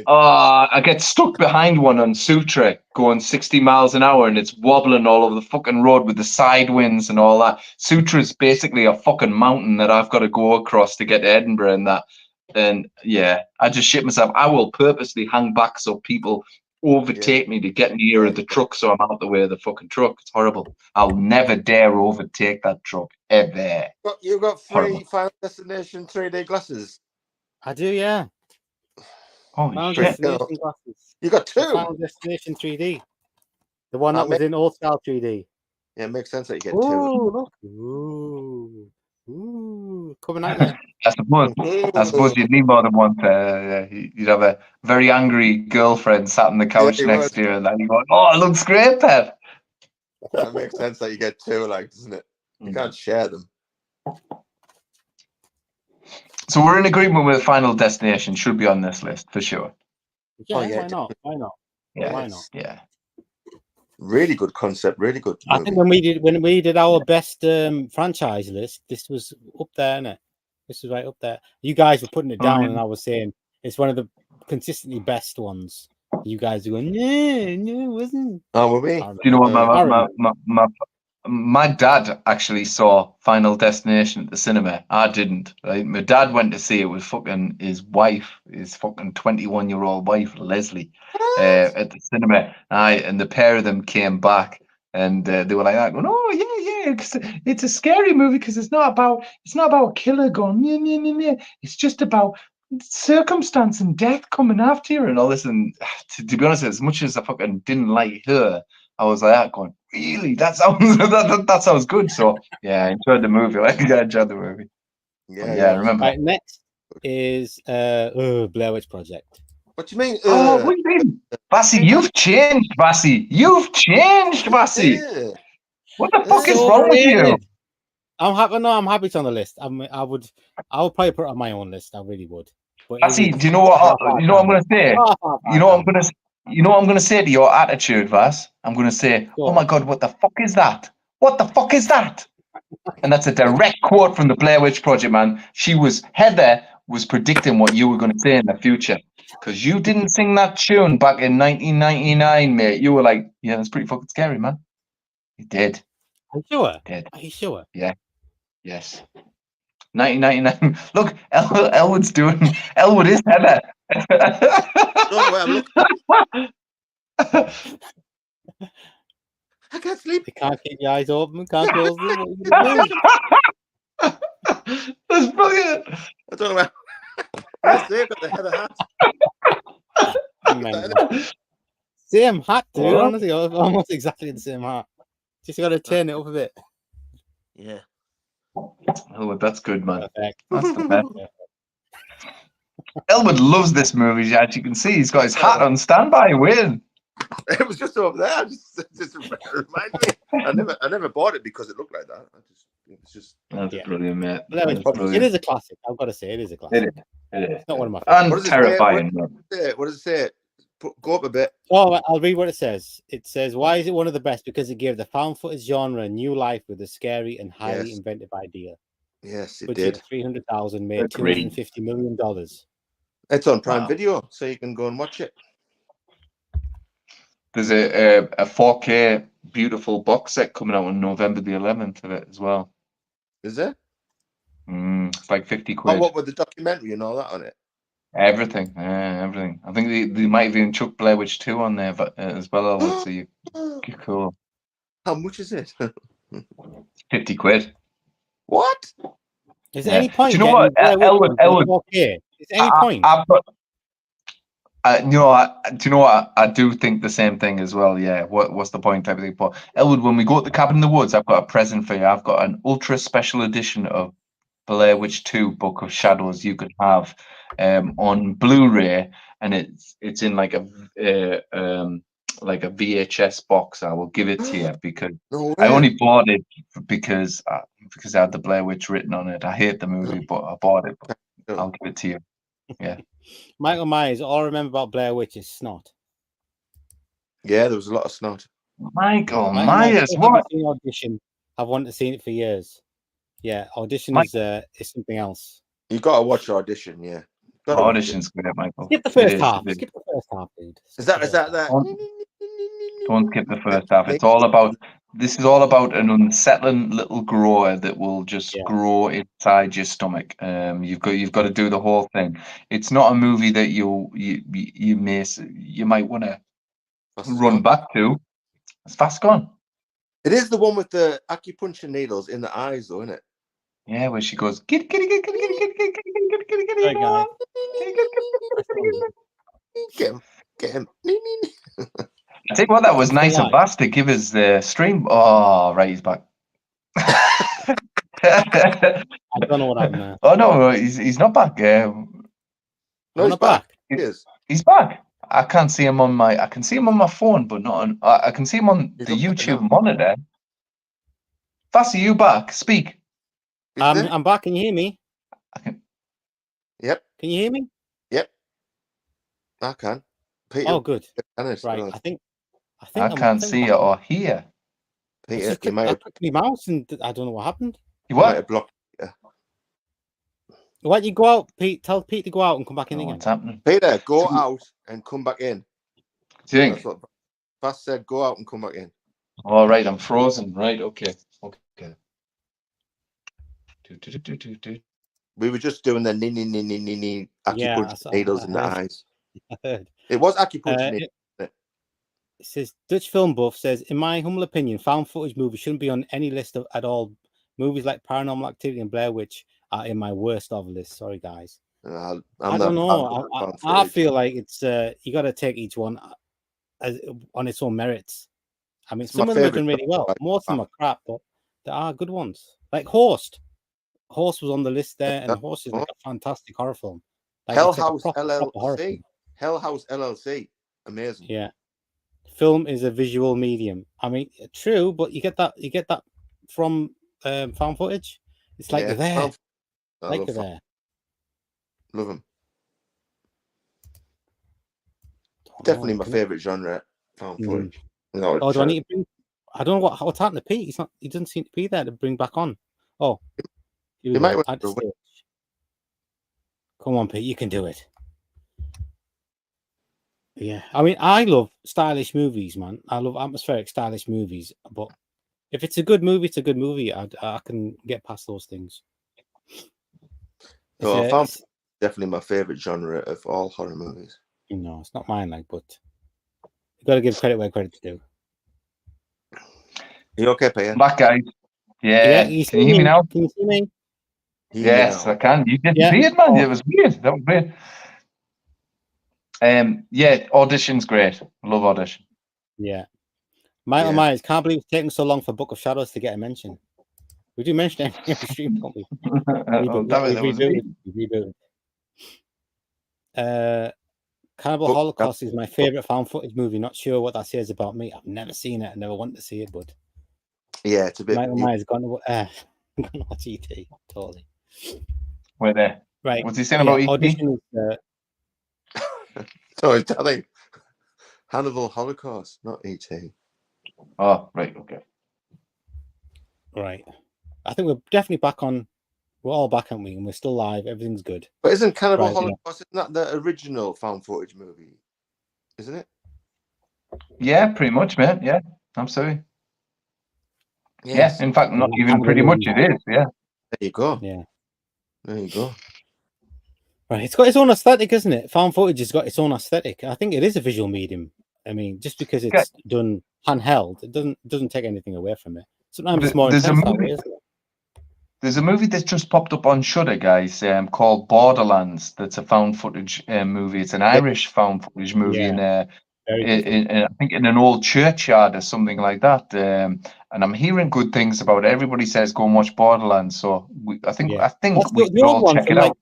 I get stuck behind one on Sutra going 60 miles an hour and it's wobbling all over the fucking road with the side winds and all that. Sutra's basically a fucking mountain that I've got to go across to get to Edinburgh and that. And yeah, I just shit myself. I will purposely hang back so people overtake me to get nearer the truck so I'm out the way of the fucking truck. It's horrible. I'll never dare overtake that truck ever. You've got Horrible. 3 Final Destination 3D glasses. I do, yeah. Holy Final shit. Destination glasses. You got 2. The Final Destination 3D. The one that was in old style 3D. Yeah, it makes sense that you get 2. Ooh, look. Ooh. Coming out there. I suppose you'd need more than one. You'd have a very angry girlfriend sat on the couch next to you, and then you go, "Oh, it looks great, Pep." That makes sense that you get 2, like, doesn't it? You can't share them. So we're in agreement with Final Destination. Should be on this list for sure. Yeah, yeah, why not? Why not? Yeah, Why not? Yeah. Really good concept. Really good movie. I think when we did our best franchise list, this was up there, innit? This was right up there. You guys were putting it down, and I was saying it's one of the consistently best ones. You guys are going, no, it wasn't. Oh, were we? Do you know what? My dad actually saw Final Destination at the cinema. I didn't. Right? My dad went to see it with fucking his wife, his fucking 21-year-old wife, Leslie, at the cinema. And the pair of them came back, and they were like that, going, "Oh yeah, cause it's a scary movie because it's not about a killer going meh, meh, meh, meh. It's just about circumstance and death coming after you and all this." And to be honest, as much as I fucking didn't like her, I was like that going, really? That sounds that sounds good. So yeah, I enjoyed the movie. I enjoyed the movie. Yeah, I remember. Right, next is Blair Witch Project. What do you mean? What do you mean? Bassy, you've changed, Bassy. You've changed, Bassy. What the fuck is wrong with you? I'm happy. No, I'm happy it's on the list. I would probably put it on my own list. I really would. But Bassy, do you know what? You know what I'm going to say? You know what I'm going to say to your attitude, Vass? I'm going to say, "Oh my God, what the fuck is that? What the fuck is that?" And that's a direct quote from the Blair Witch Project, man. Heather was predicting what you were going to say in the future. Because you didn't sing that tune back in 1999, mate. You were like, yeah, that's pretty fucking scary, man. You did. Are you sure? Did. Are you sure? Yeah. Yes. 1999. Look, Elwood's doing. Elwood is Heather. Don't know where I'm looking. I can't sleep. You can't keep your eyes open. Can't close them. What are you gonna do? That's brilliant. I don't know where. Yes, they've got the head of hat. Mental. Same hat, dude. What? Honestly, almost exactly the same hat. Just got to turn it up a bit. Yeah. Elwood, that's good, man. Perfect. That's the best. Elwood loves this movie, as you can see. He's got his hat on standby, waiting. It was just over there. Just remind me. I never bought it because it looked like that. It's just. That's brilliant, mate. Well, That's brilliant. it is a classic. I've got to say, it is a classic. It is. It is. It's not one of my favorites. And What does it terrifying. What does it say? Go up a bit. Oh, I'll read what it says. It says, why is it one of the best? Because it gave the found footage genre new life with a scary and highly Yes. inventive idea. Yes, it Budget did. of $300,000 made Agreed. $250 million. It's on Prime Wow. Video, so you can go and watch it. There's a 4K beautiful box set coming out on November the 11th of it as well. Is there? It's like 50 Oh, quid. what with the documentary and all that on it? Everything. Everything. I think they might have even chucked Blair Witch 2 on there but, as well. So you're cool. How much is it? 50 quid. What? Is there any point? Do you know what? Elwood. Is there any point? I've got. Do you know what? I do think the same thing as well. Yeah. What's the point? Type of thing. But Elwood, when we go to the cabin in the woods, I've got a present for you. I've got an ultra special edition of Blair Witch 2 Book of Shadows you could have on Blu-ray, and it's in like a VHS box. I will give it to you because No way. I only bought it because I had the Blair Witch written on it. I hate the movie, but I bought it. I'll give it to you. Yeah. Michael Myers, all I remember about Blair Witch is snot. Yeah, there was a lot of snot. Michael Myers, what? Seen Audition. I've wanted to see it for years. Yeah, Audition is something else. You got to watch Audition, yeah. Audition's great, Michael. Skip the first half. Skip the first half, dude. Is that Don't skip the first half. It's all about. This is all about an unsettling little grower that will just grow inside your stomach. You've got to do the whole thing. It's not a movie that you might want to run back to. It's fast gone. It is the one with the acupuncture needles in the eyes, though, isn't it? Yeah, where she goes, get him. I think what that was nice of Bass to give us the stream. Oh, right, he's back. I don't know what happened there. Oh no, he's not back. No, he's back. He is. He's back. I can't see him on my. I can see him on my phone, but not on. I can see him on the YouTube monitor. Bass, are you back? Speak. I'm back. Can you hear me? Yep. Can you hear me? Yep. I can. Peter, oh, good. Honest, right. I can't see it or hear. Peter, I clicked my mouse and I don't know what happened. You what? Why don't you go out, Pete? Tell Pete to go out and come back in again. What's happening? Peter, go out and come back in. Do you think? That's what Bass said. Go out and come back in. All right, I'm frozen. Right, okay. We were just doing the acupuncture needles in the eyes. I heard. It was acupuncture needles. It says Dutch Film Buff says, in my humble opinion, found footage movies shouldn't be on any list at all. Movies like Paranormal Activity and Blair Witch are in my worst of list. Sorry, guys. I don't know. I feel like it's you got to take each one on its own merits. I mean, some of them are doing really well. Most of them are crap, but there are good ones. Like Horst. Horst was on the list there, and Horst is like a fantastic horror film. Like, Hell House LLC. Hell House LLC. Amazing. Yeah. Film is a visual medium. I mean, true, but you get that from found footage. It's like they're there. Like they're there. Love them. Definitely my favorite genre. Found footage. No, do I need to bring? I don't know what's happened to Pete. He doesn't seem to be there to bring back on. Oh, you might want to come on, Pete. You can do it. Yeah, I mean, I love stylish movies, man. I love atmospheric, stylish movies. But if it's a good movie, it's a good movie. I can get past those things. So I It's, found it's definitely my favorite genre of all horror movies. you know, it's not mine, like, but you got to give credit where credit's due. You okay, Paya? Back, guys. Yeah, Yeah. you Can you hear me now? Can you see me? Yes, I can. You Yeah. disappeared, man. Oh. It was weird. That was weird. Yeah, Audition's great. Love Audition. Yeah. Michael Yeah. Myers, can't believe it's taking so long for Book of Shadows to get a mention. We do mention it every stream, don't we? Oh, damn it, that was weird. We rebooted. Cannibal But- Holocaust is my favorite found footage movie. Not sure what that says about me. I've never seen it. I never wanted to see it, but Yeah, it's a bit. Michael Myers gone to watch ET. Totally. Wait there. Right. What's he saying about ET? Audition is Sorry, I think Hannibal Holocaust, not E.T. Oh, right, okay. right. I think we're definitely back on. We're all back, aren't we? And we're still live. Everything's good. But isn't Cannibal Right, yeah. Holocaust isn't that the original found footage movie? Isn't it? Yeah, pretty much, man. Yeah, I'm sorry. Yes. Yeah, in fact, not Yeah, even pretty much it is. Yeah. There you go. Yeah. There you go. Right. It's got its own aesthetic, isn't it? Found footage has got its own aesthetic. I think it is a visual medium. I mean, just because it's done handheld, it doesn't take anything away from it. Sometimes it's more There's a intense that way, movie. isn't it? There's a movie that's just popped up on Shudder, guys, called Borderlands. That's a found footage movie. It's an Irish found footage movie in I think in an old churchyard or something like that. And I'm hearing good things about it. Everybody says go and watch Borderlands. So I think That's we the should old all one check from it out.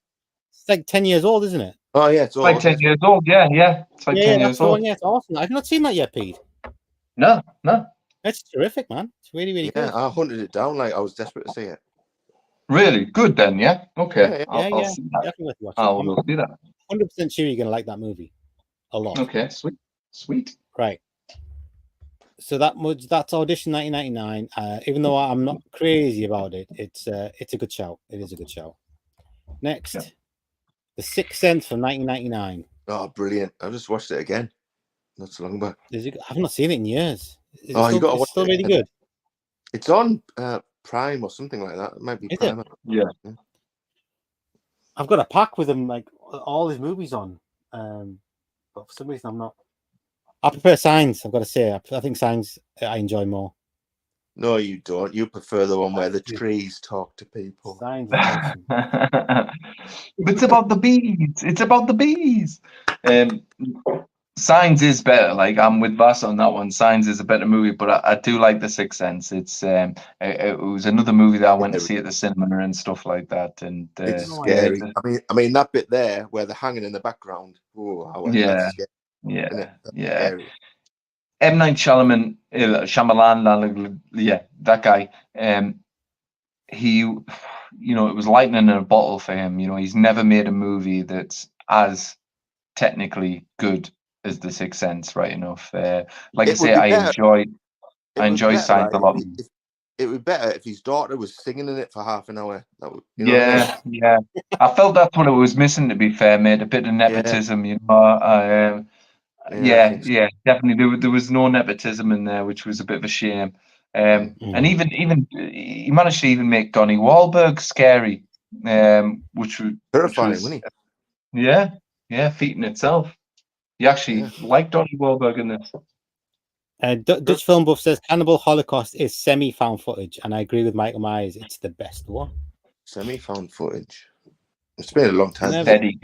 it's like 10 years old, isn't it? Oh yeah, it's It's like 10 years old. Yeah. It's like 10 that's years the old. one. Yeah, it's awesome. I've not seen that yet, Pete. No. It's terrific, man. It's really, really Yeah, good. I hunted it down like I was desperate to see it. Really good then, yeah. Okay, Yeah, I'll see that. Definitely worth watching. I'll go see that. 100% sure you're gonna like that movie a lot. Okay, sweet. Right. So that's Audition 1999. Even though I'm not crazy about it, it's a good show. It is a good show. Next, The Sixth Sense from 1999. Oh, brilliant! I just watched it again not so long back. I've not seen it in years. You got to watch still it really again. good. It's on Prime or something like that. It might be Is Prime. it? Yeah. I've got a pack with him, like all his movies on. But for some reason, I'm not. I prefer Signs. I've got to say, I think Signs I enjoy more. No, you don't. You prefer the one where the trees talk to people. Signs is awesome. It's about the bees. It's about the bees. Signs is better. Like I'm with Vass on that one. Signs is a better movie, but I do like The Sixth Sense. It's it was another movie that I went to see at the cinema and stuff like that. And It's scary. I mean that bit there where they're hanging in the background. Oh, that's scary. Yeah. M. Night Shyamalan, that guy. He, it was lightning in a bottle for him. He's never made a movie that's as technically good as The Sixth Sense, right enough. Like I say, I enjoy Signs a lot. It would be better if his daughter was singing in it for half an hour. That would, yeah. I felt that's what it was missing, to be fair, mate. A bit of nepotism, Yeah, definitely. There was no nepotism in there, which was a bit of a shame. And even he managed to even make Donnie Wahlberg scary, which was terrifying, wasn't he? Yeah, feat in itself. You actually like Donnie Wahlberg in this. Dutch Film Buff says Cannibal Holocaust is semi-found footage, and I agree with Michael Myers. It's the best one. Semi-found footage. It's been a long time. Steady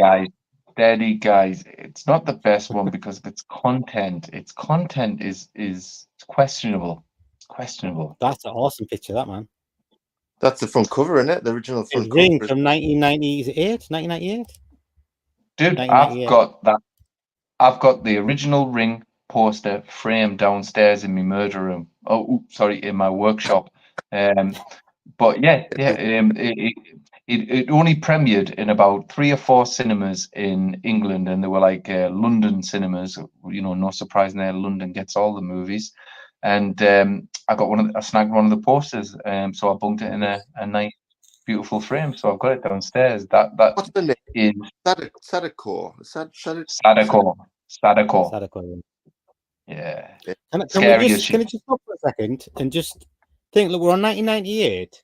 guys. It's not the best one because of its content. Its content is questionable. That's an awesome picture, that man. That's the front cover, isn't it? The original front cover. Ring from 1998. 1998. Dude, I've got the original Ring poster framed downstairs in my murder room. In my workshop. But it only premiered in about 3 or 4 cinemas in England, and they were like London cinemas. No surprise there. London gets all the movies, and I snagged one of the posters. So I bunked it in a nice, beautiful frame. So I've got it downstairs. What's the name? Is Sadako. Sadako. Sadako. Sadako. Yeah. Can we Scary as just shit. can I just stop for a second and just think? Look, we're on 1998,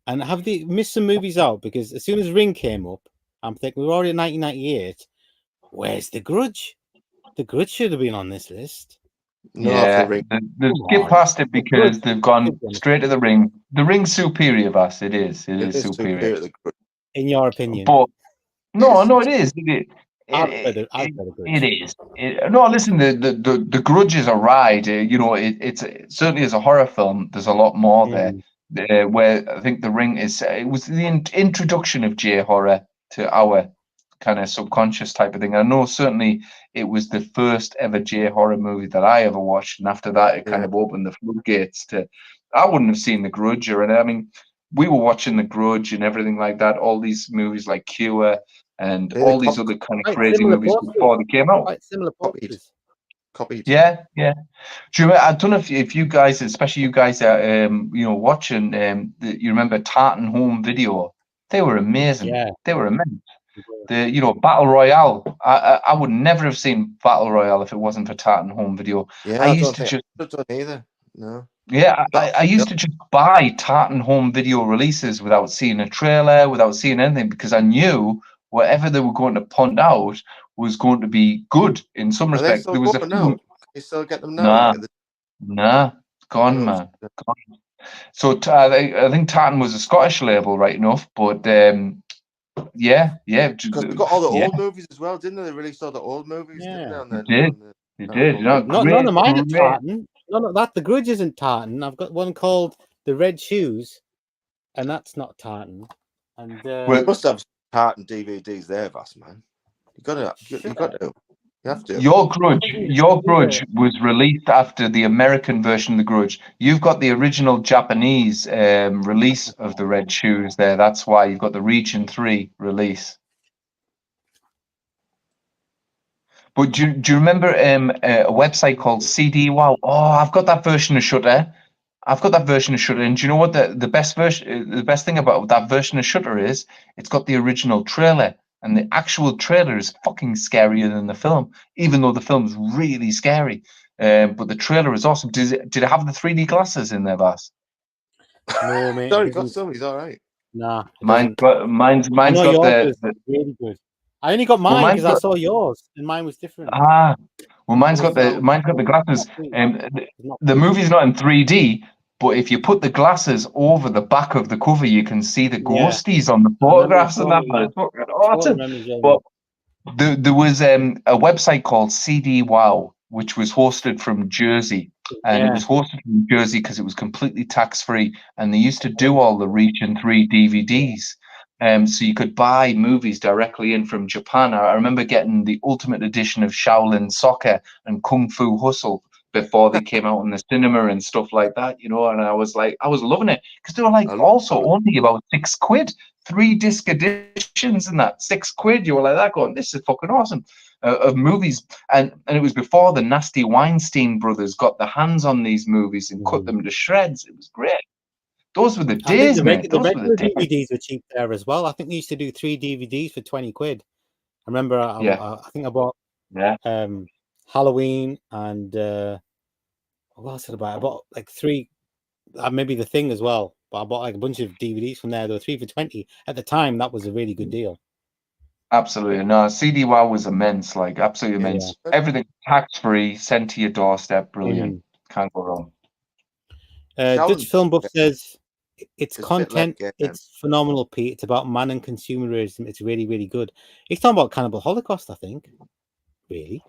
and have they missed some movies out? Because as soon as Ring came up, I'm thinking we're already in 1998. Where's The Grudge? The Grudge should have been on this list. No, after Yeah, the Ring. they've Come skipped on. past it The because Grudge. they've gone Come on. straight to the Ring. The Ring's superior, Vass. It is. It It is is superior. superior. In your opinion? But no, it is. I've said The Grudge. It is. No, listen. The Grudge is a ride. You know, it's certainly as a horror film. There's a lot more there. Where I think The Ring is. It was the introduction of J horror to our kind of subconscious type of thing. I know certainly it was the first ever J horror movie that I ever watched, and after that, it kind of opened the floodgates to. I wouldn't have seen The Grudge, or I mean, we were watching The Grudge and everything like that. All these movies like Cure and Yeah, all these other kind of Quite crazy similar movies posters. before they came out. Quite similar posters. Copied. Yeah. Do you remember, I don't know if you guys, especially you guys that watching, you remember Tartan Home Video? They were amazing. Yeah. They were immense. The Battle Royale. I would never have seen Battle Royale if it wasn't for Tartan Home Video. Yeah, I I used don't to think just I've done either. No. yeah, I used to just buy Tartan Home Video releases without seeing a trailer, without seeing anything, because I knew whatever they were going to punt out was going to be good in some Are they respect. still There was a going few. now? Can you still get them now? Nah, gone, No, man. Gone. So I think Tartan was a Scottish label, right enough, but yeah. because they got all the Yeah, old movies as well, didn't they? They released all the old movies, didn't they? Yeah. On the, they did. on the They Tartan did. Home You know, Video. None of mine are great. tartan. None of that. The Grudge isn't tartan. I've got one called The Red Shoes, and that's not tartan. And You must have Tartan DVDs there, Vass, man. You got to. You have to. Your Grudge was released after the American version of The Grudge. You've got the original Japanese release of the Red Shoes there. That's why you've got the Region 3 release. But do you remember a website called CD Wow? Oh, I've got that version of Shutter. And do you know what the best version? The best thing about that version of Shutter is it's got the original trailer, and the actual trailer is fucking scarier than the film, even though the film's really scary. But the trailer is awesome. Did it have the 3D glasses in there, Vass? no, mate. Sorry, got some. He's all right. Nah, it Mine's doesn't. got I know yours the was really good. I only got well, mine mine's because I got saw yours, and mine was different. mine's got the glasses. The movie's not in 3D, but if you put the glasses over the back of the cover, you can see the ghosties on the photographs and that. It's fucking awesome. But there was a website called CD Wow, which was hosted from Jersey. And it was hosted from Jersey because it was completely tax-free. And they used to do all the Region 3 DVDs. So you could buy movies directly in from Japan. I remember getting the ultimate edition of Shaolin Soccer and Kung Fu Hustle before they came out in the cinema and stuff like that, and I was loving it because they were like also only about £6, 3-disc editions and that £6. You were like that going, this is fucking awesome. Of movies, and it was before the nasty Weinstein brothers got their hands on these movies and cut them to shreds. It was great. Those were the days, mate. The regular DVDs were cheap there as well. I think they used to do 3 DVDs for £20. I remember. I think I bought Halloween and what else did I buy? I bought like 3, maybe The Thing as well. But I bought like a bunch of DVDs from there. There were 3 for £20 at the time. That was a really good deal. Absolutely. No, CD Wow was immense, like absolutely immense. Everything tax-free, sent to your doorstep. Brilliant. Can't go wrong. Dutch Film Buff says it's content. It's phenomenal, Pete. It's about man and consumerism. It's really, really good. He's talking about Cannibal Holocaust, I think. Really?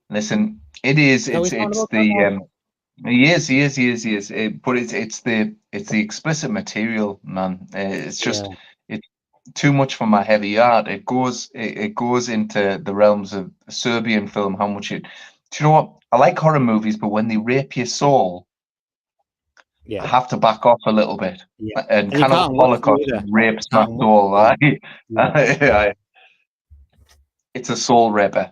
Listen, it is. It's the he is. But it's the explicit material, man. It's just it's too much for my heavy heart. It goes into the realms of a Serbian film. How much it? Do you know what? I like horror movies, but when they rape your soul, I have to back off a little bit. And Cannibal Holocaust rapes my soul. It's a soul raper.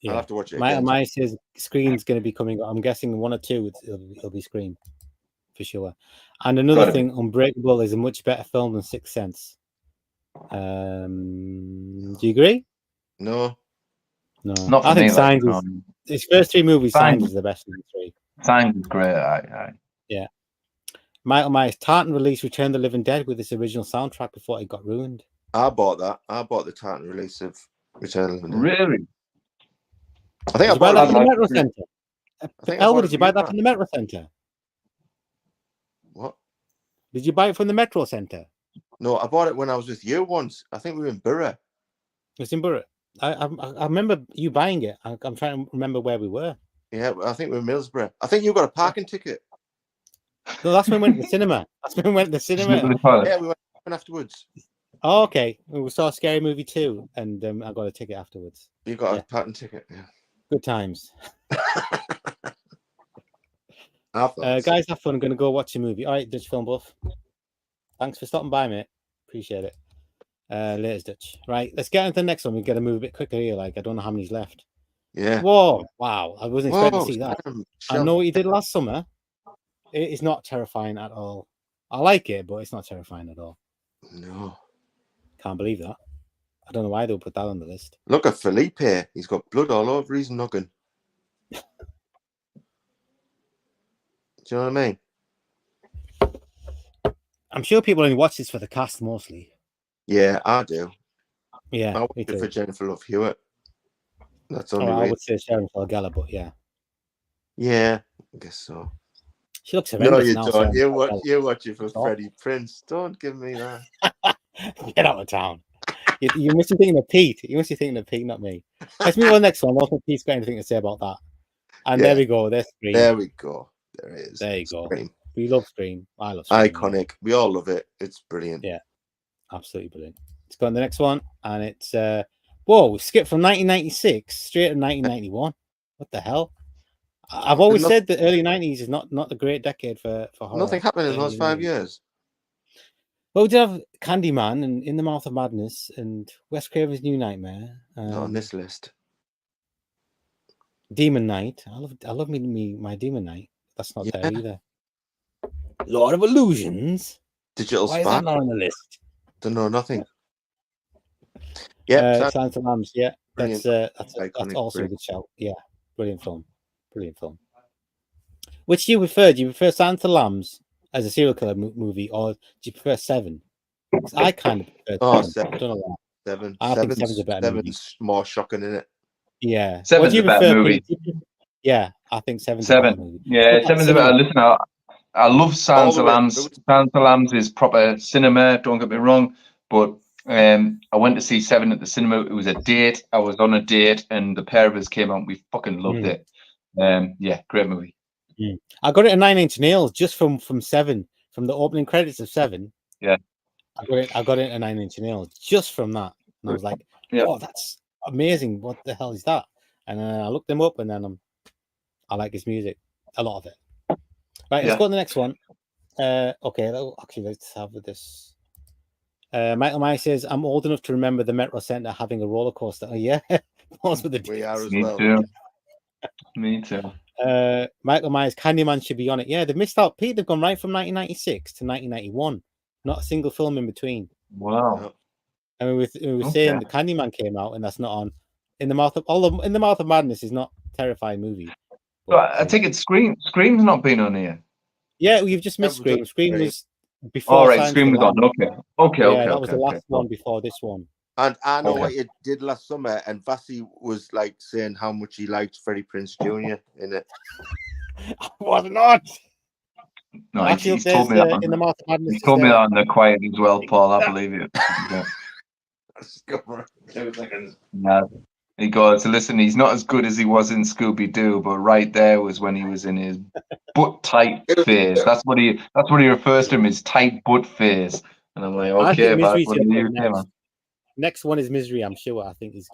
Yeah. I'll have to watch it again. My says Scream's going to be coming. I'm guessing 1 or 2 it'll be Scream for sure. And another thing, Unbreakable is a much better film than Sixth Sense. Do you agree? No. No, Not for I think me. Like, Signs is his first three movies. Signs Signs- is the best of the three. Signs is great. Aye. Michael Myers Tartan release Return of the Living Dead with its original soundtrack before it got ruined. I bought that. I bought the Tartan release of Return of the Living Dead. Really? I think Did I you buy bought that it. from the like Metro it. Centre? think I Elwood, bought it did you from buy you, that Matt. from the Metro Centre? What? Did you buy it from the Metro Centre? No, I bought it when I was with you once. I think we were in Borough. It was in Borough. I remember you buying it. I'm trying to remember where we were. Yeah, I think we were in Millsborough. I think you got a parking ticket. No, that's when we went to the cinema. That's when we went to the Just look cinema. at the toilet. Yeah, we went afterwards. Oh, okay. We saw Scary Movie 2, and I got a ticket afterwards. You got Yeah. a parking ticket. Yeah. Good times. I thought so. Guys, have fun. I'm going to go watch a movie. All right, Dutch Film Buff. Thanks for stopping by, mate. Appreciate it. Laters, Dutch. Right, let's get into the next one. We've got to move a bit quicker here. Like, I don't know how many's left. Yeah. Whoa. Wow. I wasn't expecting to see that. Sam, I know what you did last summer. It is not terrifying at all. I like it, but it's not terrifying at all. No. Can't believe that. I don't know why they'll put that on the list. Look at Felipe. He's got blood all over his noggin. Do you know what I mean? I'm sure people only watch this for the cast mostly. Yeah, I do. Yeah, I watch me it too. for Jennifer Love Hewitt. That's Oh, only I way. would say Sharon Salgella, but yeah. Yeah, I guess so. She looks No, horrendous you now. don't. Sharon You watch it for Stop. Freddie Prinze. Don't give me that. Salgella. Get out of town. You must be thinking of Pete. You must be thinking of Pete, not me. Let's move on to the next one. I don't think Pete's got anything to say about that. And Yeah. there we go. There's Scream. There we go. There it is. There you go. Scream. We love Scream. I love Scream. Iconic. We all love it. It's brilliant. Yeah. Absolutely brilliant. Let's go on to the next one. And it's, whoa, we skipped from 1996 straight to 1991. What the hell? I've always said the early 90s is not a great decade for horror. Nothing happened in those 5 years. Well, we did have Candyman and In the Mouth of Madness and Wes Craven's New Nightmare. Not on this list. Demon Knight. I love my Demon Knight. That's not there Yeah. either. Lord of Illusions. Digital Why is that Spark. not on the list? Don't know nothing. Yeah, Silence of the Lambs. Yeah, that's Iconic, also a brilliant. good shout. Yeah, brilliant film. Brilliant film. Which do you prefer? Do you prefer Silence of the Lambs as a serial killer movie, or do you prefer Seven? 'Cause I kind of prefer Seven. I don't know why. Seven. I think Seven's a better movie. Seven's more shocking, isn't it? Yeah. Seven's What do you a better prefer, movie. Pete? Yeah, I think Seven's a better Seven. movie. Yeah, Seven's a better. Listen, I love Silence the of way Lambs. through. Silence of Lambs is proper cinema. Don't get me wrong, but I went to see Seven at the cinema. It was a date. I was on a date, and the pair of us came out. We fucking loved it. Yeah, great movie. I got it at 9 Inch Nails just from Seven, from the opening credits of Seven. Yeah, I got it at 9 Inch Nails just from that, and I was like, Yeah. "Oh, that's amazing! What the hell is that?" And then I looked him up, and then I like his music, a lot of it. Right, let's go to the next one. Okay, actually, let's have this. Michael Myers says, "I'm old enough to remember the Metro Center having a roller coaster." Oh yeah, those were the We days. are as me well. too. Me too. Michael Myers, Candyman should be on it. Yeah, they've missed out. Pete, they've gone right from 1996 to 1991. Not a single film in between. Wow. I mean, we were saying the Candyman came out, and that's not on. In the Mouth of Madness is not a terrifying movie. But I think it's Scream's not been on here. Yeah, you've just missed That was Scream. Scream was before. All right, Silence Scream of was the on. Lambs. Okay. That was the last one before this one. And I know Okay. what you did last summer, and Vasi was like saying how much he liked Freddie Prinze Jr. in it. I was not. No, Actually, he's told me that. In the Mouth of Madness. He's told me that on the quiet as well, Paul. I believe you. Yeah. Let's go for 2 seconds. Yeah. He goes, listen, he's not as good as he was in Scooby Doo, but right there was when he was in his butt tight phase. That's what he refers to him as, tight butt phase. And I'm like, I okay, think but Misery's what do gonna you come say, man? Next one is Misery. I'm sure. I think he's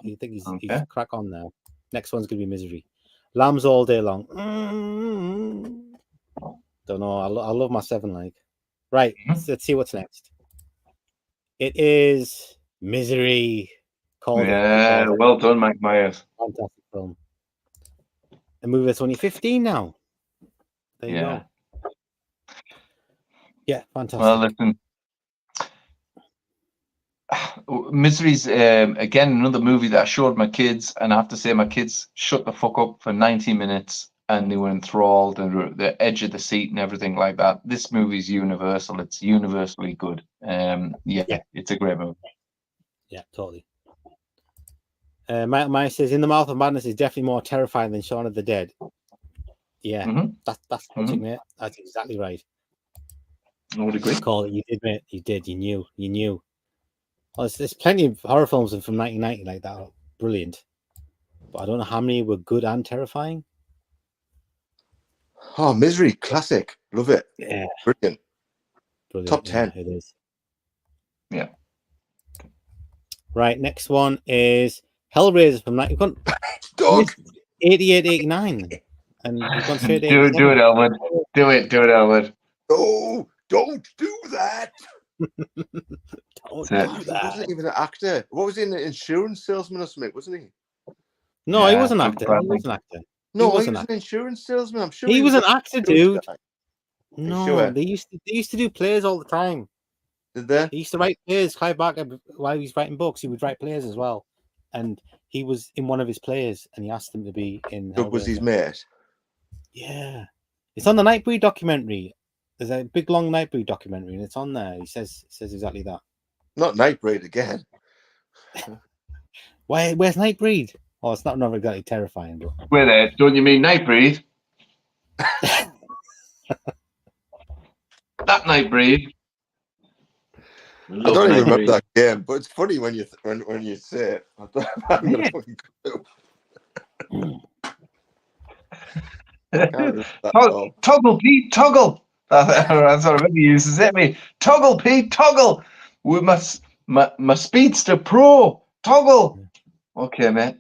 Okay. crack on now. Next one's gonna be Misery. Lambs all day long. Don't know. I love my Seven like. Right. Let's see what's next. It is Misery. Yeah, well done, Mike Myers. Fantastic film. The movie that's only 15 now. There you go. Yeah, fantastic. Well, listen, Misery's again another movie that I showed my kids, and I have to say my kids shut the fuck up for 90 minutes, and they were enthralled and were at the edge of the seat and everything like that. This movie's universal. It's universally good. Yeah, it's a great movie. Yeah, totally. Maya says, "In the Mouth of Madness is definitely more terrifying than Shaun of the Dead." Yeah, that's logic, mate. That's exactly right. I would agree. Call it. You did, mate. You did. You knew. Well, there's plenty of horror films from 1990 like that. Brilliant. But I don't know how many were good and terrifying. Oh, Misery, classic. Love it. Yeah. Brilliant. Top 10. 10. It is. Yeah. Right. Next one is Hellraiser from 19... Dog. 88, 89. And you've gone straight to do it, Elwood. Do it, Elwood. No, don't do that. Don't do that. He wasn't even an actor. What was he, an insurance salesman or something, wasn't he? No, he was an actor. He was an actor. No, he was an insurance salesman. I'm sure he was an actor, dude. No, sure? they used to do plays all the time. Did they? He used to write plays. Clive Barker, while he was writing books, he would write plays as well. And he was in one of his plays, and he asked him to be in. Doug was his mate. Yeah, it's on the Nightbreed documentary. There's a big long Nightbreed documentary, and it's on there. He says exactly that. Not Nightbreed again. Where's Nightbreed? Oh, it's not exactly terrifying, but where there? Don't you mean Nightbreed? That Nightbreed. I don't even remember that game, but it's funny when you say it. I'm gonna fucking Toggle, Pete, toggle. That's what everybody uses it. Me, toggle, Pete, toggle. With my Speedster Pro, toggle. Okay, mate.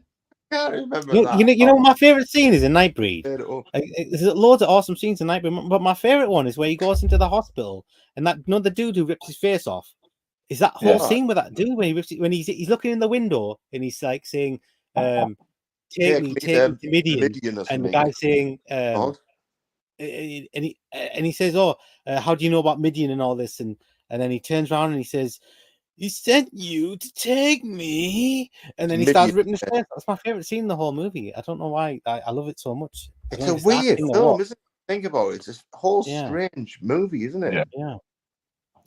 I can't remember that. You know what my favorite scene is in Nightbreed. There's loads of awesome scenes in Nightbreed, but my favorite one is where he goes into the hospital and that the dude who rips his face off. Is that whole scene with that dude when he's looking in the window and he's like saying, "Take me to Midian," and the guy's saying, and he says, "Oh, how do you know about Midian and all this?" And then he turns around and he says, "He sent you to take me," and then he starts ripping his face. That's my favorite scene in the whole movie. I don't know why. I love it so much. It's a weird film, isn't it? Think about it. It's a whole strange movie, isn't it? Yeah.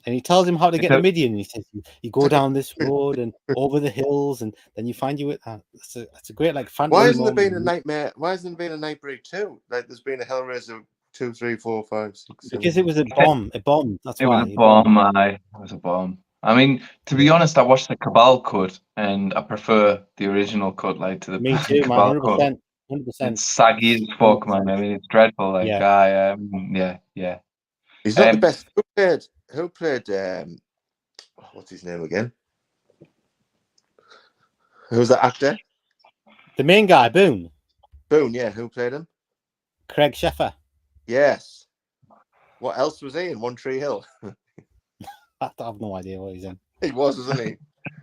And he tells him how to get to Midian. He says, "You go down this road and over the hills, and then you find you at that." It's a great fantasy. Why hasn't there been a Nightmare? Why hasn't there been a Nightbreed 2? Like there's been a Hellraiser 2, 3, 4, 5, 6. Because it was a bomb. A bomb. That's why. It was a bomb. I mean, to be honest, I watched the Cabal cut, and I prefer the original cut, to the Me too, Cabal 100%. cut. 100%. It's saggy as fuck, man. I mean, it's dreadful. Yeah. He's not the best. Who played? What's his name again? Who's that actor? The main guy, Boone. Boone, yeah. Who played him? Craig Sheffer. Yes. What else was he in? One Tree Hill. I have no idea what he's in. He was, wasn't he?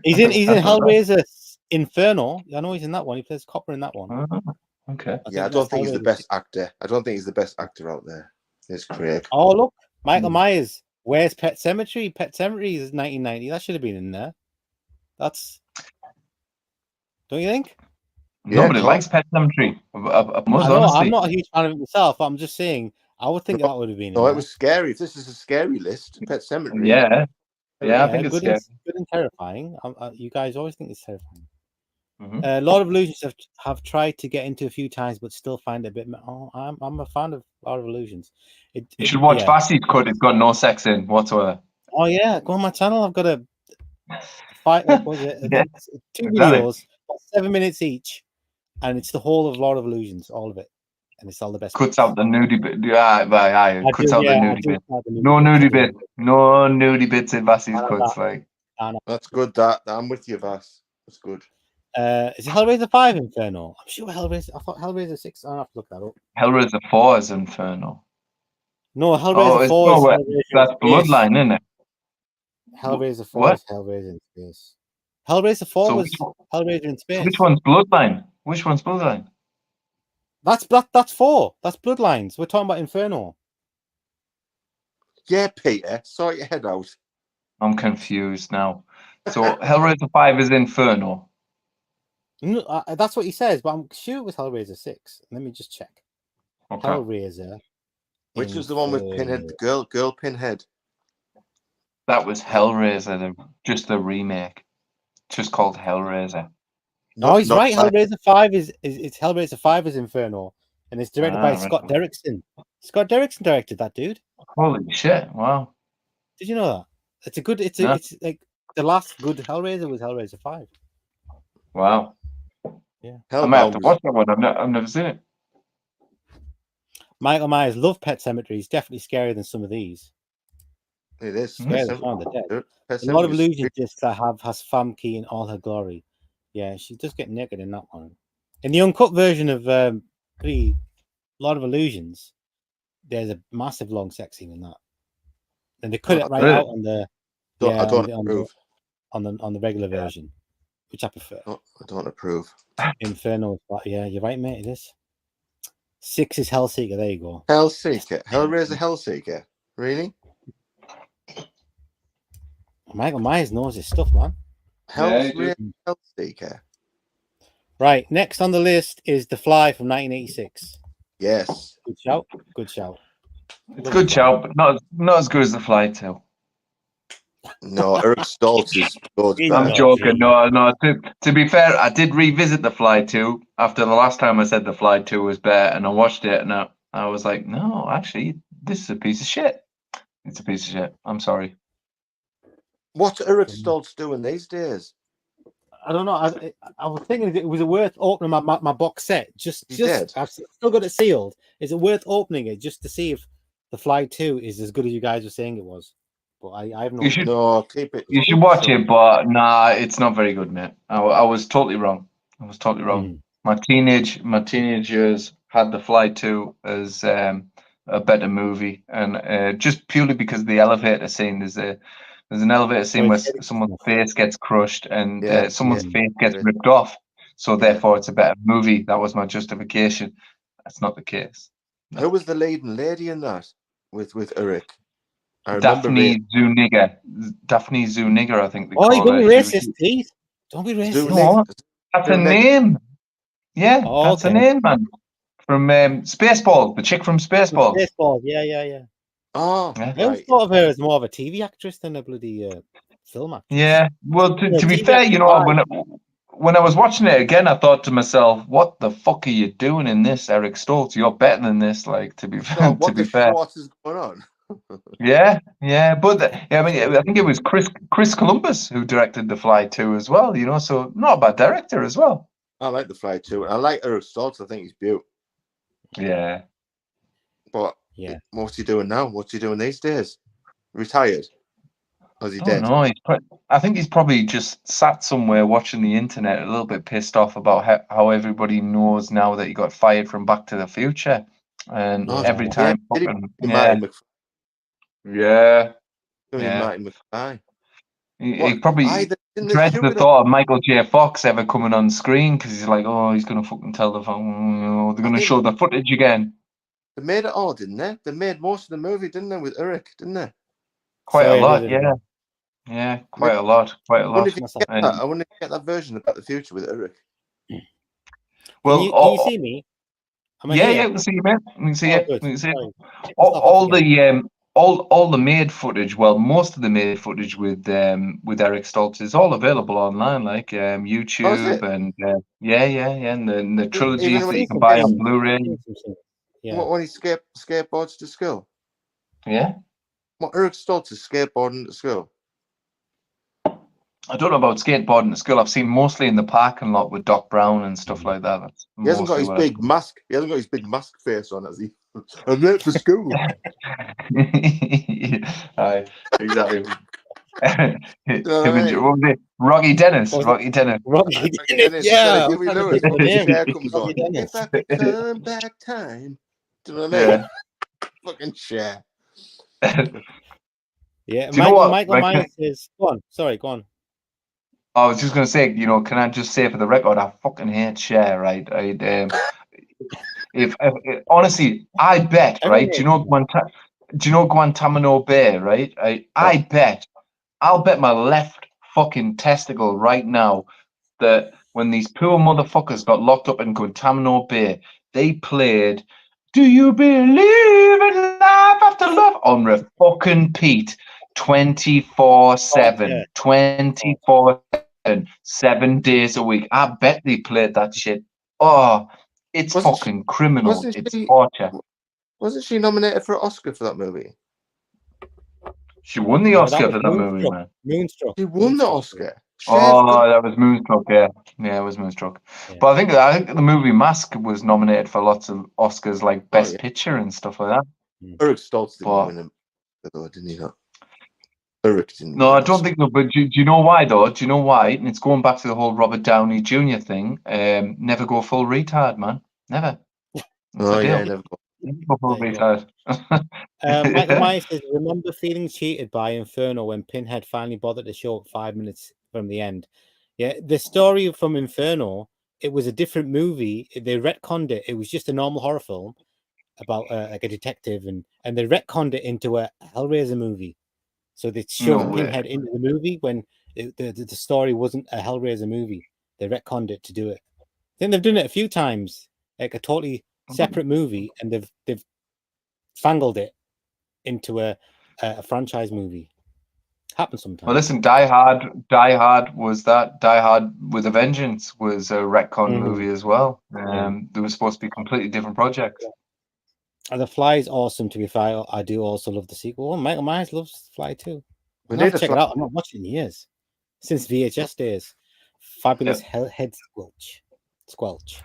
He's in Hellraiser Inferno. I know he's in that one. He plays Copper in that one. Okay. I don't think he's the best actor. I don't think he's the best actor out there. It's Craig. Oh, look. Michael Myers. Where's Pet Sematary? Pet Sematary is 1990. That should have been in there. Don't you think? Nobody likes Pet Sematary. I'm not a huge fan of it myself. I'm just saying, I would think that would have been. No, it was scary. If this is a scary list, Pet Sematary. Yeah, I think it's scary. Good and terrifying. You guys always think it's terrifying. A lot of Illusions have tried to get into a few times, but still find it a bit. I'm a fan of a lot of Illusions. You should watch Vassie's cut. It's got no sex in whatsoever. Oh yeah, go on my channel. I've got a fight. What was it? Yeah, 2 videos, 7 minutes each, and it's the whole of Lord of Illusions, all of it, and it's all the best. Cuts out the nudie bit. Cuts out the nudie bit. No nudie bit. No nudie bits in Vassie's cuts. That's good. That I'm with you, Vass. That's good. Is it Hellraiser 5 Inferno? I'm sure Hellraiser. I thought Hellraiser 6. I have to look that up. Hellraiser 4 is Inferno. No, Hellraiser 4 is that's Bloodline, isn't it? Hellraiser 4 is Hellraiser in space. Hellraiser 4 was Hellraiser in space. Which one's Bloodline? That's 4. That's Bloodlines. We're talking about Inferno. Yeah, Peter, sort your head out. I'm confused now. So Hellraiser 5 is Inferno. No, that's what he says, but I'm sure it was Hellraiser 6. Let me just check. Okay. Hellraiser. Which was the one with Pinhead, the girl Pinhead? That was Hellraiser, just the remake. Just called Hellraiser. No, he's right. Five. Hellraiser 5 is Hellraiser 5 is Inferno, and it's directed by right. Scott Derrickson. Scott Derrickson directed that, dude. Holy shit! Wow. Did you know that? It's a good. It's No. it's like the last good Hellraiser was Hellraiser 5. Wow. Yeah. I might have to Hellbound watch that one. I've never seen it. Michael Myers loved Pet Sematary. He's definitely scarier than some of these. It is. Scarier than Shaun of the Dead. Pet A lot of Sematary is illusion discs I have has Famke in all her glory. Yeah, she does get naked in that one. In the uncut version of a lot of illusions, there's a massive long sex scene in that, and they cut it right really? out on the I don't approve. on the regular version, which I prefer. I don't approve. Inferno, yeah, you're right, mate. It is. 6 is Hellseeker. There you go. Hellseeker, Hellraiser, Hellseeker. Really? Michael Myers knows his stuff, man. Hellraiser, Hellseeker. Right, next on the list is The Fly from 1986. Yes. Good shout. Good shout. It's a good shout, but not as good as The Fly 2. No, Eric Stoltz is good. I'm joking. No. To be fair, I did revisit The Fly 2 after the last time I said The Fly 2 was better, and I watched it, and I was like, no, actually, this is a piece of shit. It's a piece of shit. I'm sorry. What's Eric Stoltz doing these days? I don't know. I was thinking it was worth opening my box set. Just I've still got it sealed. Is it worth opening it just to see if The Fly 2 is as good as you guys were saying it was? But I have no. You should keep it. You should watch it, but nah, it's not very good, mate. I was totally wrong. I was totally wrong. My teenage years had The Fly 2 as a better movie, and just purely because of the elevator scene. There's an elevator scene where someone's face gets crushed and someone's face gets ripped off. So therefore, it's a better movie. That was my justification. That's not the case. No. Who was the leading lady in that with Eric? Daphne Zuniga. Daphne Zuniga, I think they call her. Oh, you're racist, please. Don't be racist. No, that's a name. Yeah, that's a name, man. From Spaceballs, the chick from Spaceballs. Spaceballs, yeah. Oh, I always thought of her as more of a TV actress than a bloody film actress. Yeah, well, to be fair, you know, when I was watching it again, I thought to myself, "What the fuck are you doing in this, Eric Stoltz? You're better than this." Like, to be fair, what is going on? Yeah, but I mean, I think it was Chris Columbus who directed The Fly 2 as well. You know, so not a bad director as well. I like The Fly 2. I like Eric Stoltz. I think he's beautiful. Yeah. But what's he doing now? What's he doing these days? Retired? Or is he dead? No, I think he's probably just sat somewhere watching the internet, a little bit pissed off about how everybody knows now that he got fired from Back to the Future, and every time, Martin McFly. He probably dreads the thought of Michael J. Fox ever coming on screen because he's like, oh, he's gonna fucking tell the phone, they're gonna show the footage again. They made it all, didn't they? They made most of the movie, didn't they, with Eric, didn't they? Quite a lot, yeah, quite a lot. I wonder if you get that version about the future with Eric. Well, can you see me? Yeah, we can see you, man. We can see it. We can see it. All the made footage. Well, most of the made footage with Eric Stoltz is all available online, like YouTube and and the trilogies that you can buy on Blu-ray. Yeah. When he skateboards to school. Yeah. What Eric Stoltz is skateboarding to school? I don't know about skateboarding at school. I've seen mostly in the parking lot with Doc Brown and stuff like that. He hasn't got his big mask. He hasn't got his big mask face on, has he? I'm late for school. Exactly. What was it? Rocky Dennis. Rocky Dennis. Yeah. Huey Lewis. Cher comes on. If I could turn back time. Do you know what I mean? Yeah. Fucking Cher. Yeah. Michael Myers is. Go on. Sorry. Go on. I was just going to say, you know, can I just say for the record, I fucking hate Cher, right? If honestly, I bet, right? Do you know Guantanamo Bay, right? I'll bet my left fucking testicle right now that when these poor motherfuckers got locked up in Guantanamo Bay, they played "Do You Believe in Life After Love" on a fucking Pete 24/7, 24/7, 7 days a week. I bet they played that shit. Oh, it's Wasn't fucking criminal. Wasn't It's she? torture. Wasn't she nominated for an Oscar for that movie? She won the No, Oscar was for that movie, Moonstruck. man. Moonstruck. She won the Moonstruck. Oscar. Chef, Oh, that was Moonstruck, yeah. Yeah, it was Moonstruck. Yeah. But I think the movie Mask was nominated for lots of Oscars, like Best yeah. Picture and stuff like that. Eric Stoltz didn't But- win him, though, didn't he? Not. Eric didn't. No, win I an don't Oscar. think so. But do you know why, though? Do you know why? And it's going back to the whole Robert Downey Jr. thing. Never go full retard, man. Never. That's Oh the yeah, deal. never go. Never go full There you go. retard. Michael Myers says, remember feeling cheated by Inferno when Pinhead finally bothered to show up 5 minutes from the end? Yeah, the story from Inferno, it was a different movie. They retconned it. It was just a normal horror film about like a detective, and they retconned it into a Hellraiser movie. So they shoved No way. Pinhead into the movie when the story wasn't a Hellraiser movie. They retconned it to do it. I think they've done it a few times, like a totally separate movie, and they've fangled it into a franchise movie. Happens sometimes. Well, listen, Die Hard was that. Die Hard with a Vengeance was a retcon movie as well. There was supposed to be completely different projects. And The Fly is awesome, to be fair. I do also love the sequel. Well, Michael Myers loves Fly too. We I'll have need to a check it Fly. out. I'm not watching in years. Since VHS days. Fabulous head squelch.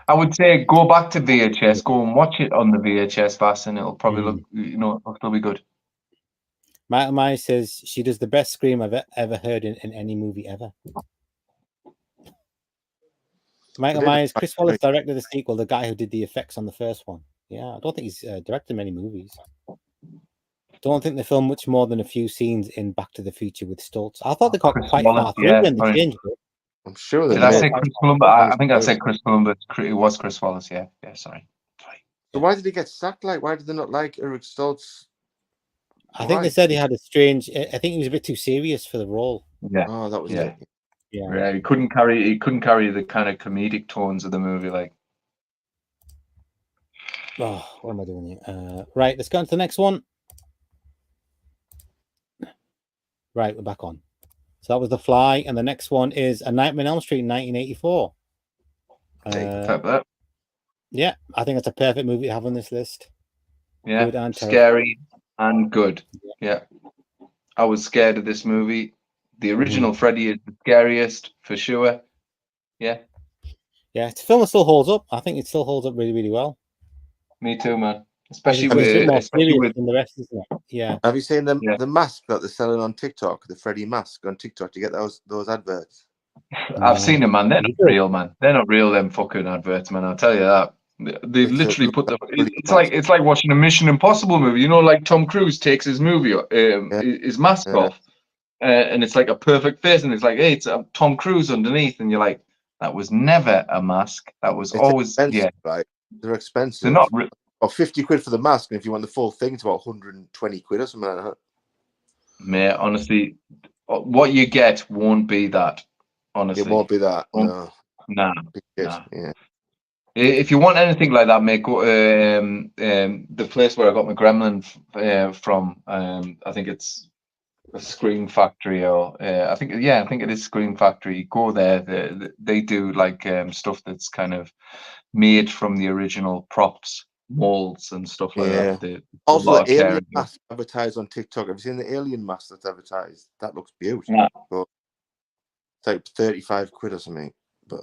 I would say go back to VHS, go and watch it on the VHS fast, and it'll probably look, it'll still be good. Michael Myers says she does the best scream I've ever heard in any movie ever. Michael Myers, Chris Wallace directed the sequel, the guy who did the effects on the first one. Yeah, I don't think he's directed many movies. Don't think they filmed much more than a few scenes in Back to the Future with Stoltz. I thought they got Chris quite Wallace, far through when they sorry. changed it. I'm sure Did I say Chris Columbus? I think I said Chris Columbus. It was Chris Wallace, yeah. Yeah, sorry. So why did he get sacked? Like, why did they not like Eric Stoltz? I think they said he had a strange. I think he was a bit too serious for the role. Yeah. Oh, that was Yeah. it. Yeah. He couldn't carry the kind of comedic tones of the movie, like. Oh, what am I doing here? Right, let's go on to the next one. Right, we're back on. So that was The Fly, and the next one is A Nightmare on Elm Street, 1984. Yeah, I think it's a perfect movie to have on this list. Yeah, Good and scary and good. Yeah, I was scared of this movie. The original Freddy is the scariest for sure. Yeah. Yeah, it's a film that still holds up. I think it still holds up really, really well. Me too, man. Especially it's a bit more with serious than the rest, isn't it? Yeah. Have you seen the mask that they're selling on TikTok? The Freddy mask on TikTok to get those adverts. I've seen them, man. They're not real, man. They're not real. Them fucking adverts, man. I'll tell you that. They literally put the. It's like watching a Mission Impossible movie. You know, like Tom Cruise takes his movie, his mask off, and it's like a perfect face, and it's like, hey, it's Tom Cruise underneath, and you're like, that was never a mask. That was always right? They're expensive. They're not. Or 50 quid for the mask, and if you want the full thing, it's about 120 quid or something like that. Mate, honestly, what you get won't be that. Honestly, it won't be that. No. Nah. Yeah. If you want anything like that, mate, go the place where I got my gremlin from. I think it's a Scream Factory, or I think it is Scream Factory. Go there. They do like stuff that's kind of made from the original props, molds and stuff like that. Also, the alien mask advertised on TikTok. Have you seen the alien mask that's advertised? That looks beautiful. Yeah. But it's like 35 quid or something. But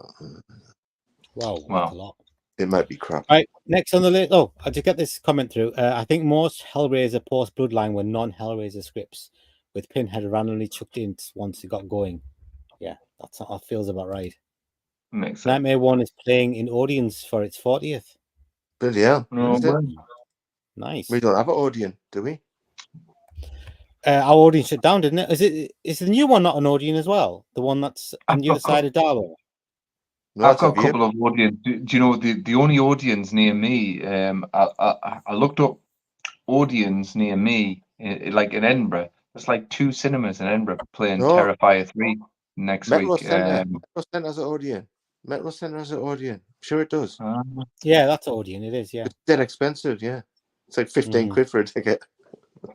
wow, that's a lot. It might be crap. All right, next on the list. Oh, I just get this comment through. I think most Hellraiser post Bloodline were non-Hellraiser scripts, with Pinhead randomly chucked in once it got going. Yeah, that feels about right. Makes sense. Nightmare 1 is playing in audience for its 40th. Bloody hell. Nice. We don't have an audience, do we? Our audience shut down, didn't it? Is the new one not an audience as well? The one that's on the other side of Darwin? No, I've got a couple of audience. Do you know the only audience near me? I looked up audience near me, like in Edinburgh. There's like 2 cinemas in Edinburgh playing Terrifier 3. next Metro week. Centre. Metro Centre has an Odeon. Metro Centre has an Odeon. Sure it does. Yeah, that's Odeon. It is. Yeah. It's dead expensive. Yeah, it's like 15 quid for a ticket.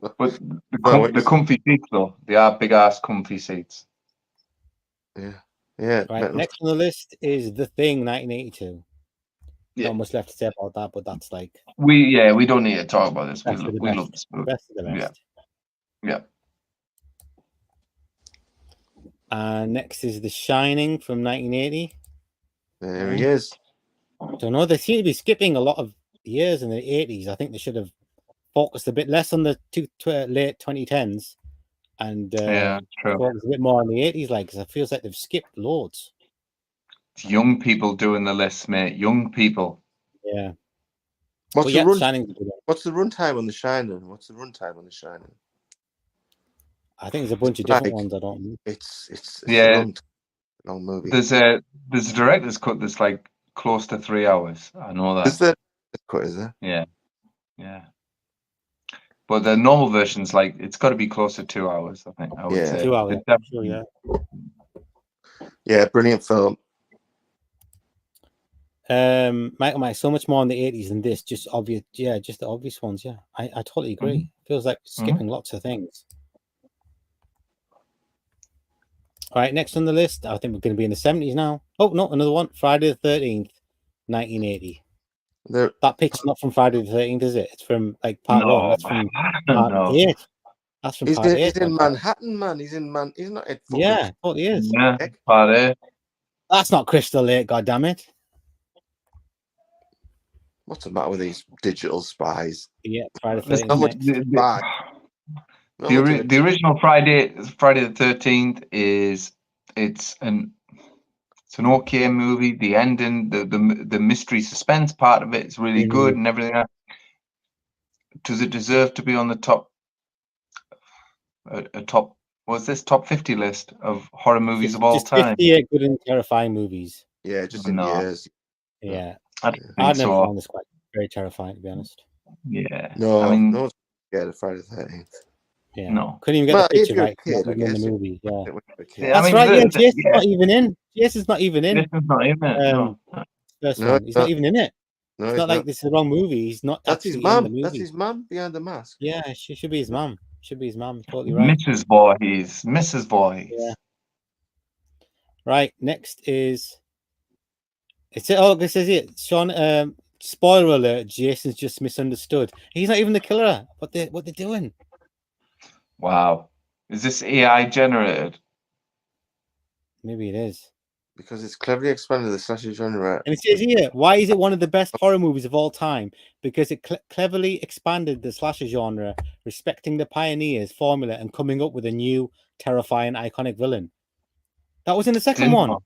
But the comfy seats, though, they are big ass comfy seats. Yeah. Yeah. Right. Metro. Next on the list is The Thing, 1982. Yeah. Not much left to say about that, but that's like We don't need to talk about this. We best of the love best. this movie. Best of the best. Yeah. Next is The Shining from 1980. There he is. Don't know. They seem to be skipping a lot of years in the 80s. I think they should have focused a bit less on the late 2010s and true. focused a bit more on the 80s, like, because it feels like they've skipped loads. It's young people doing the list, mate. Young people. Yeah. What's the runtime on The Shining? What's the runtime on The Shining? I think there's a bunch of different ones. I don't know. It's Yeah. a long movie. There's a director's cut that's like close to 3 hours. I know that. Is there? Is there? Yeah. But the normal version's like it's got to be close to 2 hours. I think I would say 2 hours. Sure, yeah. Yeah, brilliant film. Mike, so much more in the 80s than this. Just obvious, just the obvious ones. Yeah, I totally agree. Feels like skipping lots of things. All right, next on the list, I think we're going to be in the 70s now. Oh no, another one. Friday the 13th, 1980. That picture's not from Friday the 13th, is it? It's from like part 1. That's from part 8. That's from part 8. He's in Manhattan, man. He's not in fucking... Yeah, totally is. Yeah, part 8. That's not Crystal Lake, goddammit. What's the matter with these digital spies? Yeah, Friday the 13th. The original Friday the 13th it's an okay movie. The ending, the mystery suspense part of it is really good and everything else. Does it deserve to be on the top top 50 list of horror movies of all time? 58 good and terrifying movies. Yeah, just in years. Yeah. I'd never found this quite very terrifying, to be honest. Yeah. No, I mean, no one's scared of Friday the 13th. Yeah. No. Couldn't even get the picture right. Kid, in the movie. Yeah. That's right. Yeah, Jason's not even in. Jason's not even in. Jason's not in it. No. First one. He's not even in it. No, it's not like this is the wrong movie. He's not. That's his mum. That's his mum behind the mask. Yeah, she should be his mum. Totally right. Mrs. Voorhees. Yeah. Right. Next is. It says here, Sean. Spoiler alert: Jason's just misunderstood. He's not even the killer. What they're doing? Wow. Is this AI generated? Maybe it is. Because it's cleverly expanded the slasher genre. And it says here, why is it one of the best horror movies of all time? Because it cleverly expanded the slasher genre, respecting the pioneers' formula and coming up with a new, terrifying, iconic villain. That was in the second one.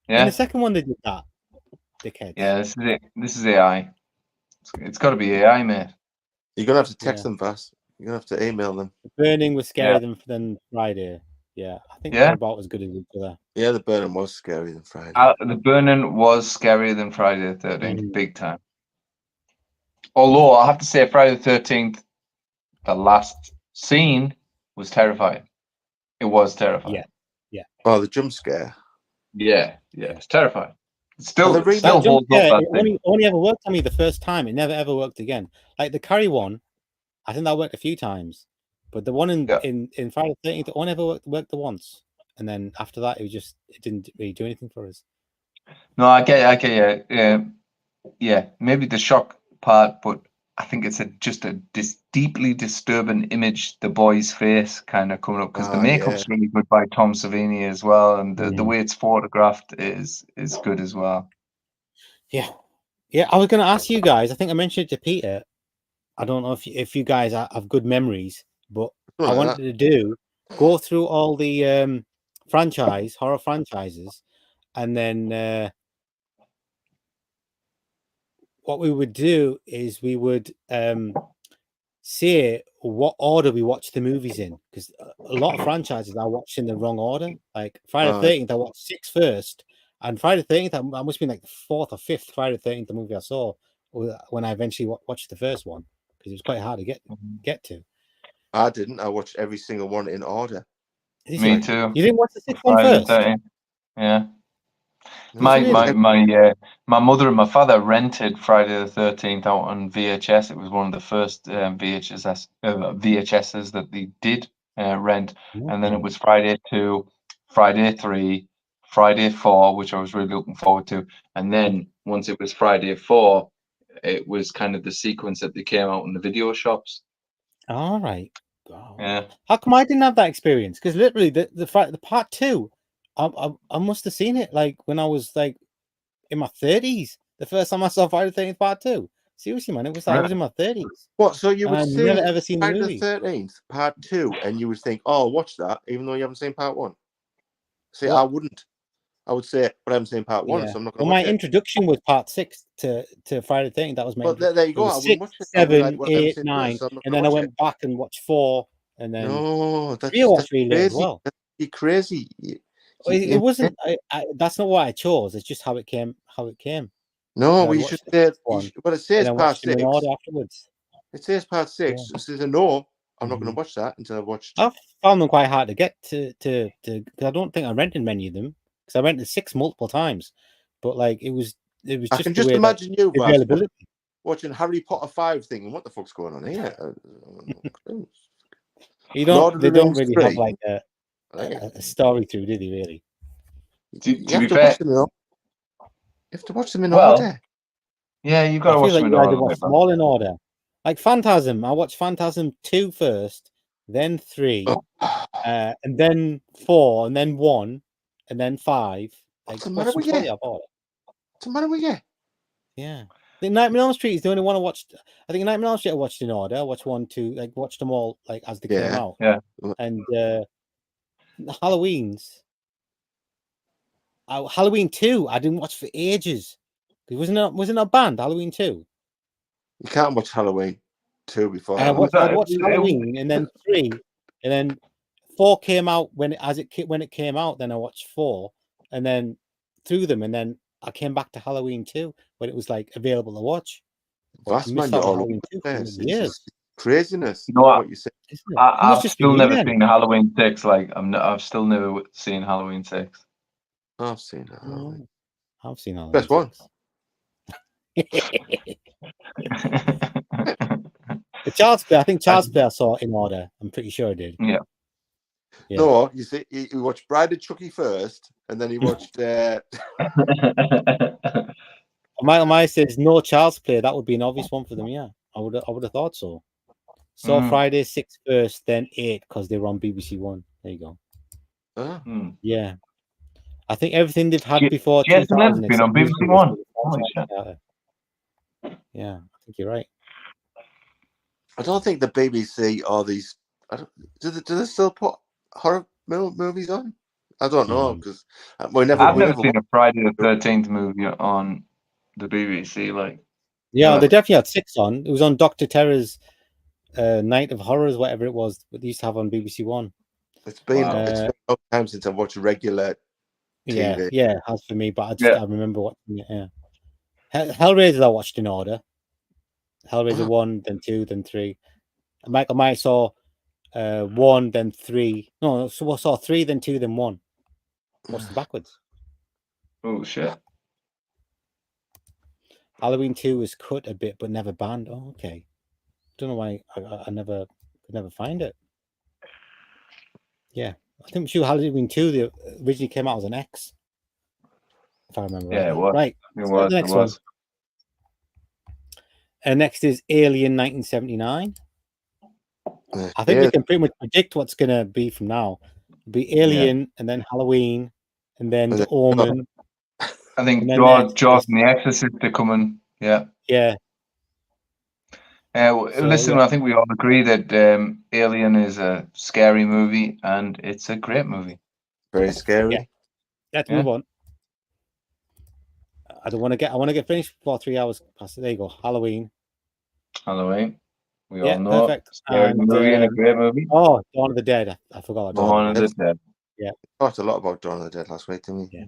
Yeah. In the second one, they did that. Dickheads. Yeah, this is it. This is AI. It's got to be AI, mate. You're going to have to text them fast. You're going to have to email them. The Burning was scarier than Friday. Yeah, I think they're about as good as each other. Yeah, The Burning was scarier than Friday. The Burning was scarier than Friday the 13th, big time. Although I have to say, Friday the 13th, the last scene was terrifying. It was terrifying. Yeah. Oh, the jump scare. Yeah, it's terrifying. It still holds up. It only ever worked on me the first time. It never ever worked again. Like the Carrie one, I think that worked a few times. But the one in Friday the 13th, it only ever worked the once, and then after that, it didn't really do anything for us. No, I get yeah. Maybe the shock part, but I think it's just a deeply disturbing image. The boy's face kind of coming up because the makeup's really good by Tom Savini as well, and the way it's photographed is good as well. Yeah. I was going to ask you guys. I think I mentioned it to Peter. I don't know if you guys have good memories. But I wanted to go through all the horror franchises, and then what we would do is we would say what order we watch the movies in, because a lot of franchises I watched in the wrong order. Like Friday the 13th, I watched 6 first, and Friday the 13th, I must have been like the 4th or 5th Friday the 13th the movie I saw when I eventually watched the first one, because it was quite hard to get to. I didn't. I watched every single one in order. Me too. You didn't watch the sixth one Friday first? the 13th. Yeah. Really? My mother and my father rented Friday the 13th out on VHS. It was one of the first VHSs that they did rent, and then it was Friday 2, Friday 3, Friday 4, which I was really looking forward to, and then once it was Friday 4, it was kind of the sequence that they came out in the video shops. All right. Oh. Yeah. How come I didn't have that experience? Because literally the part 2, I must have seen it like when I was like in my 30s. The first time I saw Friday the 13th part 2. Seriously, man, it was like I was in my 30s. What? So you would I've see never ever seen the Friday movie. the 13th part 2, and you would think, "Oh, watch that," even though you haven't seen part 1. See, What? I wouldn't. I would say, but I haven't seen part 1, so I'm not going to watch my it. introduction was part 6 to Friday the 13th. That was my. But there you go. I wouldn't 6, watch it. I would be 7, like, well, I haven't 8, seen 9, this, so I'm not and going then to I watch went back and watched 4, and then No, 3 I watched really late as crazy. well. That's crazy. It wasn't. That's not what I chose. It's just how it came. No, we should say. One, Well, it says and then part watched them 6. in order afterwards. It says part 6. Yeah. It says no. I'm not going to watch that until I've watched. I found them quite hard to get to because I don't think I rented many of them because I rented 6 multiple times, but like it was just. I can just imagine you, Baz, watching Harry Potter 5 thinking, what the fuck's going on here? You don't. They don't really have like a story through, do they? Really? You have to watch them, you have to watch them in order. Yeah, you got to watch them in order. Watch them all in order. Like Phantasm, I watched Phantasm 2 first, then 3, and then 4, and then 1, and then 5. What's the matter with you? What's the matter with you? Yeah. I think Nightmare on Elm Street is the only one I watched. I think Nightmare on Elm Street I watched in order. I watched 1, 2, like watched them all like as they came out. Yeah. And Halloween 2, I didn't watch for ages. Wasn't it banned, Halloween 2? You can't watch Halloween 2 before. I watched Halloween and then 3, and then 4 came out when it came out. Then I watched 4, and then through them, and then I came back to Halloween 2 when it was like available to watch. That's Halloween 2 years. Craziness. You know what you say? I've still never seen Halloween 6. Like I've still never seen Halloween 6. I've seen Halloween. I've seen Halloween. Best one. The Child's Play. I think Child's Play I saw in order. I'm pretty sure I did. Yeah. No, you see, you watched Bride of Chucky first, and then he watched. Michael Myers says no Child's Play. That would be an obvious one for them. Yeah, I would have thought so. Saw Friday 6 first, then 8 because they were on BBC One. There you go. Yeah, I think everything they've had before. Yes, it's been on BBC One. Yeah, I think you're right. I don't think the BBC or these. Do they still put horror movies on? I don't know because I've never seen a Friday the 13th movie on the BBC. Like, yeah, they definitely had 6 on. It was on Dr. Terror's Night of Horrors, whatever it was, that they used to have on BBC One. It's been a long time since I've watched regular TV. Yeah, it has for me, but I remember watching it. Yeah, Hellraiser I watched in order. Hellraiser 1, then 2, then 3. Michael Myers saw 1, then 3. No, so I saw 3, then 2, then 1. Watched them backwards. Oh shit! Halloween 2 was cut a bit, but never banned. Oh, okay. Don't know why I never find it. Yeah, I think Halloween 2 originally came out as an X, if I remember. Yeah, right. It was. Right. It was. The next one. Next is Alien 1979. I think we can pretty much predict what's going to be from now. It'll be Alien, and then Halloween, and then The Omen. I think Jaws and The Exorcist are coming. Yeah. Yeah. Listen, I think we all agree that Alien is a scary movie, and it's a great movie. Very scary. Yeah. Let's move on. I want to get finished before 3 hours past. There you go. Halloween. We all know. Perfect. Scary movie and a great movie. Oh, Dawn of the Dead. I forgot. Dawn of the Dead. Yeah. We talked a lot about Dawn of the Dead last week, didn't we? Yeah.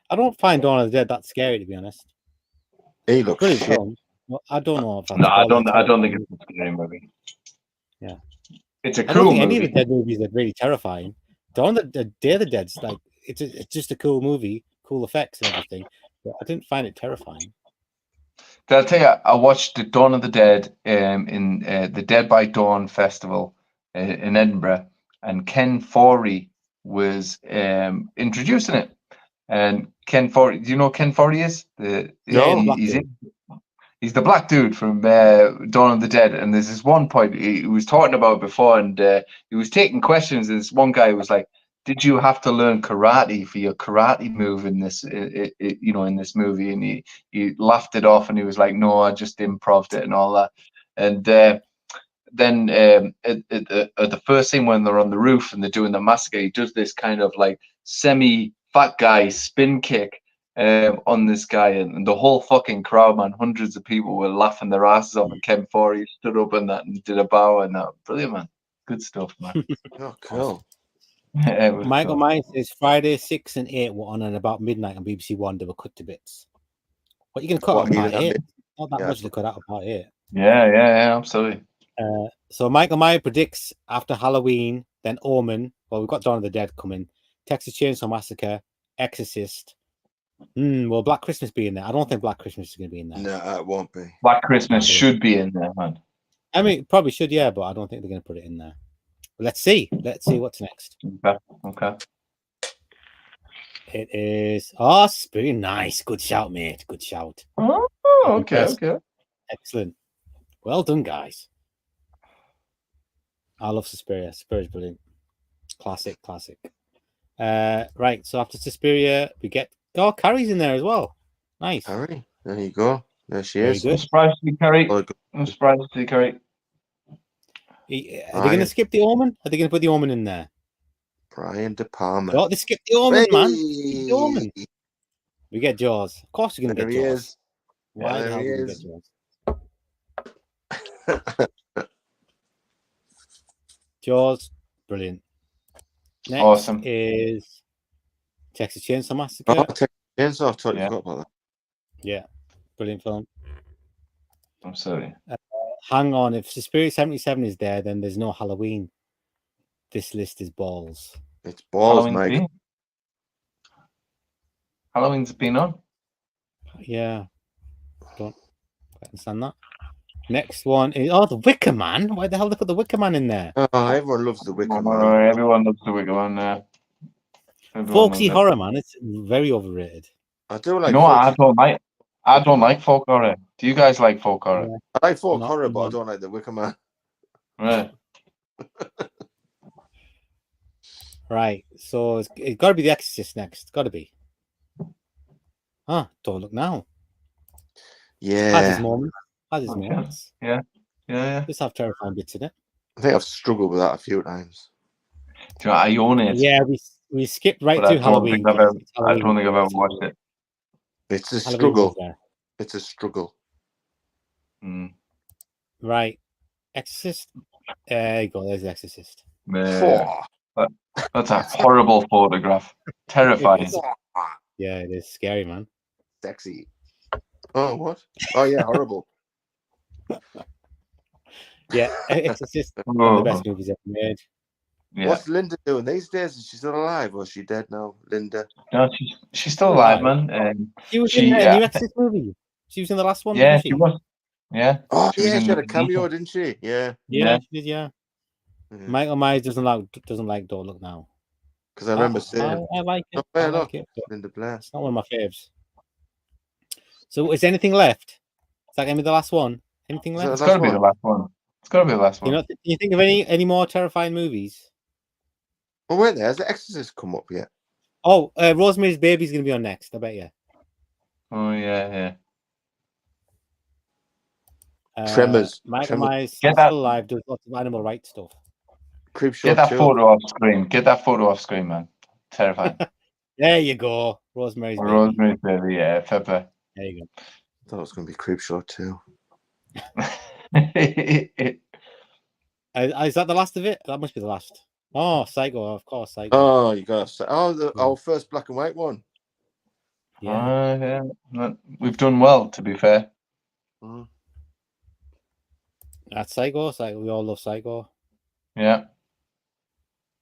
I don't find Dawn of the Dead that scary, to be honest. He looks shit. Well, I don't know. I don't think it's a scary movie. Yeah. It's a cool movie. Any of the Dead movies are really terrifying. Dawn of the Day of the Dead's like it's just a cool movie, cool effects and everything. But I didn't find it terrifying. I'll tell you, I watched the Dawn of the Dead in the Dead by Dawn festival in Edinburgh, and Ken Forey was introducing it. And Ken Forey, do you know who Ken Forey is? No. He's the black dude from Dawn of the Dead. And there's this one point he was talking about before, and he was taking questions. And this one guy was like, "Did you have to learn karate for your karate move in this, in this movie?" And he laughed it off, and he was like, "No, I just improved it and all that." And then at the first scene when they're on the roof and they're doing the massacre, he does this kind of like semi-fat guy spin kick on this guy, and the whole fucking crowd, man, hundreds of people were laughing their asses off, and Ken Forey stood up and that and did a bow, and that. Brilliant, man. Good stuff, man. Oh, cool. Yeah, it was Michael cool. Myers says Friday 6 and 8 were on at about midnight on BBC One. They were cut to bits. What are you going to cut out of part 8? Not that much to cut out of part 8. Yeah, absolutely. So Michael Myers predicts after Halloween, then Omen. Well, we've got Dawn of the Dead coming. Texas Chainsaw Massacre, Exorcist. Will Black Christmas be in there? I don't think Black Christmas is going to be in there. No, it won't be. Black Christmas should be in there, man. I mean, probably should, yeah, but I don't think they're going to put it in there. But let's see. Let's see what's next. Okay. It is. Oh, it's very nice. Good shout, mate. Good shout. Oh, okay. Excellent. Well done, guys. I love Suspiria. Suspiria's brilliant. Classic. Right. So after Suspiria, we get. Oh, Carrie's in there as well. Nice. Carrie, there you go. There she Very is. good. I'm surprised to be Carrie. Oh, I'm surprised to be Carrie. Are they going to skip the Omen? Are they going to put the Omen in there? Brian De Palma. Oh, they skipped the Omen, man. Hey! The Omen. We get Jaws. Of course, you're going to There get he Jaws. is. Why the There hell he did we is. get Jaws? Jaws, brilliant. Next Awesome. is Texas Chainsaw Massacre. Oh, Chainsaw, I totally forgot about that. Yeah, brilliant film. I'm sorry. Hang on, if Suspiria 77 is there, then there's no Halloween. This list is balls. It's balls, Halloween's Mike. Halloween's been on. Yeah, don't understand that. Next one is The Wicker Man. Why the hell they put The Wicker Man in there? Oh, everyone loves the Wicker Man. Everyone loves the Wicker Man. Folksy horror, man. It's very overrated. I do like. No, I don't like folk horror. Do you guys like folk horror? Yeah. I like folk Not horror, but I one. don't like the Wicker Man. Right. Right. So it's got to be The Exorcist next. It's got to be. Huh? Don't look now. Has his Yeah, moments. Yeah. Just have terrifying bits in it. I think I've struggled with that a few times. Do you know, I own it. Yeah, we skipped right but through Halloween. I don't think I've ever watched it. It's a Halloween struggle. was there. It's a struggle. Mm. Right. Exorcist. There you go. There's The Exorcist. That's a horrible photograph. Terrifying. Yeah, it is scary, man. Sexy. Oh, what? Oh, yeah, horrible. Yeah, Exorcist. One of the best movies ever made. Yeah. What's Linda doing these days? Is she still alive or is she dead now, Linda? No, she's still alive, man. She was in a new Exorcist movie. She was in the last one. Yeah, wasn't she was. Yeah. Oh, She was yeah, in she had a the- cameo, didn't she? Yeah. Yeah, she did. Yeah. Yeah. Michael Myers doesn't like Don't Look Now. Because I remember saying, I like it. oh, fair I enough. like it. But Linda Blair. it's not one of my faves. So, is anything left? Is that gonna be the last one? Anything Is that left? It's got to be the last one. It's got to be the last one. Can you think of any more terrifying movies? Oh, wait there. Has The Exorcist come up yet? Oh, Rosemary's Baby's gonna be on next. I bet you. Oh yeah. Tremors. Michael Myers Get still that- alive. Does lots of animal rights stuff. Creepshow Get that 2. photo off screen. Get that photo off screen, man. Terrifying. There you go. Rosemary's Baby. Rosemary's Baby, yeah, Pepper. There you go. I thought it was going to be Creepshow 2. Is that the last of it? That must be the last. Oh, Psycho, of course, Psycho. Oh, you got to say. Oh, our first black and white one. Yeah. Yeah. We've done well, to be fair. Mm. That's Psycho. We all love Psycho. Yeah.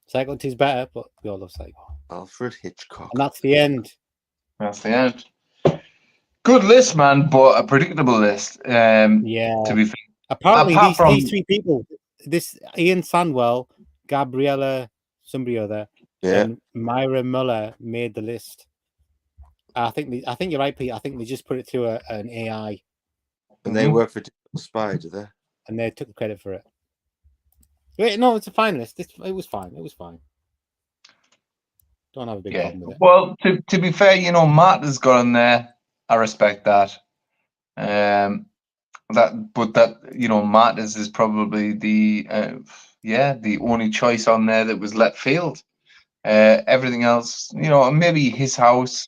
Psycho 2's better, but we all love Psycho. Alfred Hitchcock. And that's the end. That's the end. Good list, man, but a predictable list. Yeah. To be fair. Apparently, Apart from- these three people, this Ian Sandwell, Gabriella, somebody other, and Myra Muller made the list. I think you're right, Pete. I think they just put it through an AI, And they work for Digital Spy, do they? and they took the credit for it. Wait, no, it's a fine list. It was fine. It was fine. Don't have a big problem with it. Well, to be fair, you know, Matt has got on there. I respect that. That you know, Matt is probably the only choice on there that was left field. Everything else, you know, maybe His House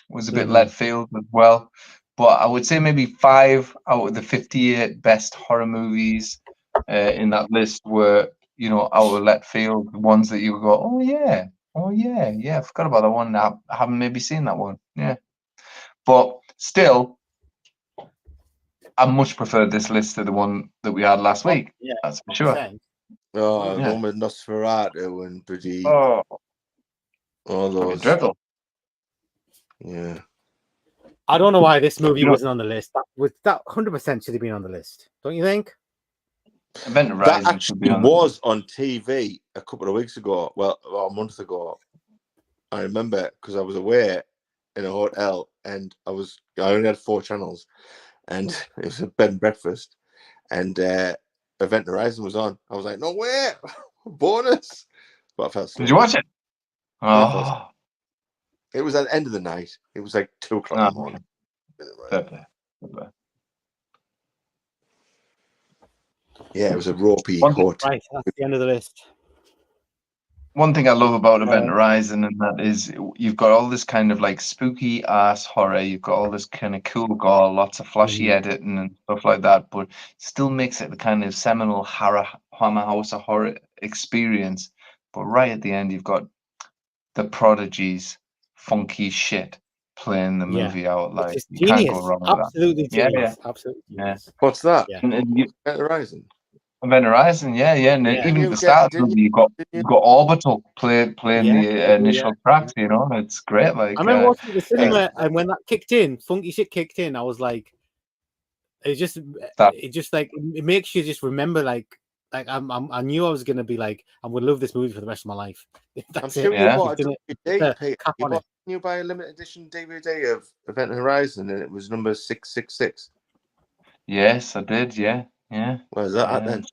was a bit left field as well. But I would say maybe 5 out of the 58 best horror movies in that list were, you know, out of left field, the ones that you would go, oh yeah, I forgot about that one. I haven't maybe seen that one. Yeah. But still, I much prefer this list to the one that we had last week. Yeah, that's for sure. Oh, the one with Nosferatu and bloody Oh, all those. dreadful. Yeah. I don't know why this movie wasn't on the list. That 100% should have been on the list, don't you think? Event Horizon That actually was on TV a couple of weeks ago. Well, about a month ago. I remember because I was away in a hotel and I only had 4 channels, and it was a bed and breakfast, and Event Horizon was on. I was like, no way, bonus! But I felt Did you watch it? Oh, it was at the end of the night. It was like 2 o'clock in the morning. Fair play. Yeah, it was a ropey hotel. Right, that's the end of the list. One thing I love about Event Horizon, and that is you've got all this kind of like spooky ass horror. You've got all this kind of cool gore, lots of flashy editing and stuff like that, but still makes it the kind of seminal Hammer House of horror experience. But right at the end, you've got the Prodigy's funky shit playing the movie out. Like you can't go wrong with Absolutely that. genius. Absolutely genius. What's that? Yeah. Event Horizon. Event Horizon, and even at the start of the movie, you've got Orbital playing the initial tracks. You know, it's great. Like I remember watching the cinema, and when that kicked in, funky shit kicked in. I was like, it just like it makes you just remember like I knew I was gonna be like I'm gonna love this movie for the rest of my life. That's I'm sure it. you bought a DVD, Pete. You buy a limited edition DVD of Event Horizon, and it was number 666. Yes, I did. Yeah. Where's that at then?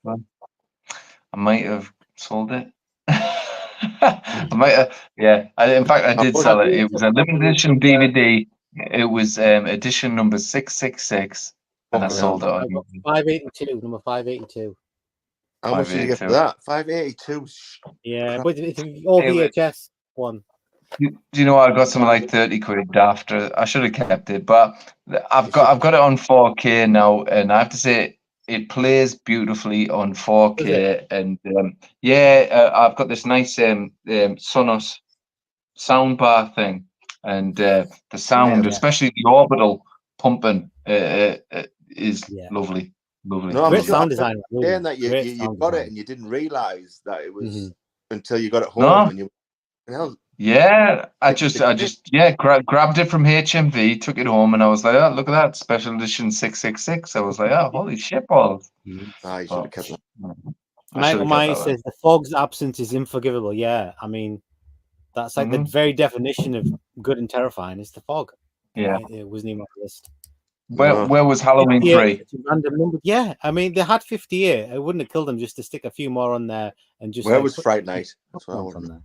I might have sold it. I might have. Yeah. In fact, I did sell it. It was a limited edition DVD. It was edition number 666, and I sold it on 582. Number 582. How much did you get for that? 582. Yeah, but it's all VHS one. Do you know what? I got something like 30 quid after. I should have kept it, but I've got it on 4K now, and I have to say it plays beautifully on 4K. And I've got this nice Sonos soundbar thing, and the sound, especially the Orbital pumping, is lovely. No, great sound design. Saying that you got it and you didn't realize that it was until you got it home and you. Yeah, I just grabbed it from HMV, took it home, and I was like, oh, look at that special edition 666. I was like, oh, holy shit balls! You should have kept that. Michael Myers says the fog's absence is unforgivable. Yeah, I mean, that's like the very definition of good and terrifying is the fog. Yeah, it wasn't even on the list. Where was Halloween 3? Yeah, I mean, they had 58. I wouldn't have killed them just to stick a few more on there and just. Where was Fright Night? That's what I want on there.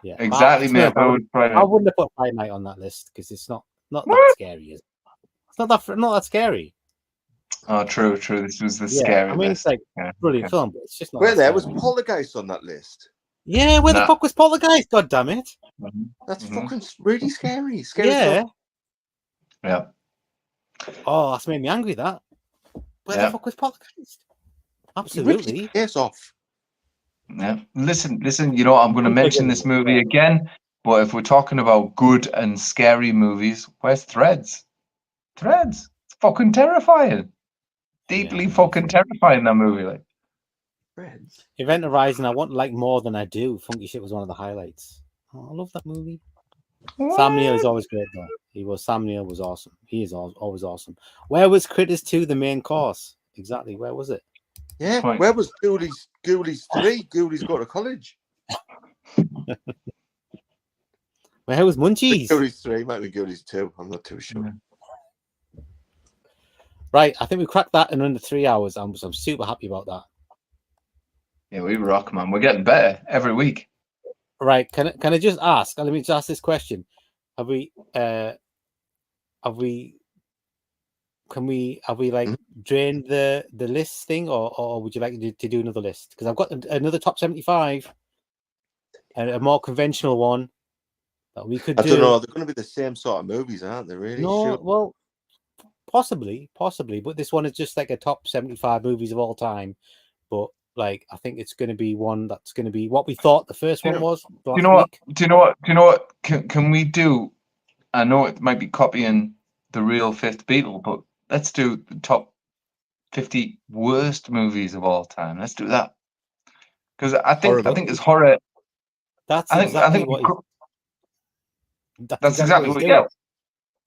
Yeah, exactly, mate. I wouldn't have put Fright Night on that list because it's not that scary. Is it? It's not that scary. Oh, true. This was the scary. I mean, it's like brilliant film, but it's just not. Where there was Poltergeist on that list. Yeah, where the fuck was Poltergeist? God damn it! That's fucking really scary. Yeah. Yeah. Oh, that's made me angry. That. Where the fuck was Poltergeist? Absolutely. Face off. Yeah. Listen. You know, I'm going to mention this movie again, but if we're talking about good and scary movies, where's Threads? Threads. It's fucking terrifying. Deeply fucking terrifying, that movie. Like. Event Horizon, I want like more than I do. Funky Shit was one of the highlights. Oh, I love that movie. Sam Neill is always great though. Sam Neill was awesome. He is always awesome. Where was Critters 2, the main course? Exactly. Where was it? Yeah. Point. Where was Ghoulies 3? Ghoulies go to college. Where was Munchies? Ghoulies 3 might be Ghoulies 2. I'm not too sure. Yeah. Right. I think we cracked that in under 3 hours. I'm super happy about that. Yeah, we rock, man. We're getting better every week. Right. Can I just ask? Let me just ask this question. Have we like drained the list thing, or would you like to do another list? Because I've got another top 75 and a more conventional one that we could do. I don't know. They're going to be the same sort of movies, aren't they? Really? No, Sure. well, possibly, but this one is just like a top 75 movies of all time. But like, I think it's going to be one that's going to be what we thought the first one was. Do you know what? Can we do? I know it might be copying the real Fifth Beatle, but let's do the top 50 worst movies of all time. Let's do that. Because I think it's horror. That's I exactly think what. That's exactly what. Yeah.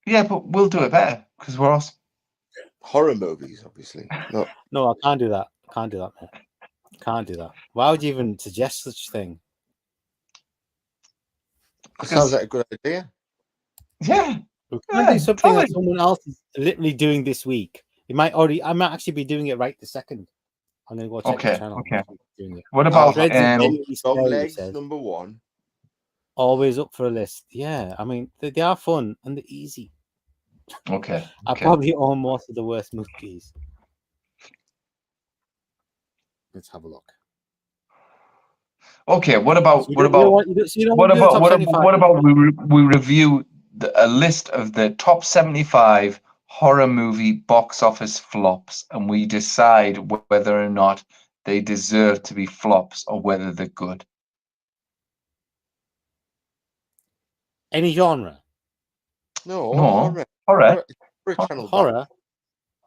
Yeah, but we'll do it better because we're awesome. Horror movies, obviously. No, I can't do that. Can't do that, man. Can't do that. Why would you even suggest such a thing? It sounds like a good idea. Yeah. We can't do something that someone else is literally doing this week. I might actually be doing it right this second. I'm going to go check the channel. Okay. What about Dog Legs number 1? Always up for a list. Yeah, I mean they are fun and they're easy. Okay. I probably own most of the worst movies. Let's have a look. Okay, what about we review a list of the top 75 horror movie box office flops, and we decide whether or not they deserve to be flops or whether they're good. Any genre? No. Horror. Horror.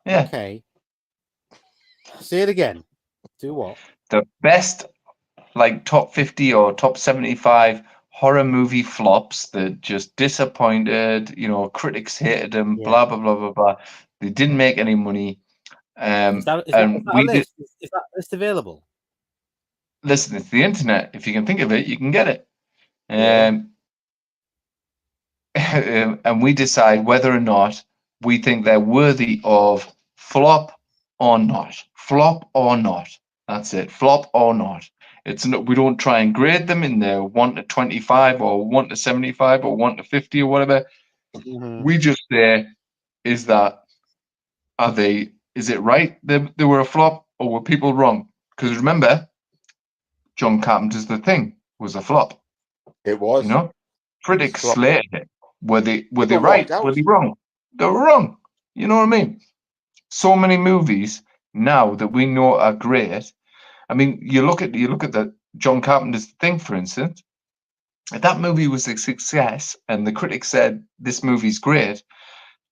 Yeah. Okay. Say it again. Do what? The best, like top 50 or top 75 horror movie flops that just disappointed. Critics hated them. Yeah. Blah blah blah blah blah. They didn't make any money. Is that list available? Listen, it's the internet. If you can think of it, you can get it. And we decide whether or not we think they're worthy of flop or not. Flop or not. That's it. Flop or not. It's not. We don't try and grade them in there 1 to 25 or 1 to 75 or 1 to 50 or whatever. Mm-hmm. We just say, is it right they were a flop, or were people wrong? Because remember, John Carpenter's The Thing was a flop. It was. Critics slated it. Were they right? Were they wrong? They were wrong. You know what I mean? So many movies now that we know are great. I mean, you look at the John Carpenter's Thing, for instance. If that movie was a success and the critics said this movie's great,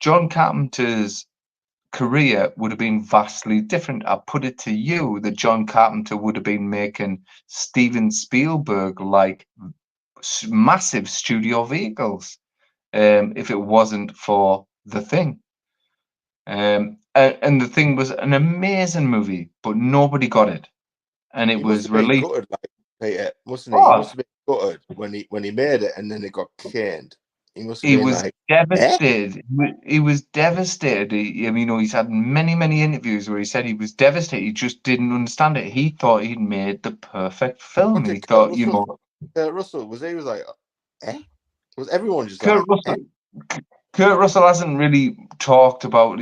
John Carpenter's career would have been vastly different. I put it to you that John Carpenter would have been making Steven Spielberg like massive studio vehicles if it wasn't for The Thing. And The Thing was an amazing movie, but nobody got it. And it was released. Gutted, Peter, wasn't he? He must have been gutted when he made it, and then it got canned. He was devastated. He was devastated. He's had many interviews where he said he was devastated. He just didn't understand it. He thought he'd made the perfect film. He thought, Russell was like, eh? Was everyone just Kurt like, Russell? Eh? Kurt Russell hasn't really talked about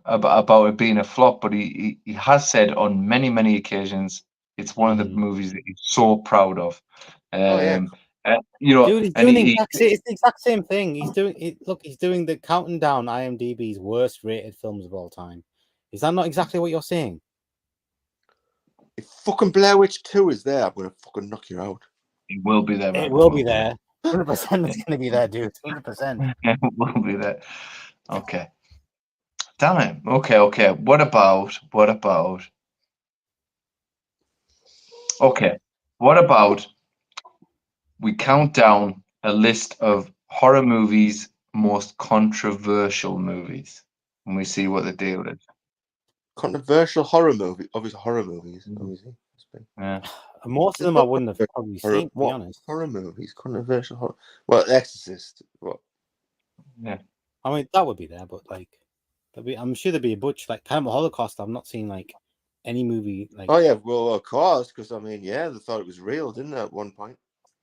about it being a flop, but he has said on many occasions it's one of the movies that he's so proud of. Dude, he's doing it's the exact same thing. He's doing it. Look, he's doing the counting down IMDb's worst rated films of all time. Is that not exactly what you're saying? If fucking Blair Witch 2 is there, I'm gonna fucking knock you out. It will be there, man. It will be there. 100% it's gonna be there, dude. 100%. It will be there. Okay. Damn it. Okay. What about Okay. What about we count down a list of horror movies, most controversial movies, and we see what the deal is. Controversial horror movie. Obviously, horror movies. Obviously. Yeah. Most of There's them no I wouldn't have probably horror, seen, to be what honest. horror movies? Controversial horror. Well, Exorcist. What? Yeah. I mean, that would be there, but like, I'm sure there'd be a bunch. Like, Cannibal Holocaust, I've not seen like any movie like. Oh yeah, well, of course, because I mean, yeah, they thought it was real, didn't they? At one point.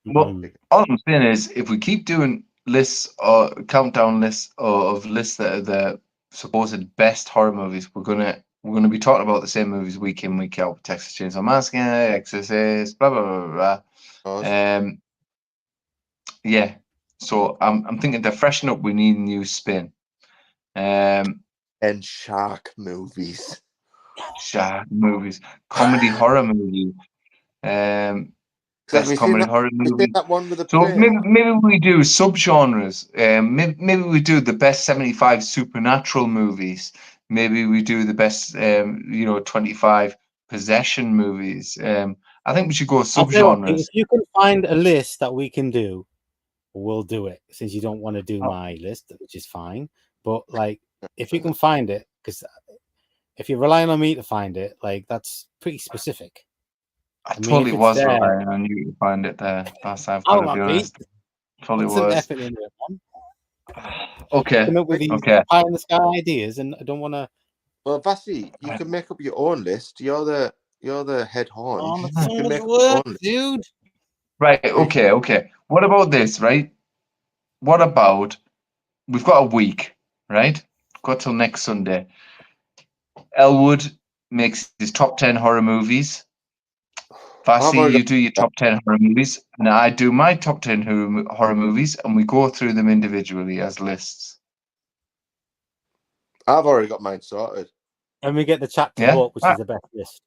Well, all I'm saying is, if we keep doing lists or countdown lists of lists that are the supposed best horror movies, we're gonna be talking about the same movies week in, week out. Texas Chainsaw Massacre, Exorcist, blah blah blah blah. Yeah. So I'm thinking to freshen up, we need a new spin. And shark movies. Shark movies, comedy horror movie. Best comedy horror movie. That one with the So plane? maybe we do subgenres. Maybe we do the best 75 supernatural movies. Maybe we do the best 25 possession movies. I think we should go I'll tell you what, subgenres. if you can find a list that we can do, we'll do it. Since you don't want to do my list, which is fine. But like, if you can find it, because if you're relying on me to find it, like that's pretty specific. I totally was relying on you to find it there. That's I've got to be honest. Totally Put some was. effort into it, man. Okay. Come up with these pie in the sky ideas, and I don't want to. Well, Vasi, you can make up your own list. You're the head honch. Oh, it's so much work, dude. Right. Okay. What about this? Right. What about we've got a week, right? Got till next Sunday. Elwood makes his top 10 horror movies. Vasi, you do your top 10 horror movies, and I do my top 10 horror movies, and we go through them individually as lists. I've already got mine sorted. And we get the chat to vote, which is the best list.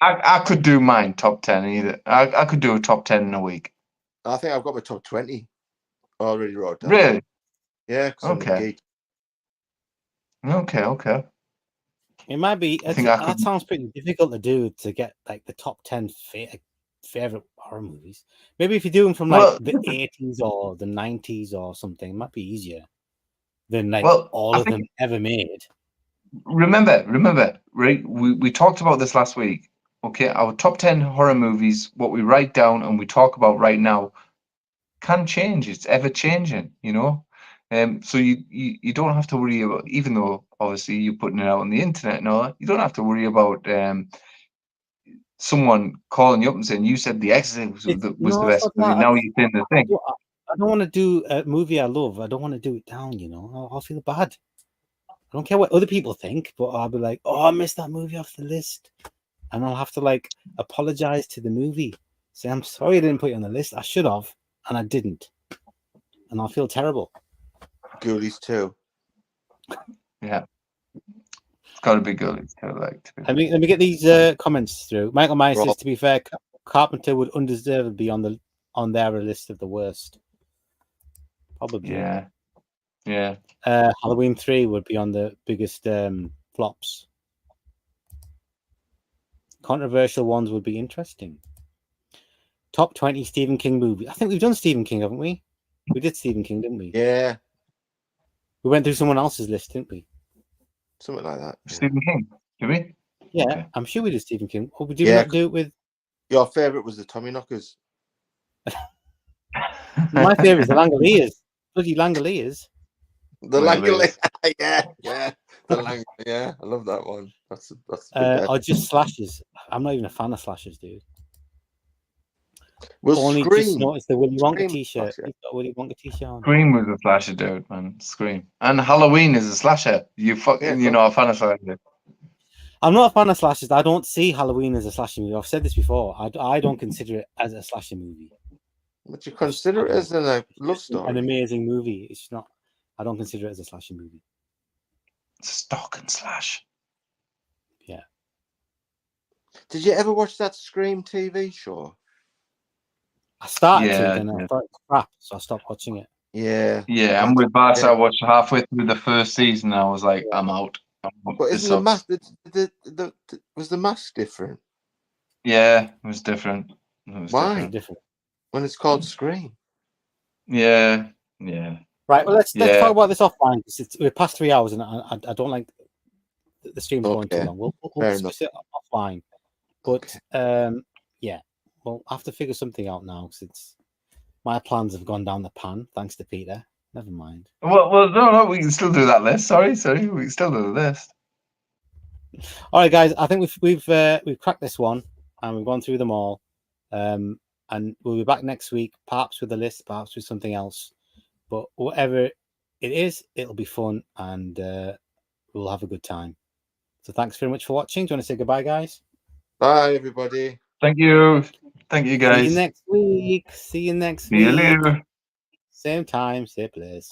I could do mine top 10 either. I could do a top 10 in a week. I think I've got my top 20 already wrote down. Really? Yeah. Okay. Okay. It might be. That sounds pretty difficult to do, to get like the top 10 favorite horror movies. Maybe if you do them from like the 80s or the 90s or something, it might be easier than like all of them ever made. Remember, right? We talked about this last week. Okay, our top 10 horror movies, what we write down and we talk about right now, can change. It's ever changing, you know. So you don't have to worry about, even though obviously you're putting it out on the internet and all that, you don't have to worry about someone calling you up and saying you said The Exorcist was the best movie. Now you're saying the thing. I don't want to do a movie I love. I don't want to do it down, you know. I'll feel bad. I don't care what other people think, but I'll be like, oh, I missed that movie off the list. And I'll have to like apologize to the movie. Say, I'm sorry I didn't put it on the list. I should have, and I didn't. And I'll feel terrible. Ghoulies 2. Yeah. It's got to be Ghoulies 2. Let me get these comments through. Michael Myers says, to be fair, Carpenter would undeservedly be on their list of the worst. Probably. Yeah. Halloween 3 would be on the biggest flops. Controversial ones would be interesting. Top 20 Stephen King movie. I think we've done Stephen King, haven't we? We did Stephen King, didn't we? Yeah. We went through someone else's list, didn't we? Something like that. Stephen King, did we? Yeah, okay. I'm sure we did Stephen King. Or we did not do it with... Your favourite was the Tommyknockers. My favourite is the Langoliers. Bloody Langoliers. The Langoliers. Yeah. The Langoliers. Yeah, I love that one. That's or just slashers. I'm not even a fan of slashers, dude. Well, only Scream. Just noticed the Willy Wonka t-shirt. He's got a Willy Wonka t-shirt on. Scream was a slasher, dude, man. Scream. And Halloween is a slasher. You're not a fan of slasher. I'm not a fan of slashers. I don't see Halloween as a slasher movie. I've said this before. I don't consider it as a slasher movie. But you consider it as a love story. An amazing movie. It's not. I don't consider it as a slasher movie. It's stalk and slash. Yeah. Did you ever watch that Scream TV show? I started to, then I thought it was crap, so I stopped watching it. Yeah. Yeah, I'm with Bart. I watched halfway through the first season. And I was like, I'm out. But isn't the mask? Was the mask different? Yeah, it was different. It was Why? different. Different. When it's called Scream. Yeah, yeah. Right. Well, let's Yeah. talk about this offline because we're past 3 hours, and I don't like the stream's going too Okay. long. We'll Fair discuss it offline. But yeah, we'll have to figure something out now since my plans have gone down the pan. Thanks to Peter. Never mind. Well, no, we can still do that list. Sorry, we can still do the list. All right, guys. I think we've cracked this one, and we've gone through them all. And we'll be back next week, perhaps with a list, perhaps with something else. But whatever it is, it'll be fun, and we'll have a good time. So thanks very much for watching. Do you want to say goodbye, guys? Bye, everybody. Thank you. Thank you, guys. See you next week. See you next See you week. later. Same time, same place.